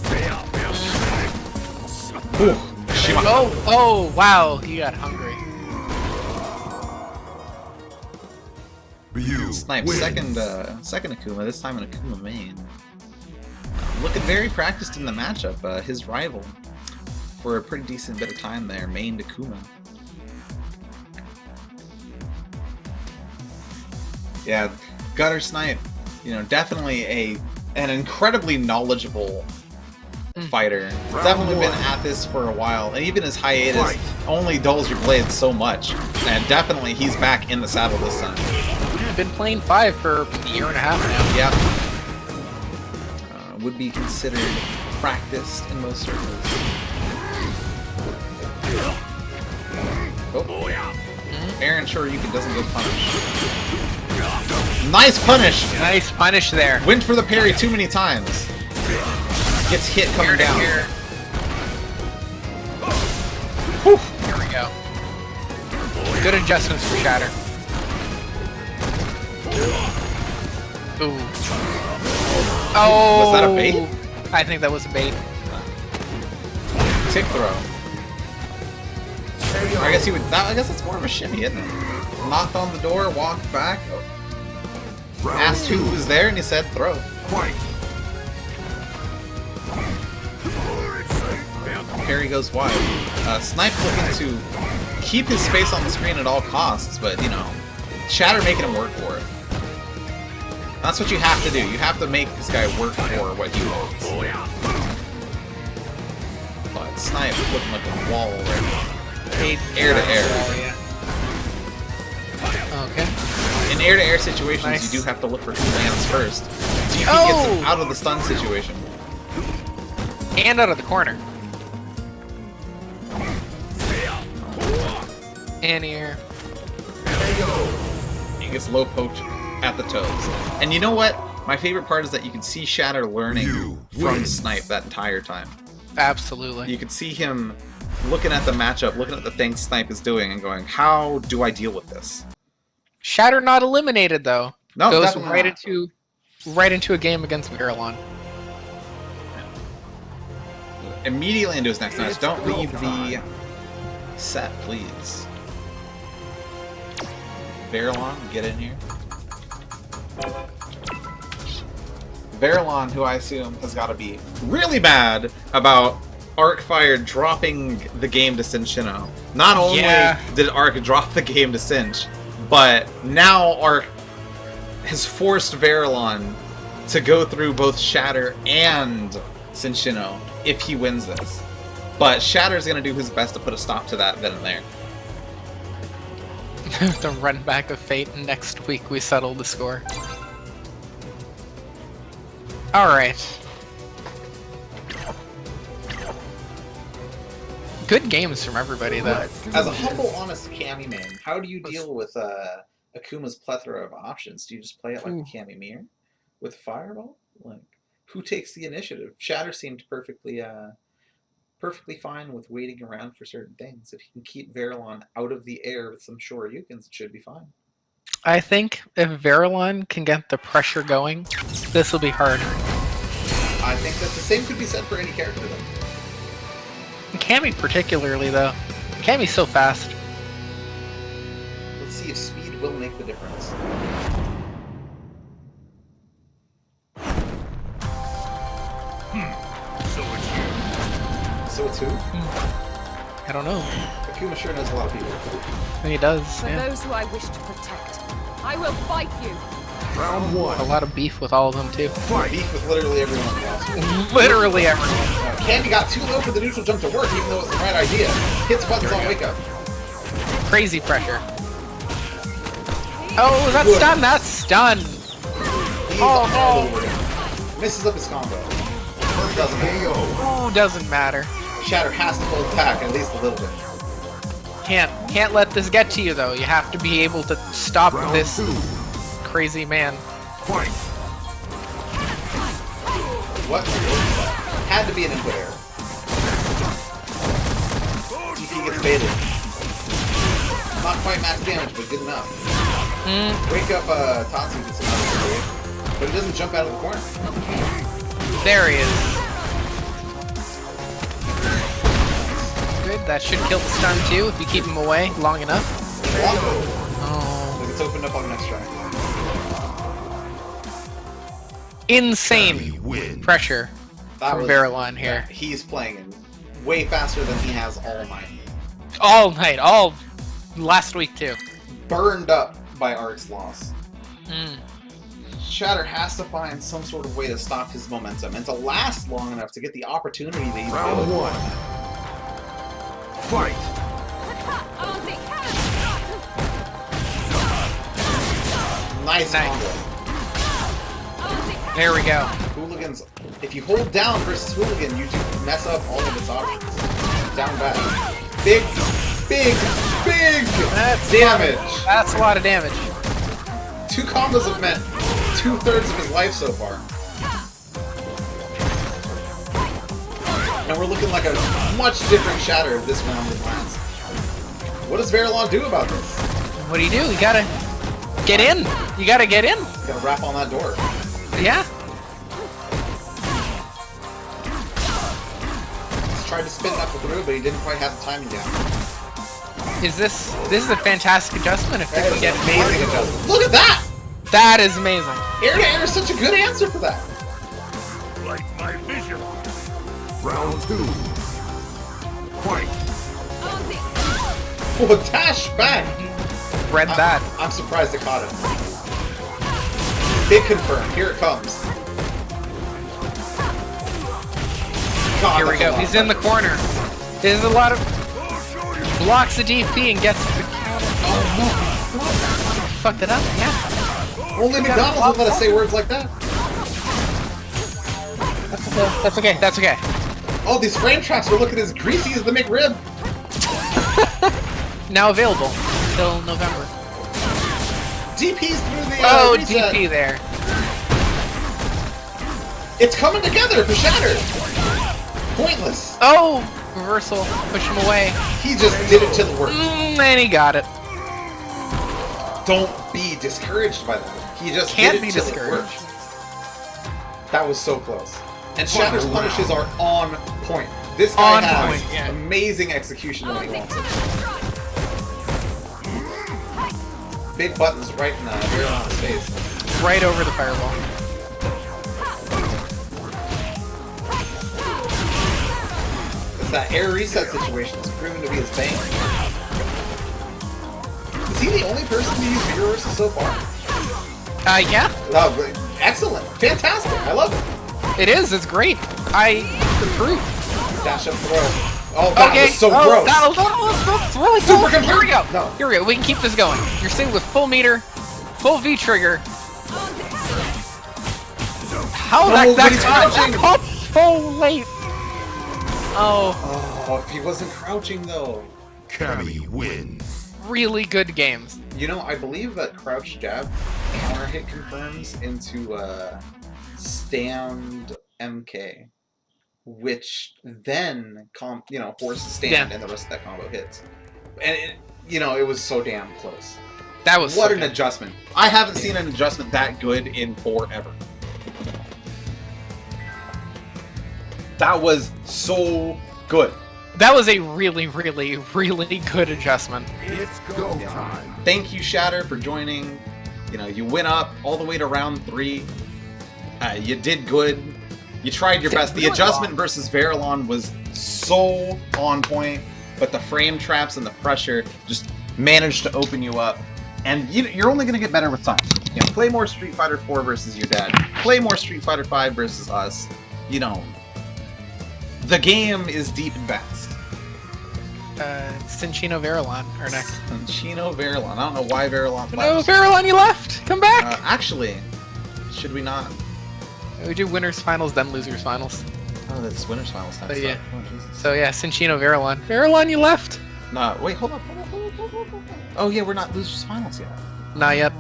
Ooh, Shima. Oh, wow, he got hungry. Ryu Snipe, wins. second Akuma, this time an Akuma main. Looking very practiced in the matchup, his rival. For a pretty decent bit of time there, main Akuma. Yeah, Gutter Snipe, you know, definitely an incredibly knowledgeable fighter. Definitely been at this for a while, and even his hiatus only dulls your blades so much. And definitely he's back in the saddle this time. Been playing 5 for a year and a half now. Yep. Would be considered practiced in most circles. Oh. Aaron Shoryuken doesn't go punish. Nice punish! Nice punish there. Went for the parry too many times. Gets hit coming down. Here. Whew. Here we go. Good adjustments for Shatter. Ooh. Oh! Was that a bait? I think that was a bait. Tick throw. Or I guess he would. I guess that's more of a shimmy, isn't it? Knocked on the door, walked back, asked who was there, and he said throw. Fight. Parry goes wide. Snipe looking to keep his space on the screen at all costs, but you know, Shatter making him work for it. That's what you have to do. You have to make this guy work for what he wants. But Snipe looking like a wall right now. Air to air. Okay. In air-to-air situations, Nice. you do have to look for who lands first. DP gets him out of the stun situation. And out of the corner. And here. He gets low poked at the toes. And you know what? My favorite part is that you can see Shatter learning from Snipe that entire time. Absolutely. You can see him looking at the matchup, looking at the things Snipe is doing, and going, how do I deal with this? Shatter not eliminated though. No, Goes definitely right not. into a game against Veralon. Immediately into his next match. Don't leave the set, please. Veralon, get in here. Veralon, who I assume has got to be really bad about Arcfire dropping the game to Cinchino. Not only did Arc drop the game to Cinch, but now Arc has forced Veralon to go through both Shatter and Cinchino if he wins this. But Shatter's going to do his best to put a stop to that then and there. The run back of fate. Next week we settle the score. Alright. Good games from everybody though. As a humble, honest Cammy man, how do you deal with Akuma's plethora of options? Do you just play it like the Cammy Mirror with Fireball? Like, who takes the initiative? Shatter seemed perfectly fine with waiting around for certain things. If he can keep Veralon out of the air with some Shoryukens, it should be fine. I think if Veralon can get the pressure going, this will be hard. I think that the same could be said for any character though. Cammy particularly though. Cammy's so fast. Let's see if speed will make the difference. So it's who? I don't know. Akuma sure knows a lot of people. He does, For yeah. those who I wish to protect, I will fight you. Round A one. lot of beef with all of them too. Beef with literally everyone in the roster. Literally everyone. Candy got too low for the neutral jump to work, even though it's the right idea. Hits buttons on wake up. Crazy pressure. Oh, that's stun! That's stun! He's Oh, all no. over him. Misses up his combo. Doesn't matter. Oh, doesn't matter. Shatter has to hold back at least a little bit. Can't let this get to you though. You have to be able to stop Round this two. crazy man. Fight. What? Had to be an input error. DP gets baited. Not quite max damage, but good enough. Wake up Tatsu gets another great, but he doesn't jump out of the corner. There he is. Good. That should kill the stun too if you keep him away long enough. Longbow. Oh, Look, it's opened up on the next track. insane Win. pressure That from was- Veralon here. He's playing way faster than he has all night. All night, all last week too. Burned up by Arc's loss. Mm. Shatter has to find some sort of way to stop his momentum and to last long enough to get the opportunity that he's Round building. one. Fight. Nice Nice. combo. There we go. Hooligans, if you hold down versus Hooligan, you do mess up all of its options. Down back. Big, big, big That's damage. That's a lot of damage. 2 combos have meant 2/3 of his life so far. And we're looking like a much different Shatter if this round lands. What does Veralon do about this? What do? You gotta get in. You gotta get in. Gotta rap on that door. Yeah. He's tried to spin knuckle through, but he didn't quite have the timing down. This is a fantastic adjustment if they That can is get an amazing adjustment. Look at that! That is amazing. Air to air is such a good answer for that. Like my vision. Round 2. Fight. Oh, dash back! Read that. I'm surprised it caught it. Big confirm. Here it comes. God, Here we that's a go. lot He's of in the pressure. corner. There's a lot of blocks the DP and gets the counter. Fucked it up. Yeah. Only McDonald's would let us say words like that. That's okay. That's okay. Oh, these frame traps are looking as greasy as the McRib. Now available till November. DP's through the Oh, reset. DP there. It's coming together for Shatter. Pointless. Oh, reversal. Push him away. He just did it to the worst. And he got it. Don't be discouraged by that. He just Can't did be it till it discouraged. worked. That was so close. And Shatter's punishes are on point. This guy On has point, yeah. amazing execution when he wants it. Big buttons right in Veron's face. Right over the fireball. It's that air reset situation is proven to be his bane. Is he the only person to use Mirror Reversal so far? Yeah, Oh, excellent. Fantastic. I love it. it is. It's great. I approve. Dash up throw. Oh, that Okay. was so oh, gross. That's really Super cool. Here we go. No. Here we go. We can keep this going. You're staying with full meter, full V trigger. How No, that but he's crouching. caught so late. Oh, Oh, if he wasn't crouching though. Cammy wins. really good games. You know, I believe that crouch jab counter hit confirms into stand MK, which then forces stand Yeah. and the rest of that combo hits. And it was so damn close. That was What so an good. adjustment! I haven't seen an adjustment that good in forever. That was so good. That was a really, really, really good adjustment. It's go time. Thank you, Shatter, for joining. You went up all the way to round 3. You did good. You tried your best. The really adjustment well. versus Verilon was so on point, but the frame traps and the pressure just managed to open you up. And you're only going to get better with time. Play more Street Fighter 4 versus your dad. Play more Street Fighter 5 versus us. The game is deep and vast. Cinchino Verilon are next. Chino Verilon. I don't know why Verilon No, left. Verilon, you left. Come back. Actually, should we not? We do winners finals, then losers finals. Oh, that's winners finals time. So, yeah. Oh, Jesus. So yeah, Cinchino Verilon. Verilon, you left. No, wait, hold up. Oh, yeah, we're not losers finals yet. Not yet.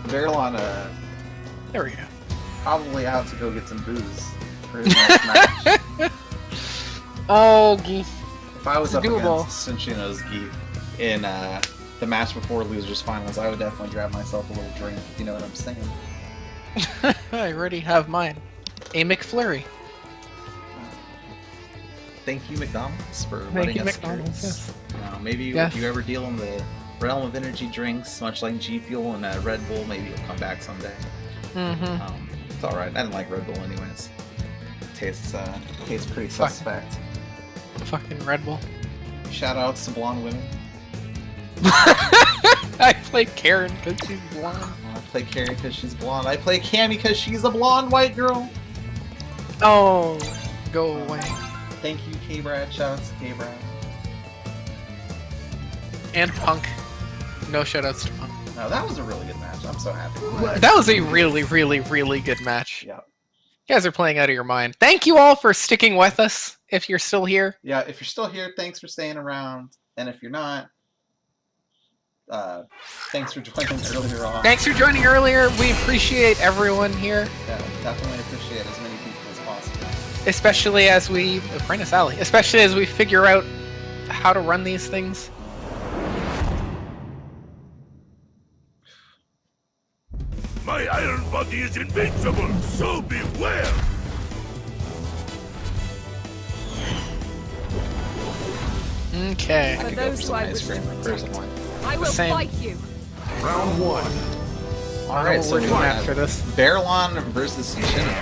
Verilon, There we go. probably out to go get some booze for his next match. Oh, geez. If I was up Doable. against Cinchino's Geef in the match before losers finals, I would definitely grab myself a little drink, if you know what I'm saying. I already have mine. A McFlurry. Thank you, McDonald's, for Thank letting you, us McDonald's, experience. yes. Maybe Yes. if you ever deal in the realm of energy drinks, much like G Fuel and Red Bull, maybe you'll come back someday. Mm-hmm. It's alright. I didn't like Red Bull anyways. Tastes pretty Fuck. suspect. Fucking Red Bull. Shout outs to blonde women. I play Karen because she's blonde. I play Carrie because she's blonde. I play Cammy because she's a blonde white girl. Oh, go away. Thank you, K-Brad. Shout outs to K-Brad. And Punk. No shoutouts to Punk. No, that was a really good match. I'm so happy. That was a really, really, really good match. Yeah. You guys are playing out of your mind. Thank you all for sticking with us. If you're still here, Yeah, if you're still here, thanks for staying around. And if you're not, thanks for joining earlier on. thanks for joining earlier. We appreciate everyone here, Yeah, definitely appreciate as many people as possible. especially as we Apprentice Alley, especially as we figure out how to run these things. My iron body is invincible, so beware! Okay. I For could go for those some who I ice wish to cream protect. personally. I will Same. fight you. Round one. Alright, so we're we doing have after this. Barrelon versus Sinchino.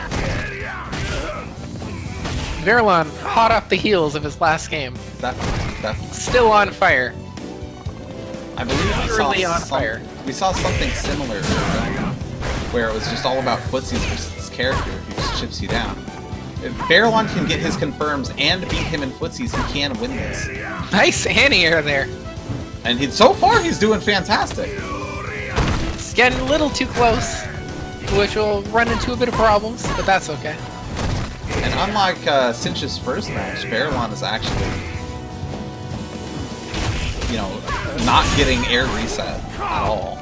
Verlon, hot off the heels of his last game. Definitely. Still on fire. I believe Literally on fire. we saw something similar where it was just all about footsies versus this character who just chips you down. If Barrelon can get his confirms and beat him in footsies, he can win this. Nice anti-air there. And so far he's doing fantastic. It's getting a little too close, which will run into a bit of problems, but that's okay. And unlike Cinch's first match, Barrelon is actually, you know, not getting air reset at all.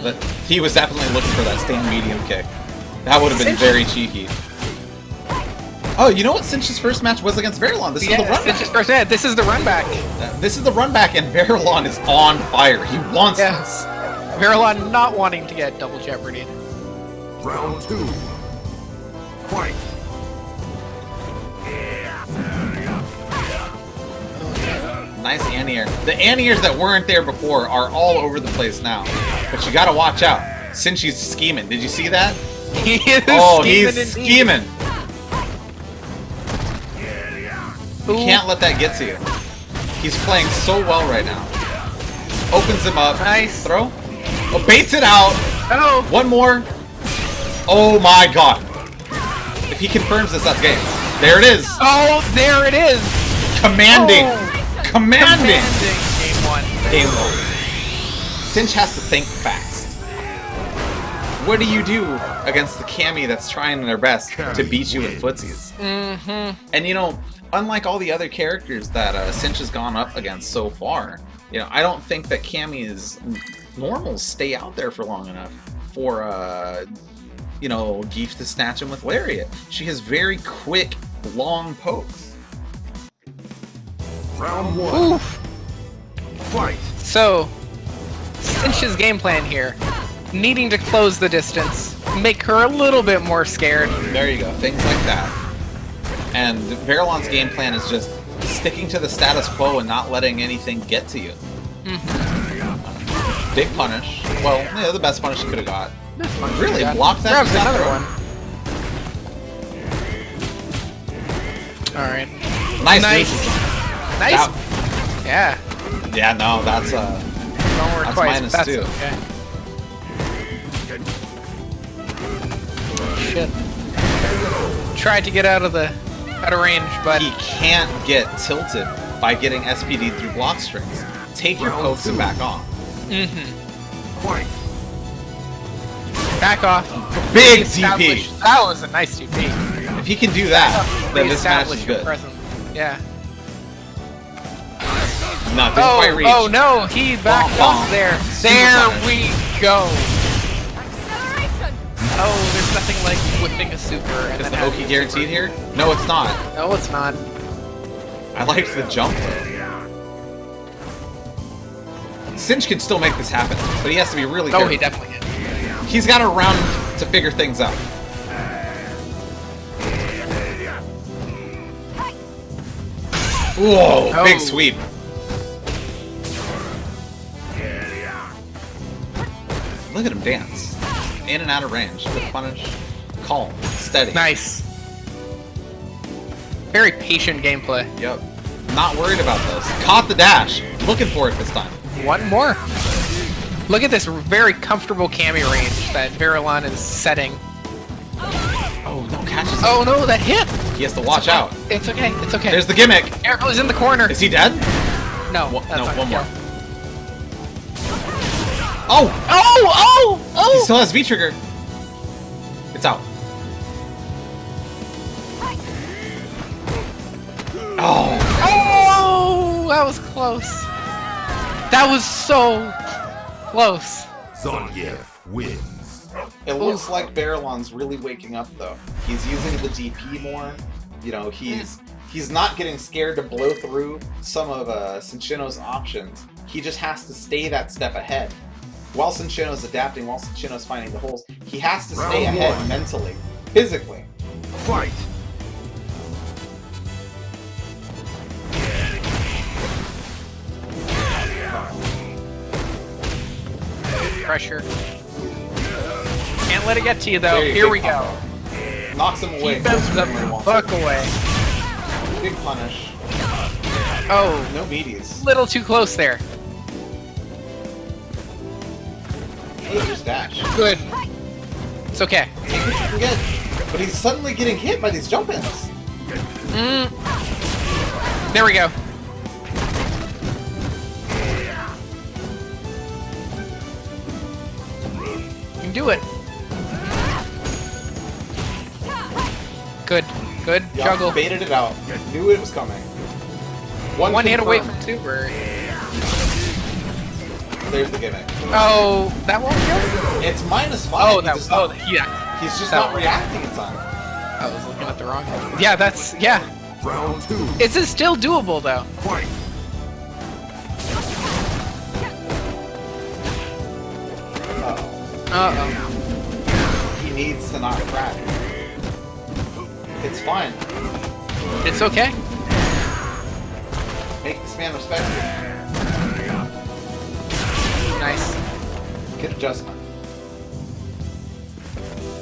But he was definitely looking for that stained medium kick. That would have been very cheeky. Oh, you know what Cinch's first match was against Barrelon? This is the run Cinch's first match. This is the run back. This is the run back, and Barrelon is on fire. He wants Yes. Verlon not wanting to get double jeopardy. Round two. Fight. Nice anti-air. The anti-airs that weren't there before are all over the place now. But you gotta watch out. Since he's scheming. Did you see that? He is Oh, scheming he's indeed. scheming. You Ooh. can't let that get to you. He's playing so well right now. Opens him up. Nice. Throw. Oh, baits it out. Oh, One more. Oh my god. If he confirms this, that's game. There it is. oh, there it is. Commanding. Oh. Commanding. Game one. Game one. Cinch has to think fast. What do you do against the Cammy that's trying their best to beat you in footsies? And you know, unlike all the other characters that Cinch has gone up against so far, you know, I don't think that Cammy's normals stay out there for long enough for, you know, Geef to snatch him with Lariat. She has very quick, long pokes. Round one. Oof. Fight. So, Cinch's game plan here, needing to close the distance, make her a little bit more scared. There you go, things like that. And Verlon's game plan is just sticking to the status quo and not letting anything get to you. Big punish. Well, yeah, the best punish he could have got. Really, Yeah. blocked that? Grabs Just another throw. one. All right. Nice. Nice. Dude. Nice. That- Yeah. yeah, no, that's Don't work That's twice. minus That's two. okay. Shit. Tried to get out of range, but he can't get tilted by getting SPD through block strings. Take your pokes and back off. Fight. back off. Big Establish- TP. That was a nice TP. If he can do that, then this match is Reestablish your good. presence. Yeah. No, didn't quite reach. Oh no, he backed Bonk, off bonk. there. Super There punish. we go. Acceleration! Oh, there's nothing like whipping a super. And Is then the having Oki a guaranteed super. here? No, it's not. No, it's not. I liked the jump though. Cinch can still make this happen, but he has to be really Oh, careful. he definitely did. He's got a round to figure things out. Whoa, Oh. big sweep. Look at him dance. In and out of range. With punish. Calm. Steady. Nice. Very patient gameplay. Yep. Not worried about this. Caught the dash. Looking for it this time. One more. Look at this very comfortable cami range that Verlon is setting. Oh, no catches. Oh no, that hit! He has to watch out. It's okay, it's okay. There's the gimmick. Eric is in the corner. Is he dead? No, One, that's no, not one gonna more. kill. Oh! Oh! He Oh! still has V-trigger. It's out. Oh! Oh! That was close. That was so close. Zangief wins. It looks like Barrelon's really waking up though. He's using the DP more. You know, he's not getting scared to blow through some of Cinchino's options. He just has to stay that step ahead. While Cinchino's adapting, while Cinchino's finding the holes, he has to stay Round ahead one. mentally, physically. Fight. pressure. Can't let it get to you though. There you Here go. we go. Knocks him away. Keep him Most the certainly wants fuck it. away. Big punish. Oh, No meaties. little too close there. Loser's dash. Good. It's okay. Take what you can get. But he's suddenly getting hit by these jump-ins. There we go. You can do it. Good. Good. Yup, Juggle. baited it out. Knew it was coming. One hit away confirmed. from super. There's the gimmick. Oh, that won't kill? It's -5. Oh, He's that just oh, not, yeah. he's just that not one. reacting in time. I was looking at the wrong one. Yeah, that's yeah. Round 2. Is it still doable though? Fight. Uh-oh. He needs to not crack. It's fine. It's okay. Make this man respect Nice. you. Good adjustment.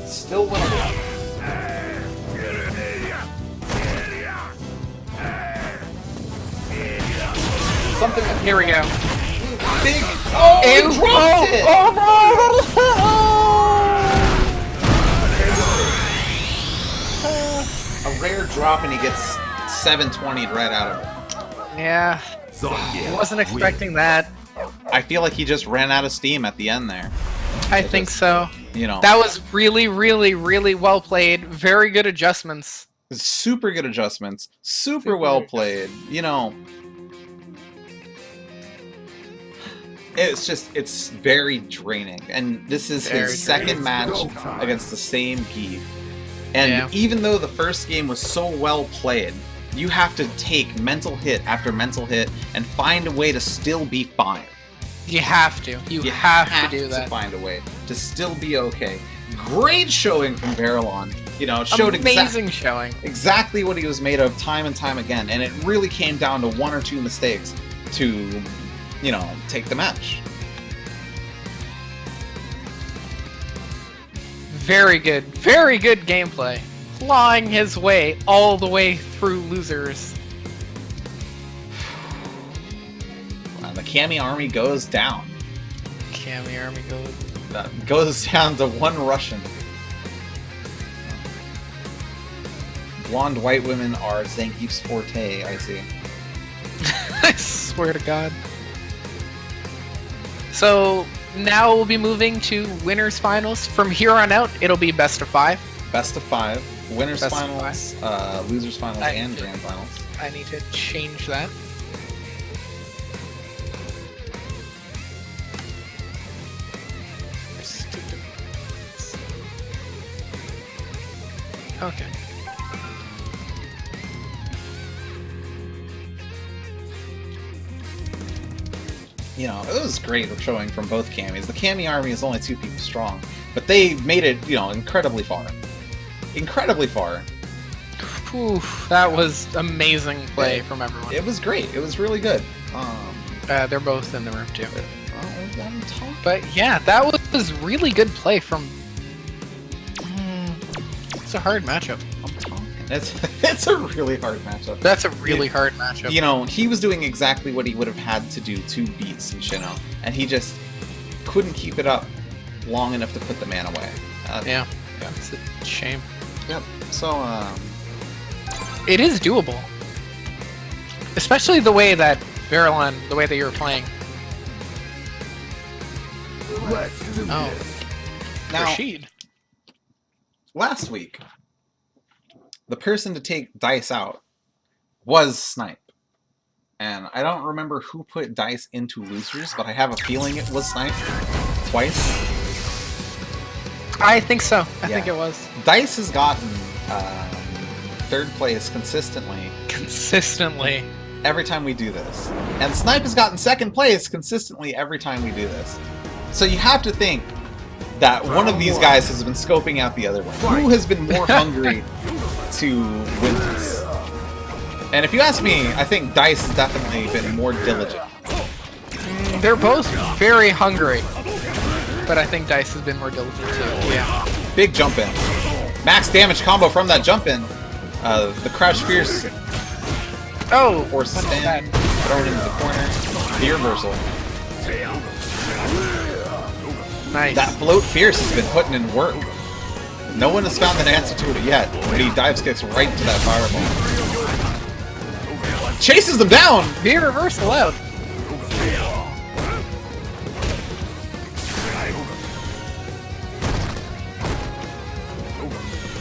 Still winnable. Something that Here we go. big. Oh, he Ew. dropped it! A rare drop and he gets 720'd right out of it. Yeah. I wasn't expecting that. I feel like he just ran out of steam at the end there. I think so. You know, That was really, really, really well played. Very good adjustments. super good adjustments, super well played. You know, it's very draining, and this is Very his second match against the same Gi. And Yeah. even though the first game was so well played, you have to take mental hit after mental hit and find a way to still be fine. You have to. You, You have to do to that. find a way to still be okay. Great showing from Barrelon. You know, it showed Amazing showing. exactly what he was made of time and time again, and it really came down to one or two mistakes to, you know, take the match. Very good gameplay. Clawing his way all the way through losers. Wow, the Kami army goes down. Kami army goes. That goes down to one Russian. Blonde white women are Zangief's forte, I see. I swear to God. So now we'll be moving to winners finals. From here on out, it'll be best of 5. Best of 5, winners Best of finals, losers finals, I- and grand finals. I need to change that. Okay. You know, it was great showing from both Camis. The Kami army is only 2 people strong, but they made it, you know, incredibly far. Incredibly far. Whew, that was amazing play from everyone. It was great. It was really good. They're both in the room too. I'm talking. But yeah, that was really good play from. It's a hard matchup. I'm talking. It's a really hard matchup. That's a really hard matchup. You know, he was doing exactly what he would have had to do to beat Sunshino, and he just couldn't keep it up long enough to put the man away. Yeah, it's a shame. Yep. So, It is doable, especially the way that Barrelon, the way that you were playing. Let's do Oh, this. now, Rashid. last week, the person to take Dice out was Snipe. And I don't remember who put Dice into losers, but I have a feeling it was Snipe twice. I think so. I Yeah. think it was Dice has gotten third place consistently consistently. every time we do this. And Snipe has gotten second place consistently every time we do this. So you have to think that one of these guys has been scoping out the other one. Who has been more hungry to win this? And if you ask me, I think Dice has definitely been more diligent. They're both very hungry. but I think Dice has been more diligent too. Yeah. Big jump in. Max damage combo from that jump in. The Crouch Fierce Oh, or stand thrown into the corner. The reversal. nice. That float Fierce has been putting in work. No one has found an answer to it yet, but he dives kicks right into that fireball. Chases them down! The reversal out.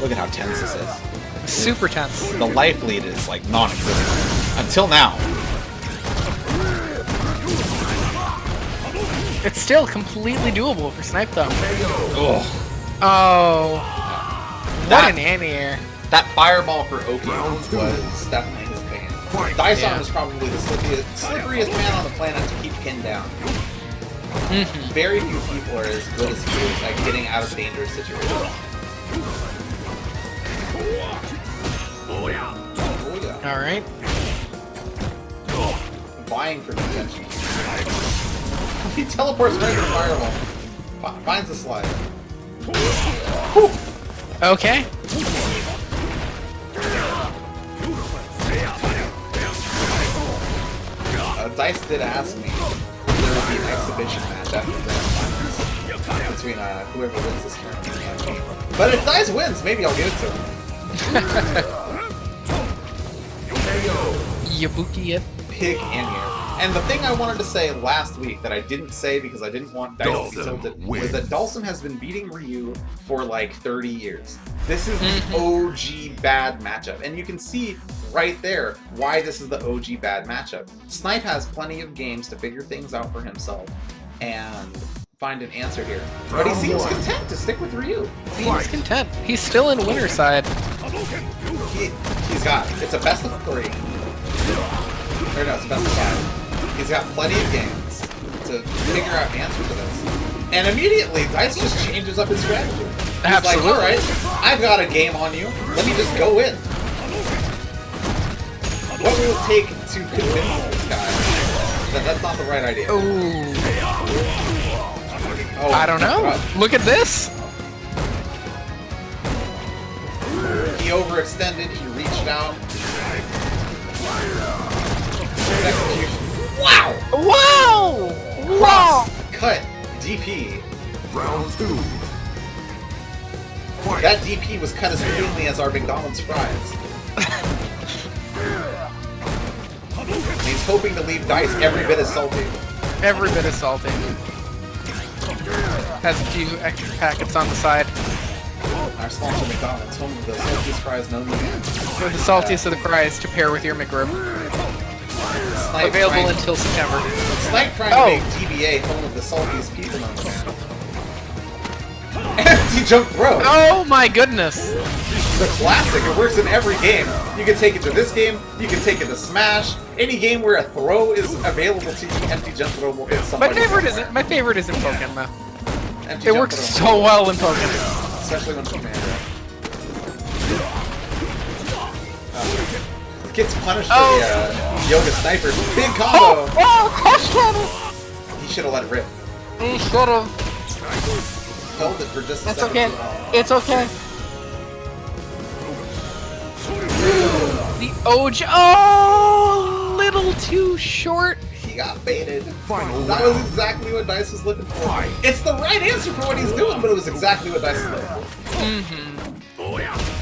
Look at how tense this is. Super tense. The life lead is like non-existent. Until now. It's still completely doable for Snipe though. Ugh. Oh. What That- an anti-air. That fireball for Oki. Was definitely his pain. Dyson Yeah. is probably the slipperiest man on the planet to keep pinned down. Mhm. Very few people are as good as he is at getting out of dangerous situations. Oh yeah. All right. Vying for contention. He teleports right to the fireball. Finds the slide. Okay. Dice did ask me if there would be an exhibition match after the grand finals between whoever wins this tournament. But if Dice wins, maybe I'll give it to him. Yabuki it. Pig in here. And the thing I wanted to say last week that I didn't say because I didn't want Dice to be tilted was that Dhalsim has been beating Ryu for like 30 years. This is the OG bad matchup. And you can see right there why this is the OG bad matchup. Snipe has plenty of games to figure things out for himself and find an answer here. But he seems content to stick with Ryu. He's content. He's still in winner's side. He's got, it's a best of 3. Or no, it's a best of 5. He's got plenty of games to figure out answers to this. And immediately, Dice just changes up his strategy. He's Absolutely. like, alright, I've got a game on you. Let me just go in. What will it take to convince this guy that that's not the right idea? Ooh. Oh, I don't know. Look at this. He overextended, he reached out. Execution. Wow! Wow! Wow! Cut DP. Round 2. That DP was cut as cleanly as our McDonald's fries. He's hoping to leave Dice every bit as salty. Every bit of salty. Has a few extra packets on the side. Our sponsor McDonald's, home of the saltiest fries known to man. For the saltiest of the fries to pair with your McRib. Snipe Available trying- until September. Snipe trying Oh. to make DBA home of the saltiest people known to man. Empty jump throw! Oh my goodness! The classic, it works in every game. You can take it to this game, you can take it to Smash. Any game where a throw is available to you, empty jump throw will hit My somebody. favorite somewhere. isn't. My favorite isn't Pokken though. Empty It jump works throw. so well in Pokken. Especially when it's Commander. Gets punished for the Yoga Sniper. Big combo! Oh, crush cannon! He should have let it rip. He should have. Held it for just a That's second. okay. It's okay. The OG. Oh, little too short. He got baited. That was exactly what Dice was looking for. It's the right answer for what he's doing, but it was exactly what Dice was looking for. Mm-hmm.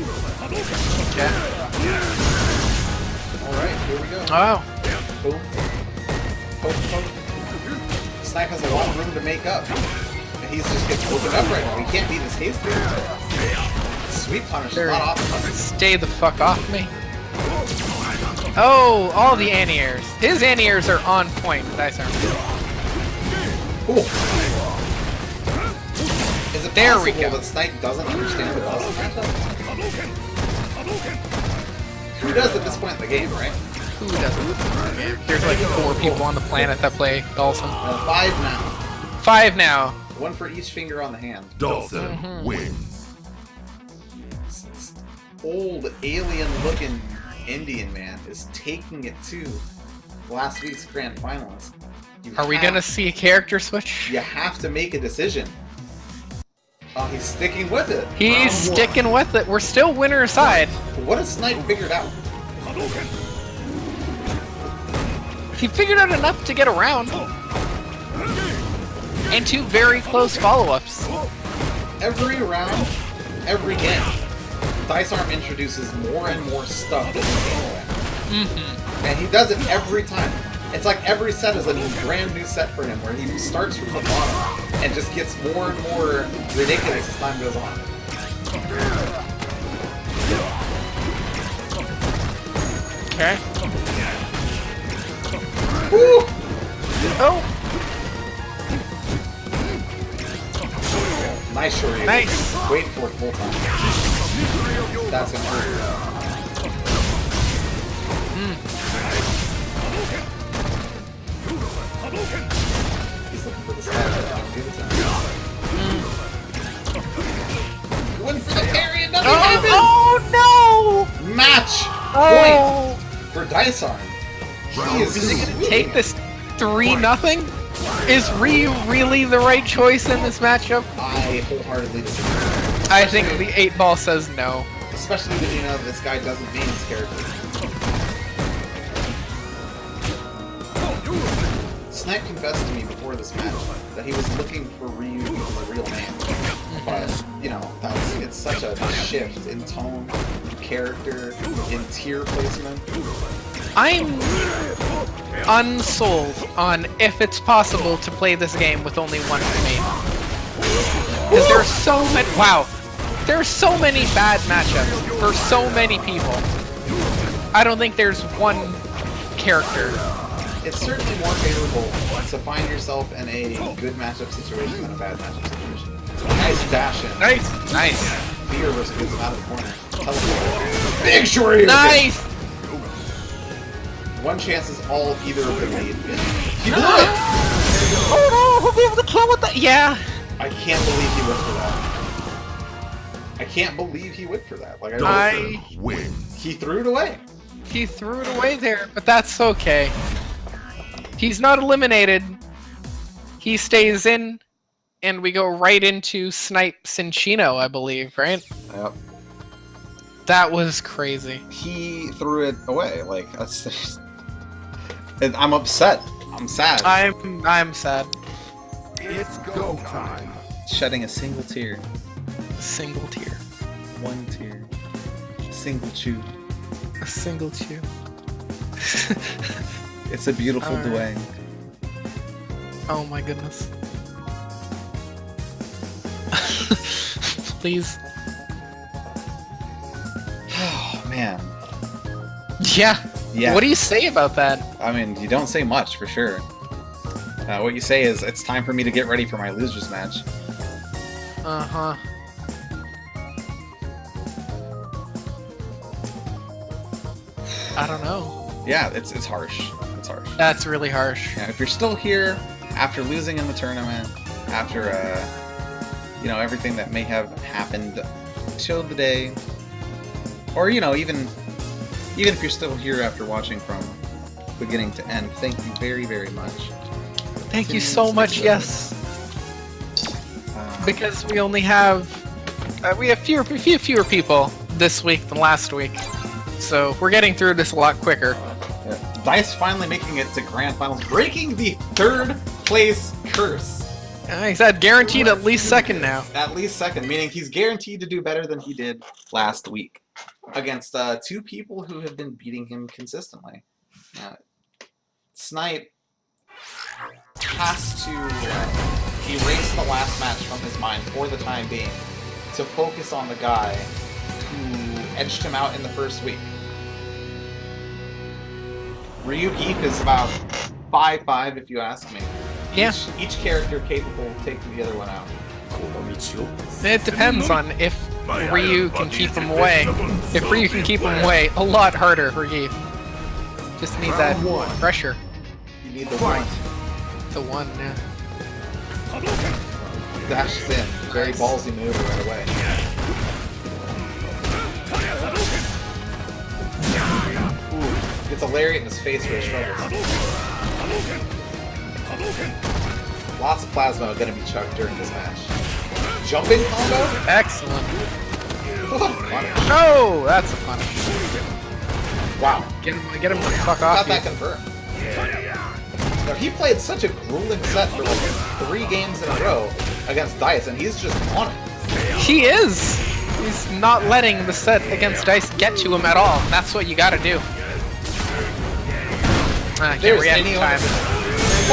Okay. Alright, here we go. Oh. Boom. Poke, poke. Snipe has a lot of room to make up. And he's just getting opened up right now. He can't beat his haste there. Sweet punish, There. not off. Stay the fuck off me. Oh, all the anti-airs. His anti-airs are on point. Dice aren't. Ooh. Is it There possible we go. that Snipe doesn't understand the Dhalsim matchup? Who does at this point in the game, right? Who doesn't? There's like 4 people on the planet that play Dhalsim. 5 now. 5 now. 1 for each finger on the hand. Dhalsim wins. Old alien-looking Indian Man is taking it to last week's grand finalist. Are we gonna see a character switch? You have to make a decision. Oh, he's sticking with it. He's sticking with it. We're still winner side. What has Snipe figured out? He figured out enough to get around. And 2 very close follow-ups. Every round, every game, Dice Arm introduces more and more stuff that he can win. And he does it every time. It's like every set is a brand new set for him, where he starts from the bottom and just gets more and more ridiculous as time goes on. Okay. Woo! Oh, Nice shorty. nice. Wait for it full time. That's improved. He's looking for the stab. Give it to him. Went for the parry and nothing happened! Oh no! Match Oh! point for Dice Arm. He is Take this 3-0? Is Ryu really the right choice in this matchup? I wholeheartedly disagree. I think the 8-ball says no. Especially when you know this guy doesn't name his character. Snipe confessed to me before this match that he was looking for Ryu using a real name. But, you know, it's such a shift in tone, character, in tier placement. I'm unsold on if it's possible to play this game with only one main. Because there's so many. Wow, there's so many bad matchups for so many people. I don't think there's one character. It's certainly more favorable to find yourself in a good matchup situation than a bad matchup situation. Nice dash in. Nice, nice, Fear versus gets out of the corner. Teleport. Big shorty! nice. One chance is all either of them made. He blew it! Oh no, who'll be able to kill with that? Yeah. I can't believe he went for that. I can't believe he went for that. Like he threw it away. He threw it away there, but that's okay. He's not eliminated. He stays in, and we go right into Snipe Cinchino, I believe, right? Yep. That was crazy. He threw it away. Like that's just... And I'm upset. I'm sad. I'm sad. It's go time. Shedding a single tear. Single tear. One tear. Single chew. A single chew. It's a beautiful All right. dueng. Oh my goodness. Please. Oh man. Yeah. Yeah. What do you say about that? I mean, you don't say much for sure. What you say is, it's time for me to get ready for my losers match. Uh-huh. I don't know. Yeah, it's harsh. It's harsh. That's really harsh. Yeah, if you're still here after losing in the tournament, after you know, everything that may have happened, show the day, or you know, even if you're still here after watching from beginning to end, thank you very, very much. Thank you so much. Yes, because we only have few fewer people this week than last week, so we're getting through this a lot quicker. Dice finally making it to grand finals, breaking the 3rd place curse. He's had guaranteed at least second now. At least second, meaning he's guaranteed to do better than he did last week against 2 people who have been beating him consistently. Snipe has to erase the last match from his mind for the time being to focus on the guy who edged him out in the first week. Ryu Heap is about 5'5" if you ask me. Yeah. Each character capable of taking the other one out. It depends on if Ryu can keep him away. If Ryu can keep him away, a lot harder for Heap. Just need that pressure. You need the one. The one, yeah. Dashes in. Very ballsy move right away. Gets a lariat in his face for his troubles. Lots of plasma going to be chucked during this match. Jumping combo? Excellent. Punish. Oh, that's a punish. Wow. Get him the fuck Got off. that confirmed. Now, he played such a grueling set for like 3 games in a row against Dice, and he's just on it. He is. He's not letting the set against Dice get to him at all. That's what you gotta do. Can't There's react in anyone. time.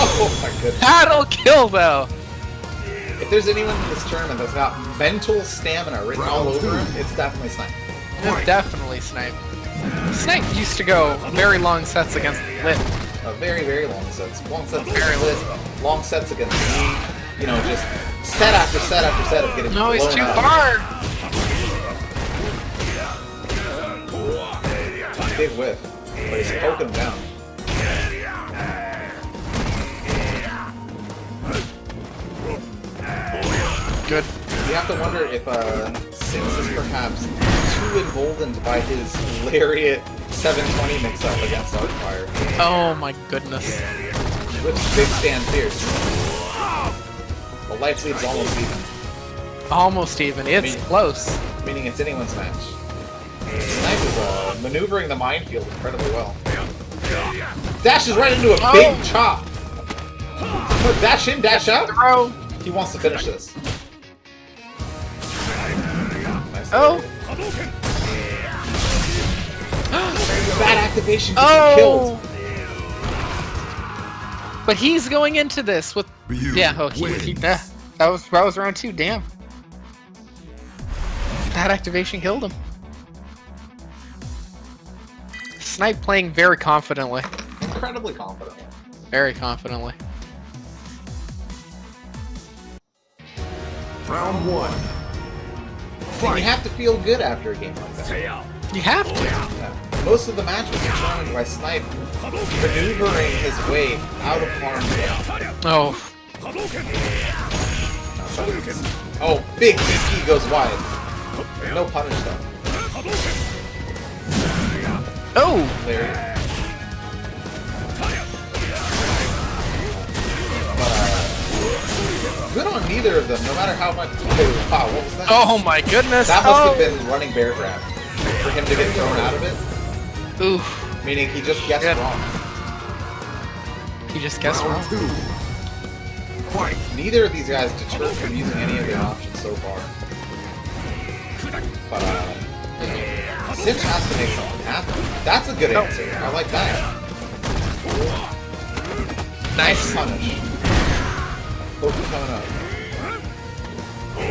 Oh my goodness. That'll kill though. If there's anyone in this tournament that's got mental stamina written all over him, it's definitely Snipe. Definitely Snipe. Snipe used to go very long sets against Lit. Very, very long sets. Long sets Very against Liz, long sets against me. You know, just set after set after set of getting No, he's blown too up. far. Big whiff. But he's poking him down. Good. You have to wonder if Sins is perhaps too emboldened by his Lariat 720 mix-up against Artfire. Oh my goodness. With Big Stand Fierce. Well, life lead's almost even. Almost even. It's close. Meaning it's anyone's match. Snipe is maneuvering the minefield incredibly well. Dashes right into a big chop! Dash in, dash out? Throw. He wants to finish this. Nice. Oh. Bad activation gets him killed. But he's going into this with that was round 2. Damn. That activation killed him. Snipe playing very confidently. Incredibly confident. Very confidently. Round 1. And you have to feel good after a game like that. You have to. Yeah. Most of the match was determined by Snipe maneuvering his way out of harm's way. Oh. Oh, big DP goes wide. No punish though. Oh. Larry. Good on neither of them, no matter how much. Wow, what was that? Oh my goodness. That must have been running bear grab for him to get thrown out of it. Oof. Meaning he just guessed wrong. He just guessed wrong. Round 2. Fight. Neither of these guys deterred from using any of their options so far. But Cinch has to make something happen. That's a good answer. I like that. Nice punish. Poke coming up.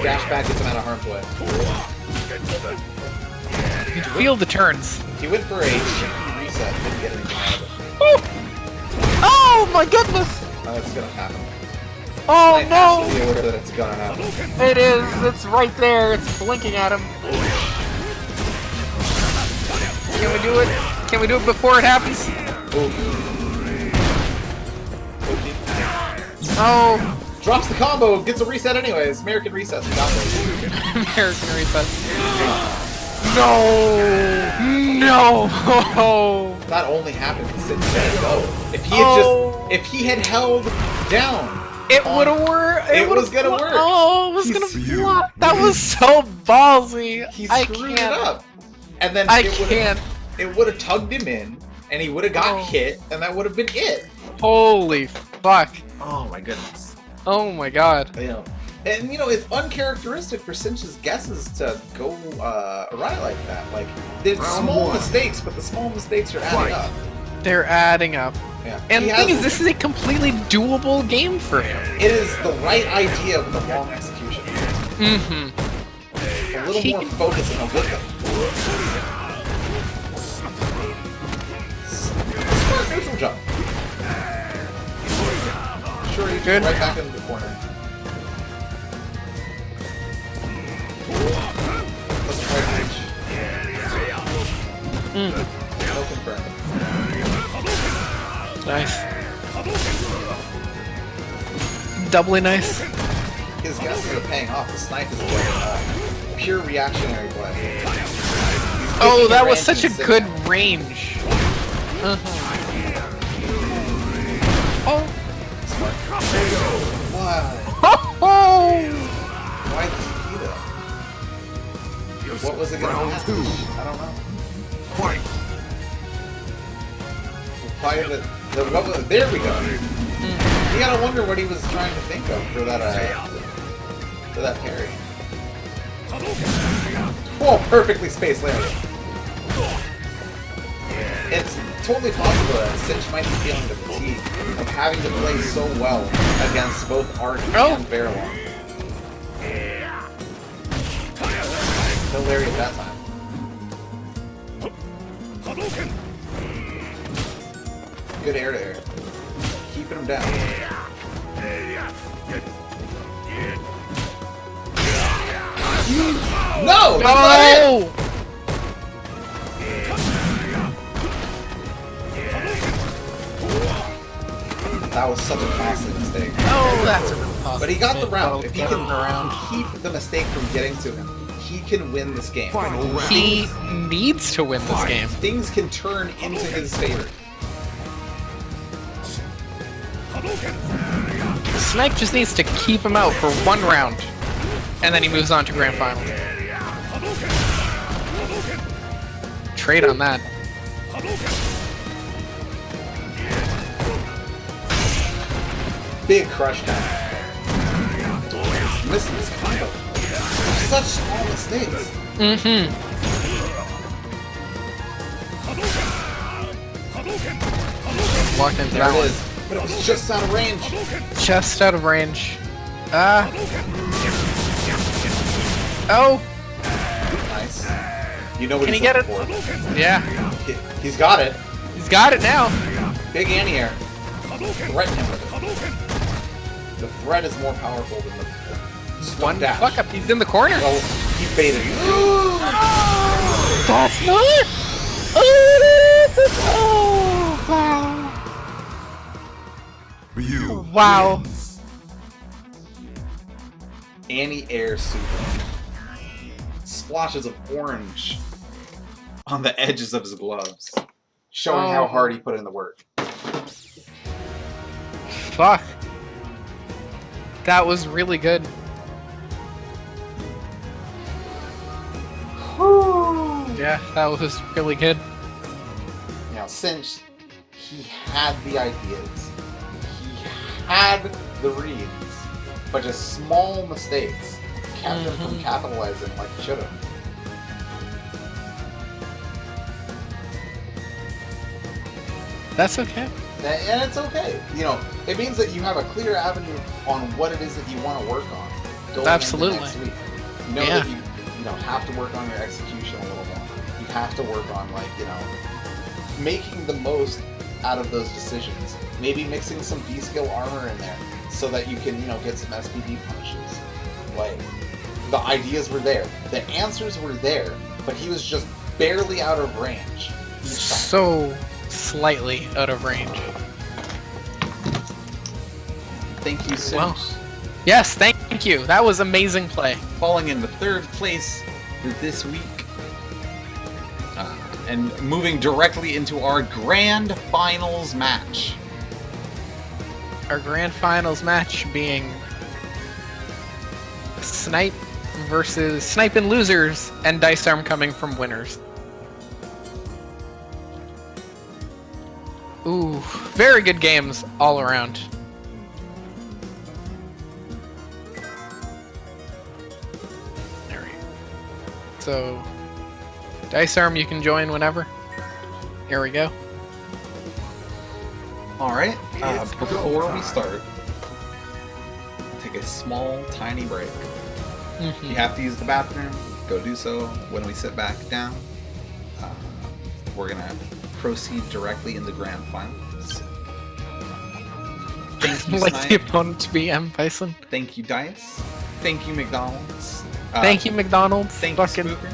Dash back gets him out of harm's way. You can feel the turns. He went for a cheeky reset, didn't get anything out of it. Oh my goodness. It's gonna happen. Oh I have to be aware that it's gonna happen. It is. It's right there. It's blinking at him. Can we do it? Can we do it before it happens? Oh. Drops the combo, gets a reset anyways. American resets. We got this. American reset. No. No. That only happened because Cinch let it go. If he had if he had held down, it would have worked. It was gonna work. Oh, it was gonna flop. That was so ballsy. He screwed it up. And then it would have tugged him in, and he would have got hit, and that would have been it. Holy fuck. Oh my goodness. Oh my god. Yeah. And you know, it's uncharacteristic for Cinch's guesses to go awry like that. Like, there's small mistakes, but the small mistakes are adding up. They're adding up. Yeah. And the thing is, this is a completely doable game for him. It is the right idea with a long execution. Mm-hmm. A little more focus and a good thing. Smart neutral jump. Sure, you get right back into the corner. Let's try to reach. No confirm. Nice. Doubly nice. His guesses are paying off. The Snipe is getting pure reactionary play. Oh, that was such a good range. Oh. Why? Oh. Why did he do? What was it gonna happen? I don't know. Fight. There we go. You gotta wonder what he was trying to think of for that parry. Oh, perfectly spaced landing. It's totally possible that Cinch might be feeling the fatigue of having to play so well against both Arc and Bearlawn. No Larry at that time. Good air to air. Keeping him down. No! That's not it! That was such a costly mistake. Oh, that's a real possible. But he got the round. If he Got can the round. keep the mistake from getting to him, he can win this game. He needs to win this game. Things can turn into his favor. Snipe just needs to keep him out for one round, and then he moves on to grand final. Trade on that. Big crush time. Missing this combo. Such small mistakes. Mm-hmm. Walked into There that it one. is. But it was just out of range. Just out of range. Oh! Nice. You know what Can he's he get looking it? for. Yeah. He's got it. He's got it now. Big anti-air. Threaten him with it. The threat is more powerful than the One dash. fuck up. He's in the corner. Oh, he baited it. That's not. Oh, wow. You. Wow. Anti-air super. Splashes of orange on the edges of his gloves, showing how hard he put in the work. Fuck. That was really good. Yeah, that was really good. Now, since he had the ideas, he had the reads, but just small mistakes kept him from capitalizing like he should have. That's okay. And it's okay. You know, it means that you have a clear avenue on what it is that you want to work on. Going Absolutely. Into next week. You know Yeah. that you have to work on your execution a little more. You have to work on, like, making the most out of those decisions. Maybe mixing some B-skill armor in there so that you can, get some SPD punishes. Like, the ideas were there. The answers were there, but he was just barely out of range each time. So slightly out of range. Thank you, Cinch. Wow. Yes, thank you. That was amazing play. Falling into third place for this week. And moving directly into our grand finals match. Our grand finals match being Snipe versus Snipe and losers, and Dice Arm coming from winners. Ooh, very good games all around. There we go. So, Dice Arm, you can join whenever. Here we go. Alright, before we start, take a small, tiny break. If you have to use the bathroom, go do so. When we sit back down, we're gonna proceed directly into grand finals. Thank you, Like the Snipe. opponent to be M. Bison. Thank you, Dice. Thank you, McDonald's. Thank you, McDonald's. Thank you, Fucking Spooker.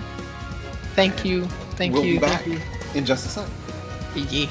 thank you. Thank We'll you. be back Thank in just a sec. you. Yeah.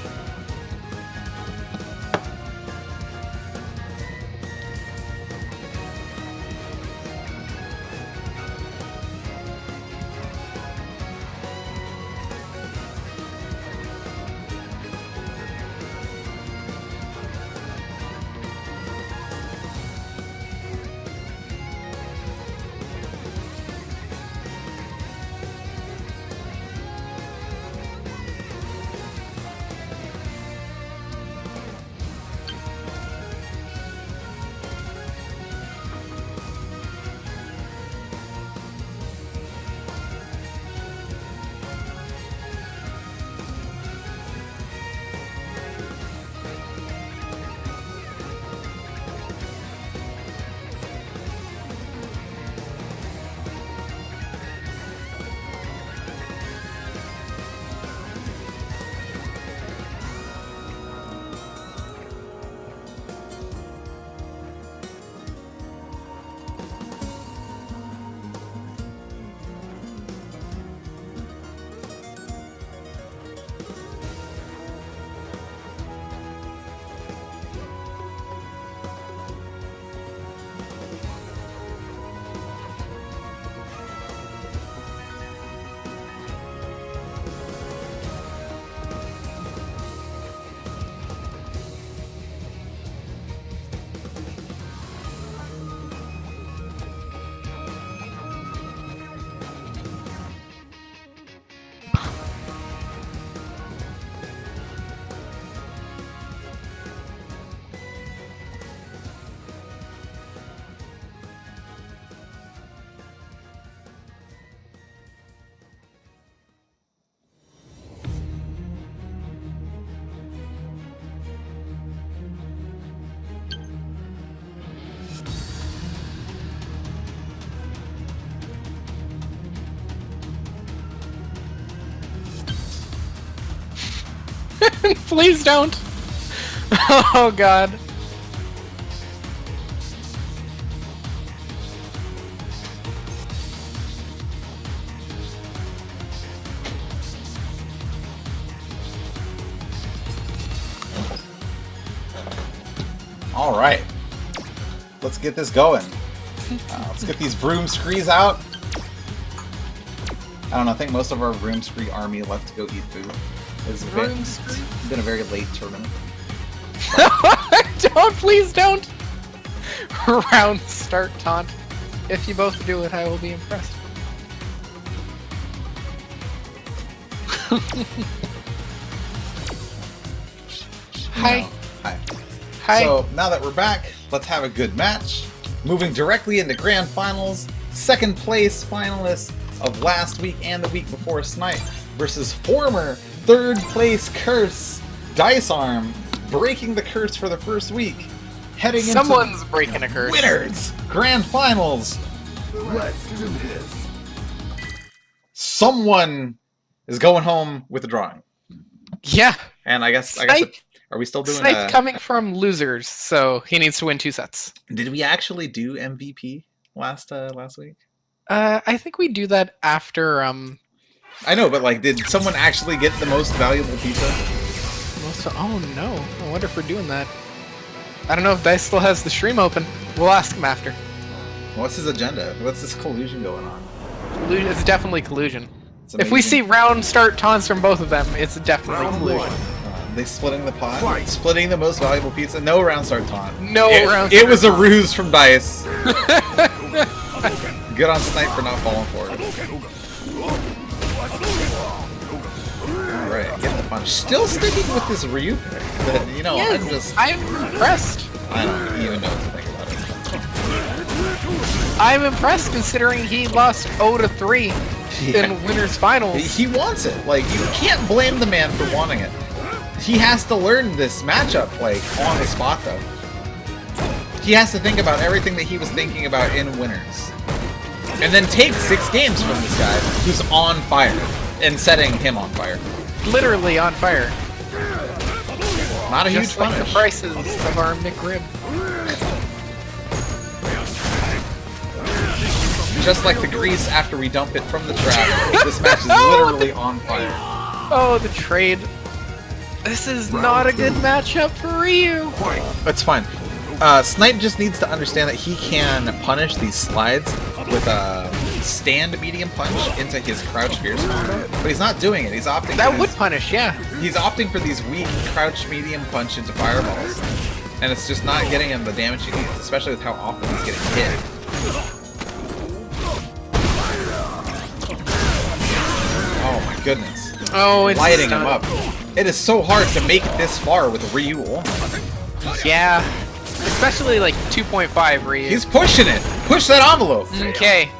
Please don't. Oh god. All right, let's get this going. Let's get these broom screes out. I don't know. I think most of our broom scree army left to go eat food. It's been a very late tournament. Don't, please don't. Round start taunt. If you both do it, I will be impressed. Hi. No. Hi. Hi. So now that we're back, let's have a good match. Moving directly into grand finals. Second place finalists of last week and the week before Snipe versus former third place curse Dice Arm, breaking the curse for the first week. Heading Someone's into breaking a curse. winners grand finals. Let's do this. Someone is going home with a drawing. Yeah. And I guess Snipe. are we still doing Snipe coming from losers, so he needs to win 2 sets. Did we actually do MVP last week? I think we do that after I know, but like, did someone actually get the most valuable pizza? oh no. I wonder if we're doing that. I don't know if Dice still has the stream open. We'll ask him after. What's his agenda? What's this collusion going on? It's definitely collusion. It's If we see amazing. round start taunts from both of them, it's definitely collusion. They splitting the pot, splitting the most valuable pizza. No round start taunt. No round It start was a taunt. ruse from Dice. Good on Snipe for not falling for it. Alright, get the punch. Still sticking with this Ryu pick. But, you know, Yes, I'm impressed. I don't even know what to think about it. I'm impressed considering he lost 0-3 Yeah. in winners finals. He wants it. Like, you can't blame the man for wanting it. He has to learn this matchup, like, on the spot, though. He has to think about everything that he was thinking about in winners. And then take 6 games from this guy who's on fire and setting him on fire. Literally on fire. Not a huge Just like the punish. prices of our McRib. Just like the grease after we dump it from the trap, this match is literally on fire. Oh, the trade. This is not a good matchup for Ryu. It's fine. Snipe just needs to understand that he can punish these slides with a stand medium punch into his crouch fierce combo, but he's not doing it. He's opting. That for would his- punish, yeah. He's opting for these weak crouch medium punch into fireballs, and it's just not getting him the damage he needs, especially with how often he's getting hit. Oh my goodness. Oh, it's Lighting him stunned. up. It is so hard to make this far with Ryu. Yeah. Especially like 2.5 Ryu. He's pushing it. Push that envelope. Okay.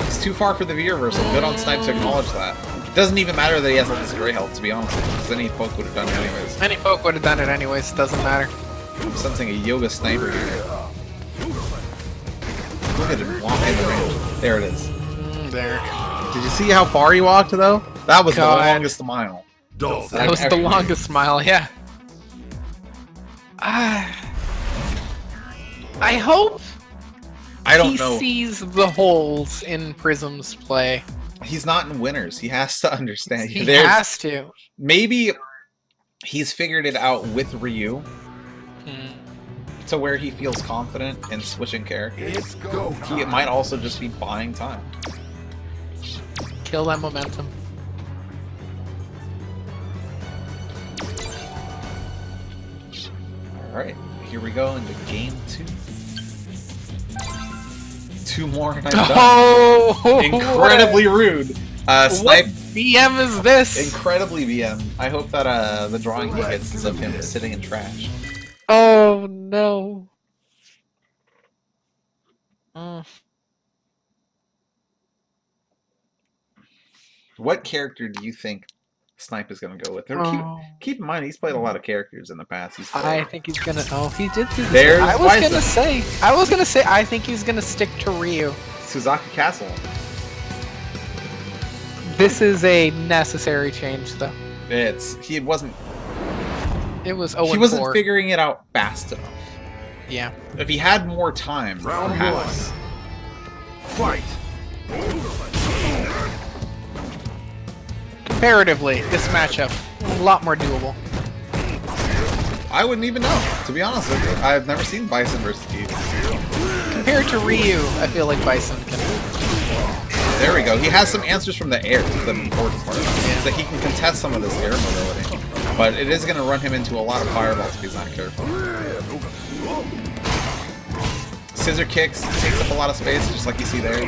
It's too far for the V reversal. Good on Snipe to acknowledge that. It doesn't even matter that he has all this gray health, to be honest, because any poke would have done it anyways. Any folk would have done it anyways, doesn't matter. I'm sensing a yoga sniper here. Look at him walk in the range. There it is. There. Did you see how far he walked, though? That was God. the longest mile. That was the longest mile, yeah. I hope I don't he know. sees the holes in Prism's play. He's not in winners. He has to understand. He There's- has to. Maybe he's figured it out with Ryu to where he feels confident in switching characters. It's go He might also just be buying time. Kill that momentum. Alright, here we go into game 2. 2 more and I'm done. Oh! Incredibly rude. What Snipe, BM is this? incredibly BM. I hope that the drawing he gets is of him sitting in trash. Oh no. What character do you think Snipe is going to go with? Or keep in mind, he's played a lot of characters in the past. He's I think he's gonna. Oh, he did do this. There's I was Bison. gonna say. I think he's gonna stick to Ryu. Suzaka Castle. This is a necessary change, though. He wasn't It was 0 he and wasn't 4. figuring it out fast enough. Yeah. If he had more time, Round perhaps. Fight. Comparatively, this matchup a lot more doable. I wouldn't even know, to be honest with you. I've never seen Bison versus Keith. Compared to Ryu, I feel like Bison can. There we go. He has some answers from the air, the important part. Is that he can contest some of this air mobility. But it is going to run him into a lot of fireballs if he's not careful. Scissor kicks takes up a lot of space, just like you see there.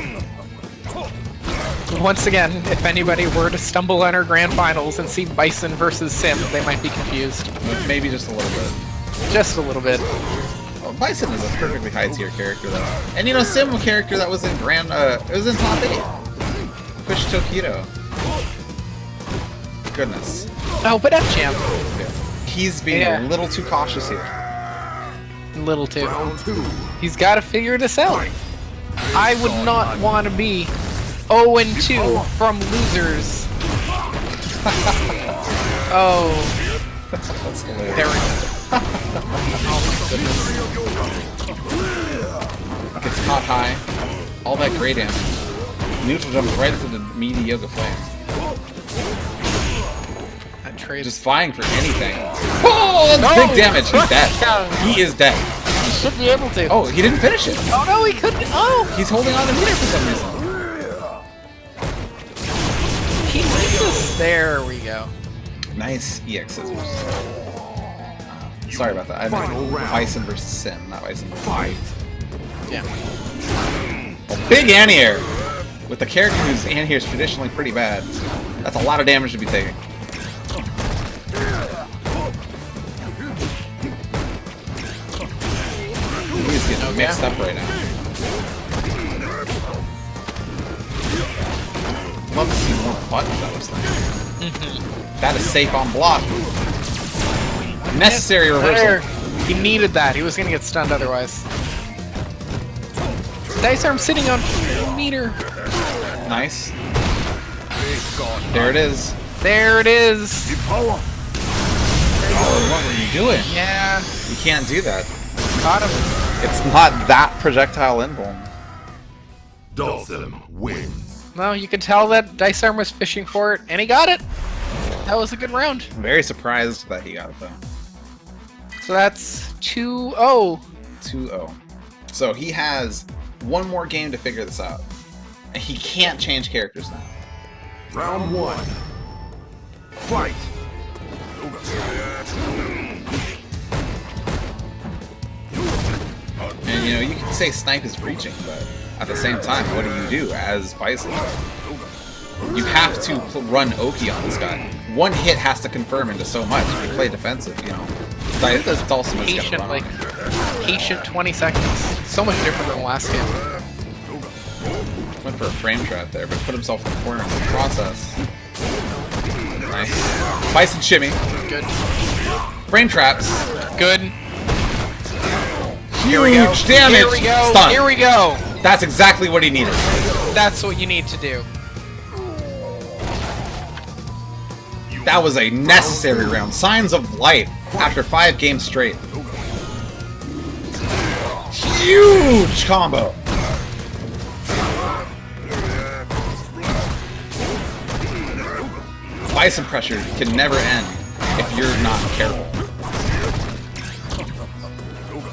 Once again, if anybody were to stumble on our grand finals and see Bison versus Sim, they might be confused. Maybe just a little bit. Just a little bit. Well, Bison is a perfectly high tier character though. And you know, Sim, a character that was in it was in top 8. Push Tokido. Goodness. Oh, but F-Champ. He's being a little too cautious here. Little too. Round 2. He's got to figure this out. I would not want to be 0 and 2 from losers. Oh. That's hilarious. There we go. Gets caught high. All that great damage. Neutral jumps right into the meaty Yoga Flame. That trade Just vying for anything. Oh, that's big damage. He's dead. He is dead. He should be able to. Oh, he didn't finish it. Oh no, he couldn't. Oh! He's holding on to meter for some reason. He misses. There we go. Nice EX scissors. Sorry about that. I meant Final round. Bison versus Sim, not Bison versus Fight. Yeah. Oh, big anti-air! With the character whose anti-air is traditionally pretty bad. That's a lot of damage to be taking. He's getting mixed up right now. Love to see more buttons, that was nice. That is safe on block. Necessary reversal. There. He needed that. He was gonna get stunned otherwise. Dice arm sitting on meter. Nice. There it is. There it is. Oh, what were you doing? Yeah. You can't do that. Got him. It's not that projectile invuln. Dothan wins. Well, you could tell that Dice Arm was fishing for it, and he got it. That was a good round. I'm very surprised that he got it though. So that's 2-0. 2-0. So he has one more game to figure this out. And he can't change characters now. Round 1. Fight. And you know, you can say Snipe is reaching, but at the same time, what do as Bison? You have to run Oki on this guy. One hit has to confirm into so much. If you play defensive, you know. It's also just Patient, gonna run like, on. patient 20 seconds. So much different than the last game. Went for a frame trap there, but put himself in the corner in the process. Nice. Bison shimmy. Good. Frame traps. Good. Huge Here we go. damage. Here we go. Stun. Here we go. That's exactly what he needed. That's what you need to do. That was a necessary round. Signs of life after 5 games straight. Huge combo. Bison pressure can never end if you're not careful.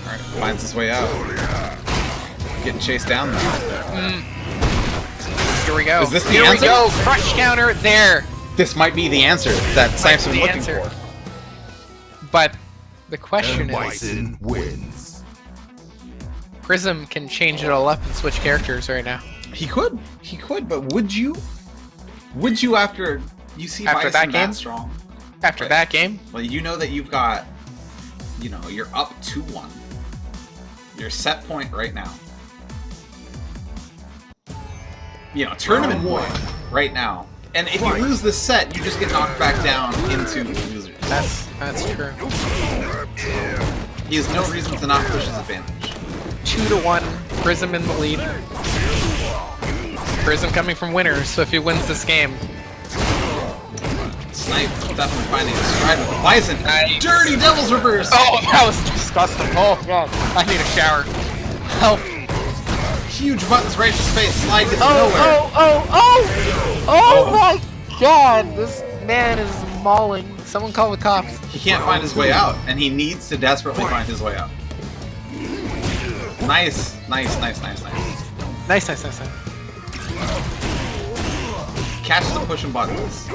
Alright, finds his way out. Getting chased down now. Here we go. Is this the Here answer? we go. Crush counter there. This might be the answer that Snipes was the looking answer. for. But the question And is, Bison wins. Prism can change it all up and switch characters right now. He could, but would you after you see After Bison that game? strong? After Right. that game, Well, you know that you've got, you know, you're up 2-1. Your set point right now. You know, tournament Round point right now. And if you lose this set, you just get knocked back down into losers. that's true. He has no reason to not push his advantage. 2-1, Prism in the lead. Prism coming from winners, so if he wins this game, Snipe definitely finding his stride with the Bison. Nice. Dirty Devil's Reverse! Oh, that was disgusting. Oh, God. I need a shower. Help. Huge buttons right to space. Slide gets Oh, nowhere. oh my God. This man is mauling. Someone call the cops. He can't find his way out, and he needs to desperately find his way out. Nice. Nice. Catches him pushing buttons.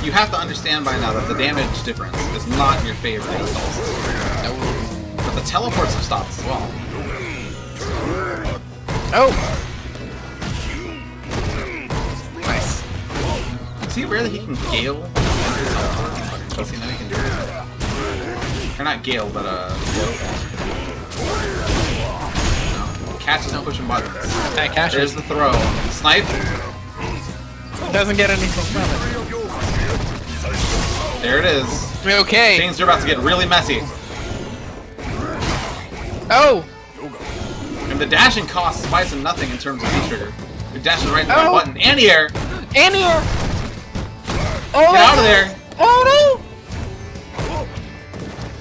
You have to understand by now that the damage difference is not your favorite as Dulcet. But the teleports have stopped as well. Oh. Nice. See where he can Gale? Does he know he can do it? Or not Gale, but catches him pushing buttons. That catches. There's the throw. Snipe. Doesn't get anything from it. There it is. Okay. Things are about to get really messy. Oh. And the dashing costs Bison nothing in terms of V-trigger. You're dashing right into that button. Anti-air! Anti-air! Oh, Get out of there! Oh no!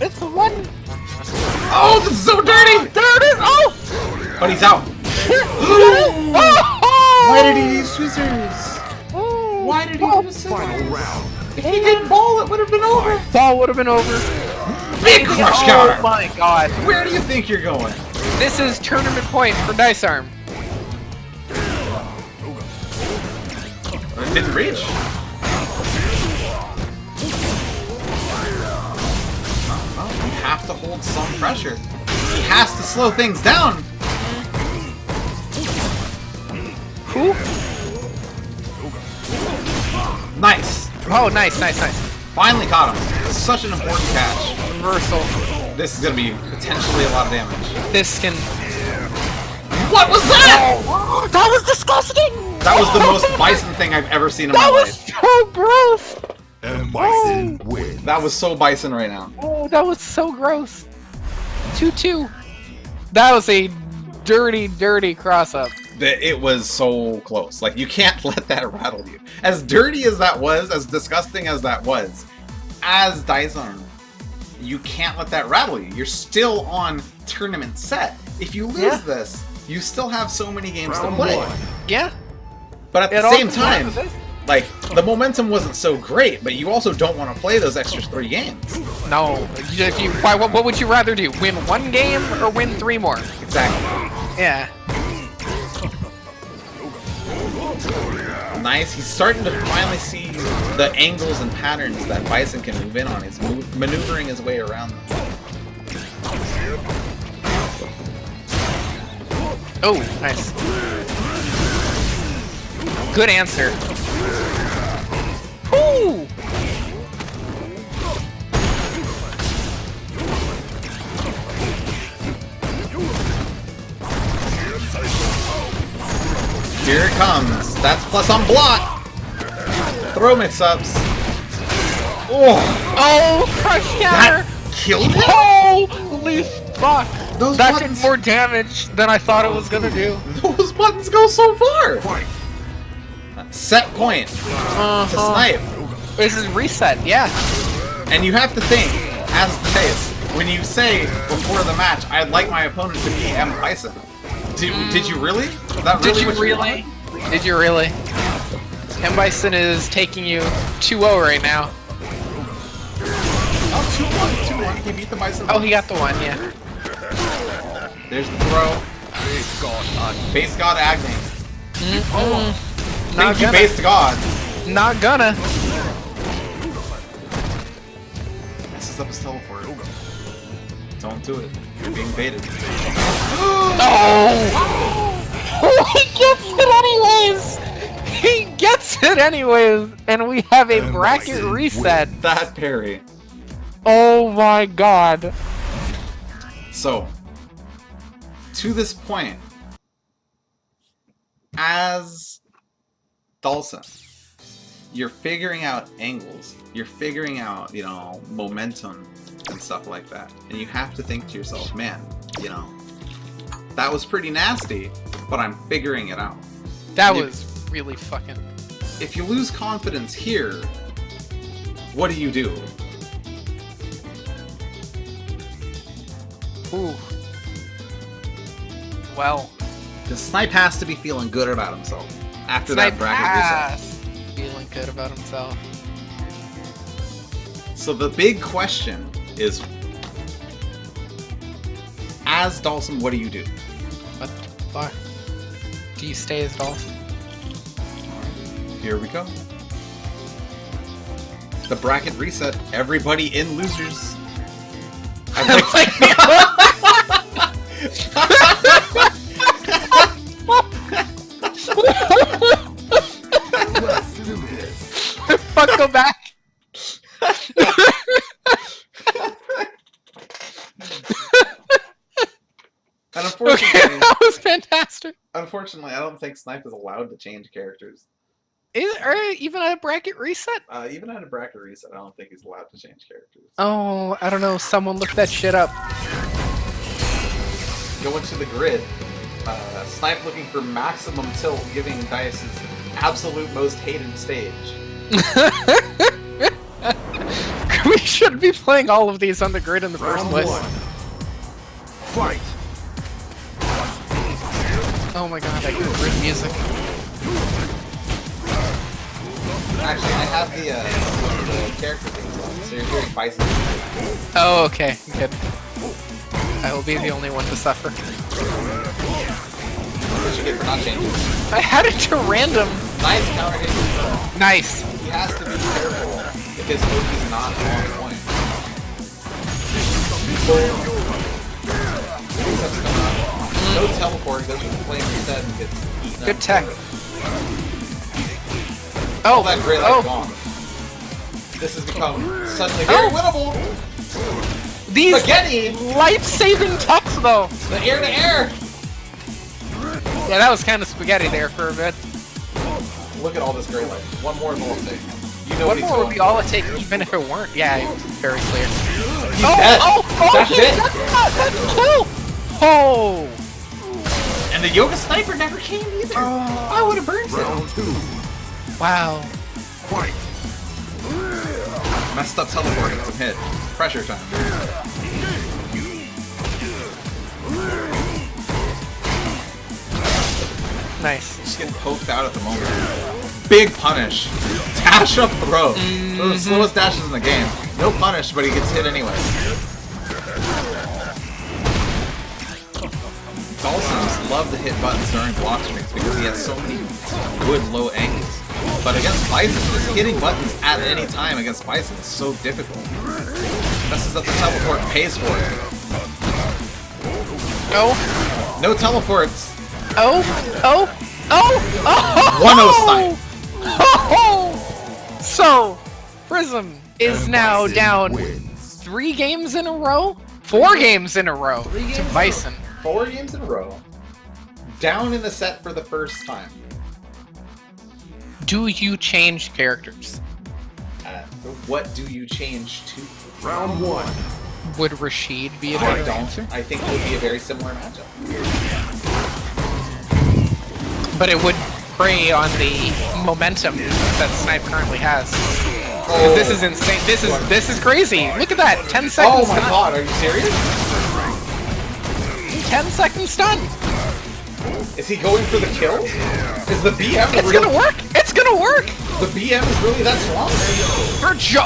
It's the one. Oh, this is so dirty! There it is! Oh! But he's out. Oh! Why did he use scissors? Why did he use scissors? If he didn't ball, it would have been over. Ball would have been over. Big crush counter! Oh my God! Where do you think you're going? This is tournament point for Dice Arm. It didn't reach. You have to hold some pressure. He has to slow things down. Who? Nice. Oh, nice. Finally caught him. Such an important catch. Reversal. This is going to be potentially a lot of damage. This can. What was that? Oh, that was disgusting. That was the most Bison thing I've ever seen in my That was life. so gross. And Bison wins. That was so Bison right now. Oh, that was so gross. 2-2. That was a dirty cross-up. It was so close. Like, you can't let that rattle you. As dirty as that was, as disgusting as that was, as Dice Arm, you can't let that rattle you. You're still on tournament set. If you lose this, you still have so many games to play. Yeah. But at the It all same comes down time, to this. like, the momentum wasn't so great, but you also don't want to play those extra 3 games. No. If you, what would you rather do? Win 1 game or win 3 more? Exactly. Yeah. Nice. He's starting to finally see the angles and patterns that Bison can move in on. He's maneuvering his way around them. Oh, nice. Good answer. Ooh. Here it comes. That's plus on block. Throw mix-ups. Oh, Oh, crush counter. that killed him. Holy fuck. Those That buttons, did more damage than I thought it was gonna do. those buttons go so far. Set point to snipe, This is reset, yeah. and you have to think as the face when you say before the match, "I'd like my opponent to be M. Bison." Did you really? That Did you what really? wanted? Did you really? M. Bison is taking you 2-0 right now. Oh, 2-1. He beat the Bison. Oh, he got the one, yeah. There's the throw. Base God Agni. Not Thank you, gonna. Base God. Not gonna. Messes up his teleport. Don't do it. You're being baited. Oh! He gets it anyways! He gets it anyways! And we have a bracket reset. That parry. Oh my god. So, to this point, as Dulcet, you're figuring out angles. You're figuring out, momentum and stuff like that. And you have to think to yourself, man, that was pretty nasty, but I'm figuring it out. That was really fucking if you lose confidence here, what do you do? Ooh. Well. Because Snipe has to be feeling good about himself after Snipe that bracket reset. has feeling good about himself. So the big question is, as Dawson, what do you do? What the fuck? Do you stay as Dolphin? Here we go. The bracket reset. Everybody in losers. I'd like Let's do this. Fuck, go back. And Okay, unfortunately, that was fantastic. unfortunately, I don't think Snipe is allowed to change characters. Or even a bracket reset? Even at a bracket reset, I don't think he's allowed to change characters. Oh, I don't know. Someone look that shit up. Go into the grid. Snipe looking for maximum tilt, giving Dice's absolute most hated stage. We should be playing all of these on the grid in the first Round place. 1. Fight. Oh my god, I get grid music. Actually, I have the character things on, so you're hearing Bison. Oh, okay, good. I will be the only one to suffer. What you get for not changing? I had it to random. Nice counter hit control. Nice. He has to be careful if his Loki's not on point. No teleport, goes to the flame reset and gets eaten Good up. tech. All Oh, that gray light oh, gone. This has become suddenly very winnable. these Spaghetti! life-saving techs though. The air to air! Yeah, that was kind of spaghetti there for a bit. Look at all this gray light. One more will take. You know One what he's more would going be all it takes, even if it weren't. Yeah, it was very clear. He's dead. That's he's it. That's two. Oh. And the Yoga Sniper never came either. I would have burned Round it. 2. Wow. Fight. Messed up teleporting some hit. Pressure time. Nice. Just getting poked out at the moment. Big punish. Dash up throw. One of the slowest dashes in the game. No punish, but he gets hit anyway. Dawson's love to hit buttons during block streaks because he has so many good low angles. But against Bison, just hitting buttons at any time against Bison is so difficult. Messes up the teleport, pays for it. Oh. No teleports. Oh. Oh. Oh. Oh. 1-0 Snipe. Oh. So, Prism is now Bison down wins. 3 games in a row? 4 games in a row to Bison. 4 games in a row. Down in the set for the first time. Do you change characters? What do you change to? Round 1. Would Rashid be a I better don't. answer? I think it would be a very similar matchup. But it would prey on the momentum that Snipe currently has. Oh. This is insane. This is crazy. Look at that. 10 Oh seconds my stun. god, are you serious? 10-second stun. Is he going for the kill? Is the BM It's really... gonna work. It's gonna work. The BM is really that strong?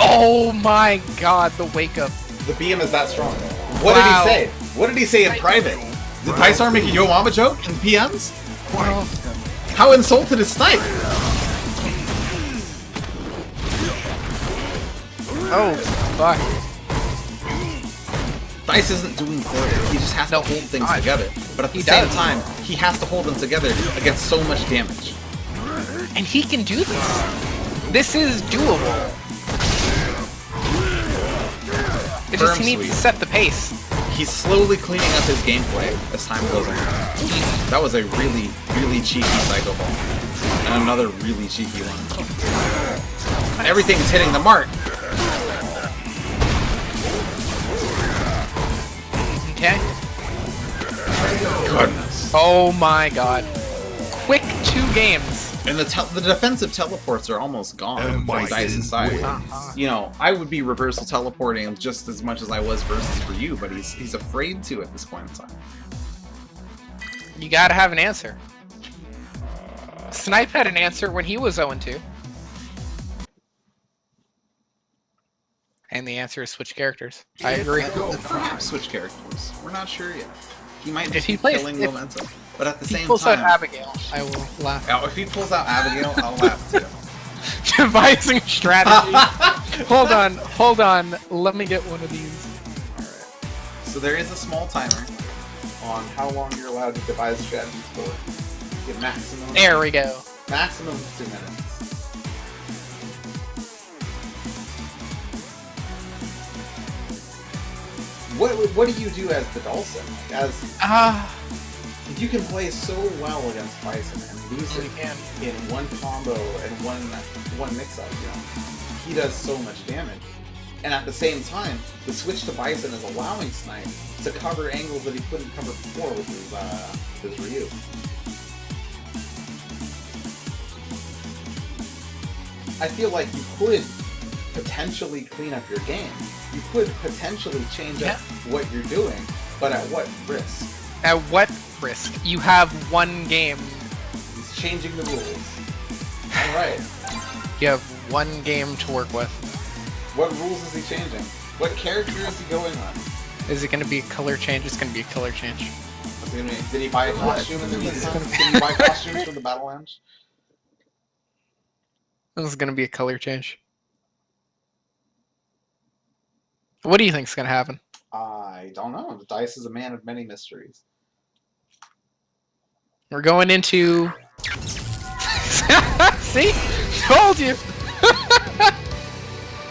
Oh my god, the wake up. The BM is that strong. What did Wow. he say? What did he say in private? Did Tysar make a Yo Mama joke in PMs? How insulted is Snipe? Oh, fuck. Dice isn't doing good. He just has to hold things not. together. But at the He same does. time, he has to hold them together against so much damage. And he can do this. This is doable. It just Firm he needs sweep. to set the pace. He's slowly cleaning up his gameplay as time goes on. That was a really, really cheeky Psycho Ball. And another really cheeky one. Everything's hitting the mark. Okay. Goodness. Oh my god. Quick 2 games. And the defensive teleports are almost gone from Dice's side. You know, I would be reversal teleporting just as much as I was versus for you, but he's afraid to at this point in time. You gotta have an answer. Snipe had an answer when he was 0-2. And the answer is switch characters. I agree. Perhaps switch characters. We're not sure yet. He might If just he keep plays- killing if- momentum. But at the If he same pulls out time... Abigail, I will laugh. Yeah, if he pulls out Abigail, I'll laugh too. Devising strategy. Hold on. Let me get one of these. So there is a small timer. On how long you're allowed to devise strategies for. Get maximum. There we go. Maximum 2 minutes. What do you do as the Dulcin? As you can play so well against Bison and lose it You can. in one combo and one mix-up. You know, he does so much damage, and at the same time, the switch to Bison is allowing Snipe to cover angles that he couldn't cover before with his Ryu. I feel like you could potentially clean up your game. You could potentially change up what you're doing, but at what risk? At what risk? You have one game. He's changing the rules. Alright. You have one game to work with. What rules is he changing? What character is he going on? Is it going to be a color change? It's going to be a color change. Did he buy a costume in this time? Did he buy costumes from the Battle Lounge? This is going to be a color change. What do you think's going to happen? I don't know. The Dice is a man of many mysteries. We're going into... See? Told you!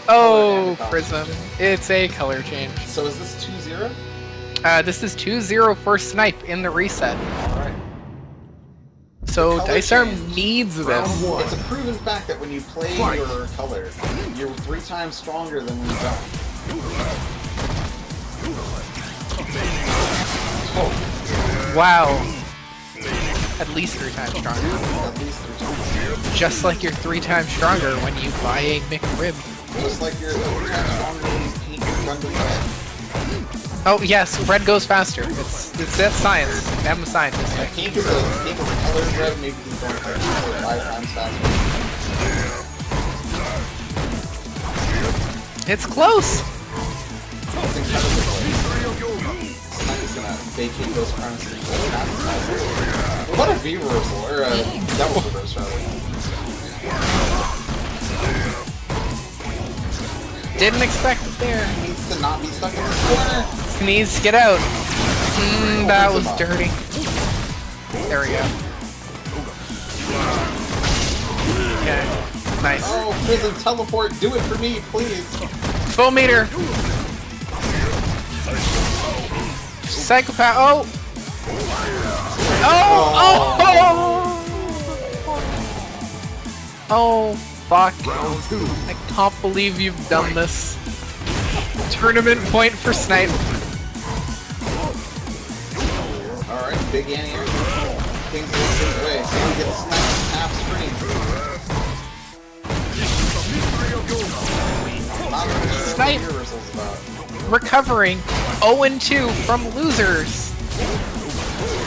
Oh, Prism. It's a color change. So is this 2-0? This is 2-0 for Snipe in the reset. Alright. So color Dice Arm change. needs this. It's a proven fact that when you play your color, you're 3 times stronger than when you don't. Oh, Wow. At least 3 times stronger. at least 3 times. Just like you're 3 times stronger when you buy a McRib. Just like you're 3 times stronger when you paint your gun to red. Oh yes, red goes faster. It's that science. I'm a scientist. Yeah, pink is a color of red, maybe he's going like 4 or 5 times faster. It's close. It's incredibly close. Snipe is gonna vacate those premises and go fast. What a V reversal, or a double reverse rather. Didn't expect it there. He needs to not be stuck in this corner. Sneeze, get out. That was dirty. There we go. Okay. Nice. Oh, Prism teleport, do it for me, please. Full meter. Psychopath. Oh. Oh, fuck. I can't believe you've done this. Tournament point for Snipe. Alright, big anti-air. Things going his way. So he gets sniped half screen. Not what Snipe. reversal's about. Recovering 0-2 from losers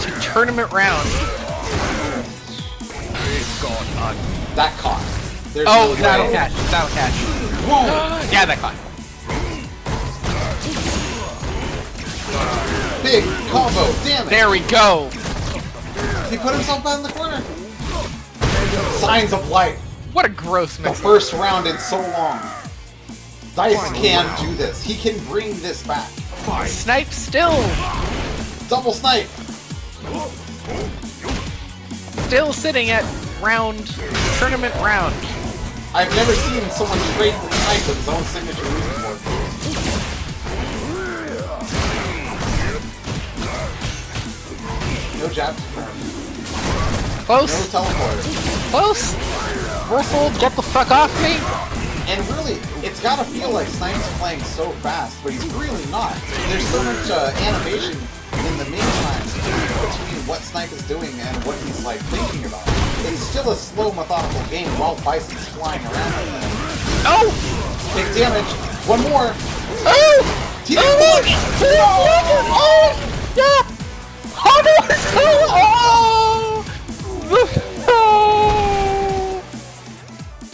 to tournament round. That caught. There's Oh, no that'll way. catch. That'll catch. Whoa! Yeah, that caught. Big combo, damn it! There we go. He put himself back in the corner. Signs of life. What a gross The mix. first round in so long. Dice can do this. He can bring this back. Snipe still. Double snipe. Still sitting at tournament round. I've never seen someone trade the snipe with his own signature move before. No jab confirmed. No Close. teleport. Close. Reversal, get the fuck off me. And really, it's gotta feel like Snipe's playing so fast, but he's really not. There's so much animation in the meantime, between what Snipe is doing and what he's like thinking about, it's still a slow, methodical game while Bison's flying around. Oh! Big damage. One more. Oh! Team Oh! Oh! Yeah! Oh!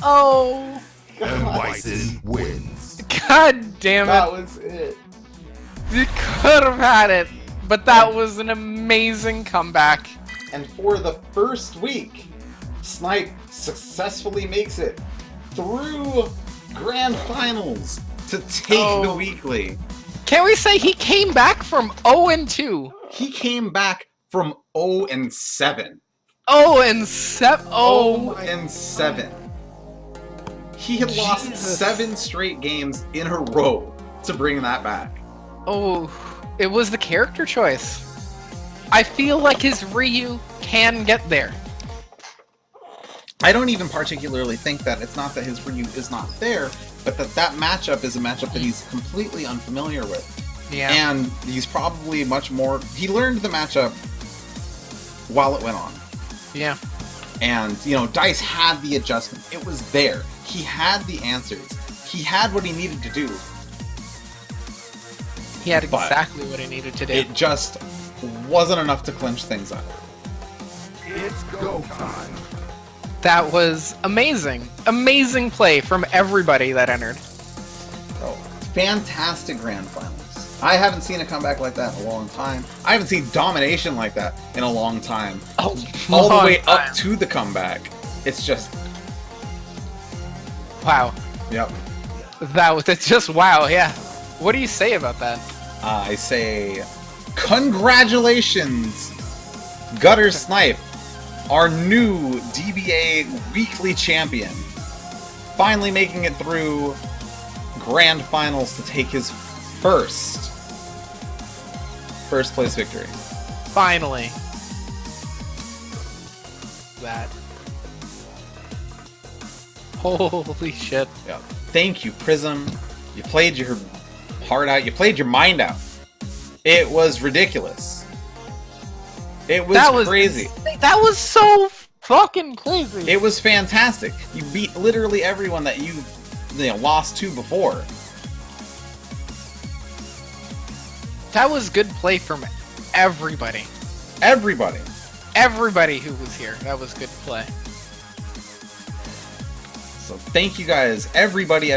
Oh! And Bison wins. God damn That it! was it. You could have had it, but that was an amazing comeback. And for the first week, Snipe successfully makes it through Grand Finals to take the weekly. Can we say he came back from 0-2? He came back from 0-7. 0-7. Oh, 0-7. He had lost Jesus. 7 straight games in a row to bring that back. oh, it was the character choice. I feel like his Ryu can get there. I don't even particularly think that it's not that his Ryu is not there, but that matchup is a matchup that he's completely unfamiliar with. Yeah. And he's probably much more... He learned the matchup while it went on. Yeah. And, you know, DICE had the adjustment. It was there. He had the answers. He had what he needed to do. He had But exactly what he needed to do. It just wasn't enough to clinch things up. It's go time. That was amazing. Amazing play from everybody that entered. Oh, fantastic grand finals. I haven't seen a comeback like that in a long time. I haven't seen domination like that in a long time. Oh, All the long way time. up to the comeback. It's just, Wow. yep. That's just wow, yeah. What do you say about that? I say, congratulations, Gutter Snipe, our new DBA Weekly Champion. Finally making it through Grand Finals to take his first place victory. Finally. That. Holy shit. Yeah. Thank you, Prism. You played your heart out. You played your mind out. It was ridiculous. It was crazy. That was so fucking crazy. It was fantastic. You beat literally everyone that you lost to before. That was good play from everybody. Everybody. Everybody who was here. That was good play. So thank you guys, everybody,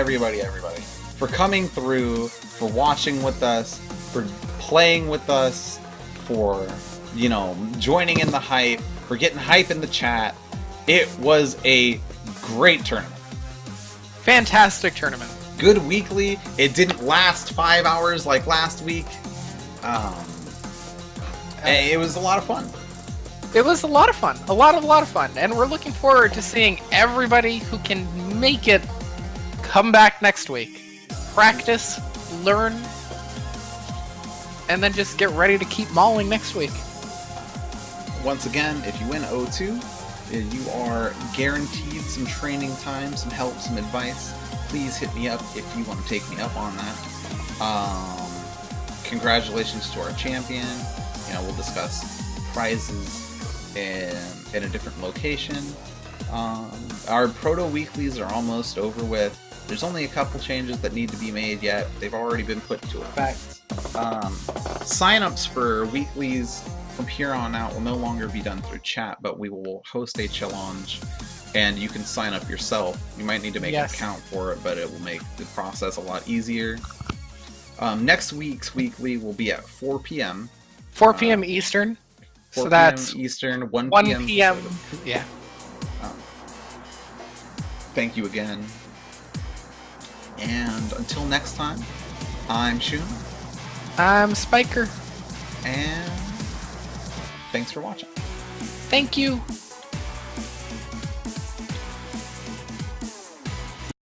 for coming through, for watching with us, for playing with us, for, joining in the hype, for getting hype in the chat. It was a great tournament. Fantastic tournament. Good weekly. It didn't last 5 hours like last week. It was a lot of fun. It was a lot of fun. A lot of fun. And we're looking forward to seeing everybody who can make it come back next week. Practice, learn, and then just get ready to keep mauling next week. Once again, if you win 0-2, you are guaranteed some training time, some help, some advice. Please hit me up if you want to take me up on that. Congratulations to our champion. We'll discuss prizes in a different location. Our Proto Weeklies are almost over with. There's only a couple changes that need to be made yet. They've already been put into effect. Sign-ups for weeklies from here on out will no longer be done through chat, but we will host a challenge, and you can sign up yourself. You might need to make an account for it, but it will make the process a lot easier. Next week's weekly will be at 4 p.m. 4 p.m. Eastern. 4 So that's p.m. Eastern, 1 1 p.m. p.m. Yeah. Thank you again. And until next time, I'm Shun. I'm Spiker. And thanks for watching. Thank you.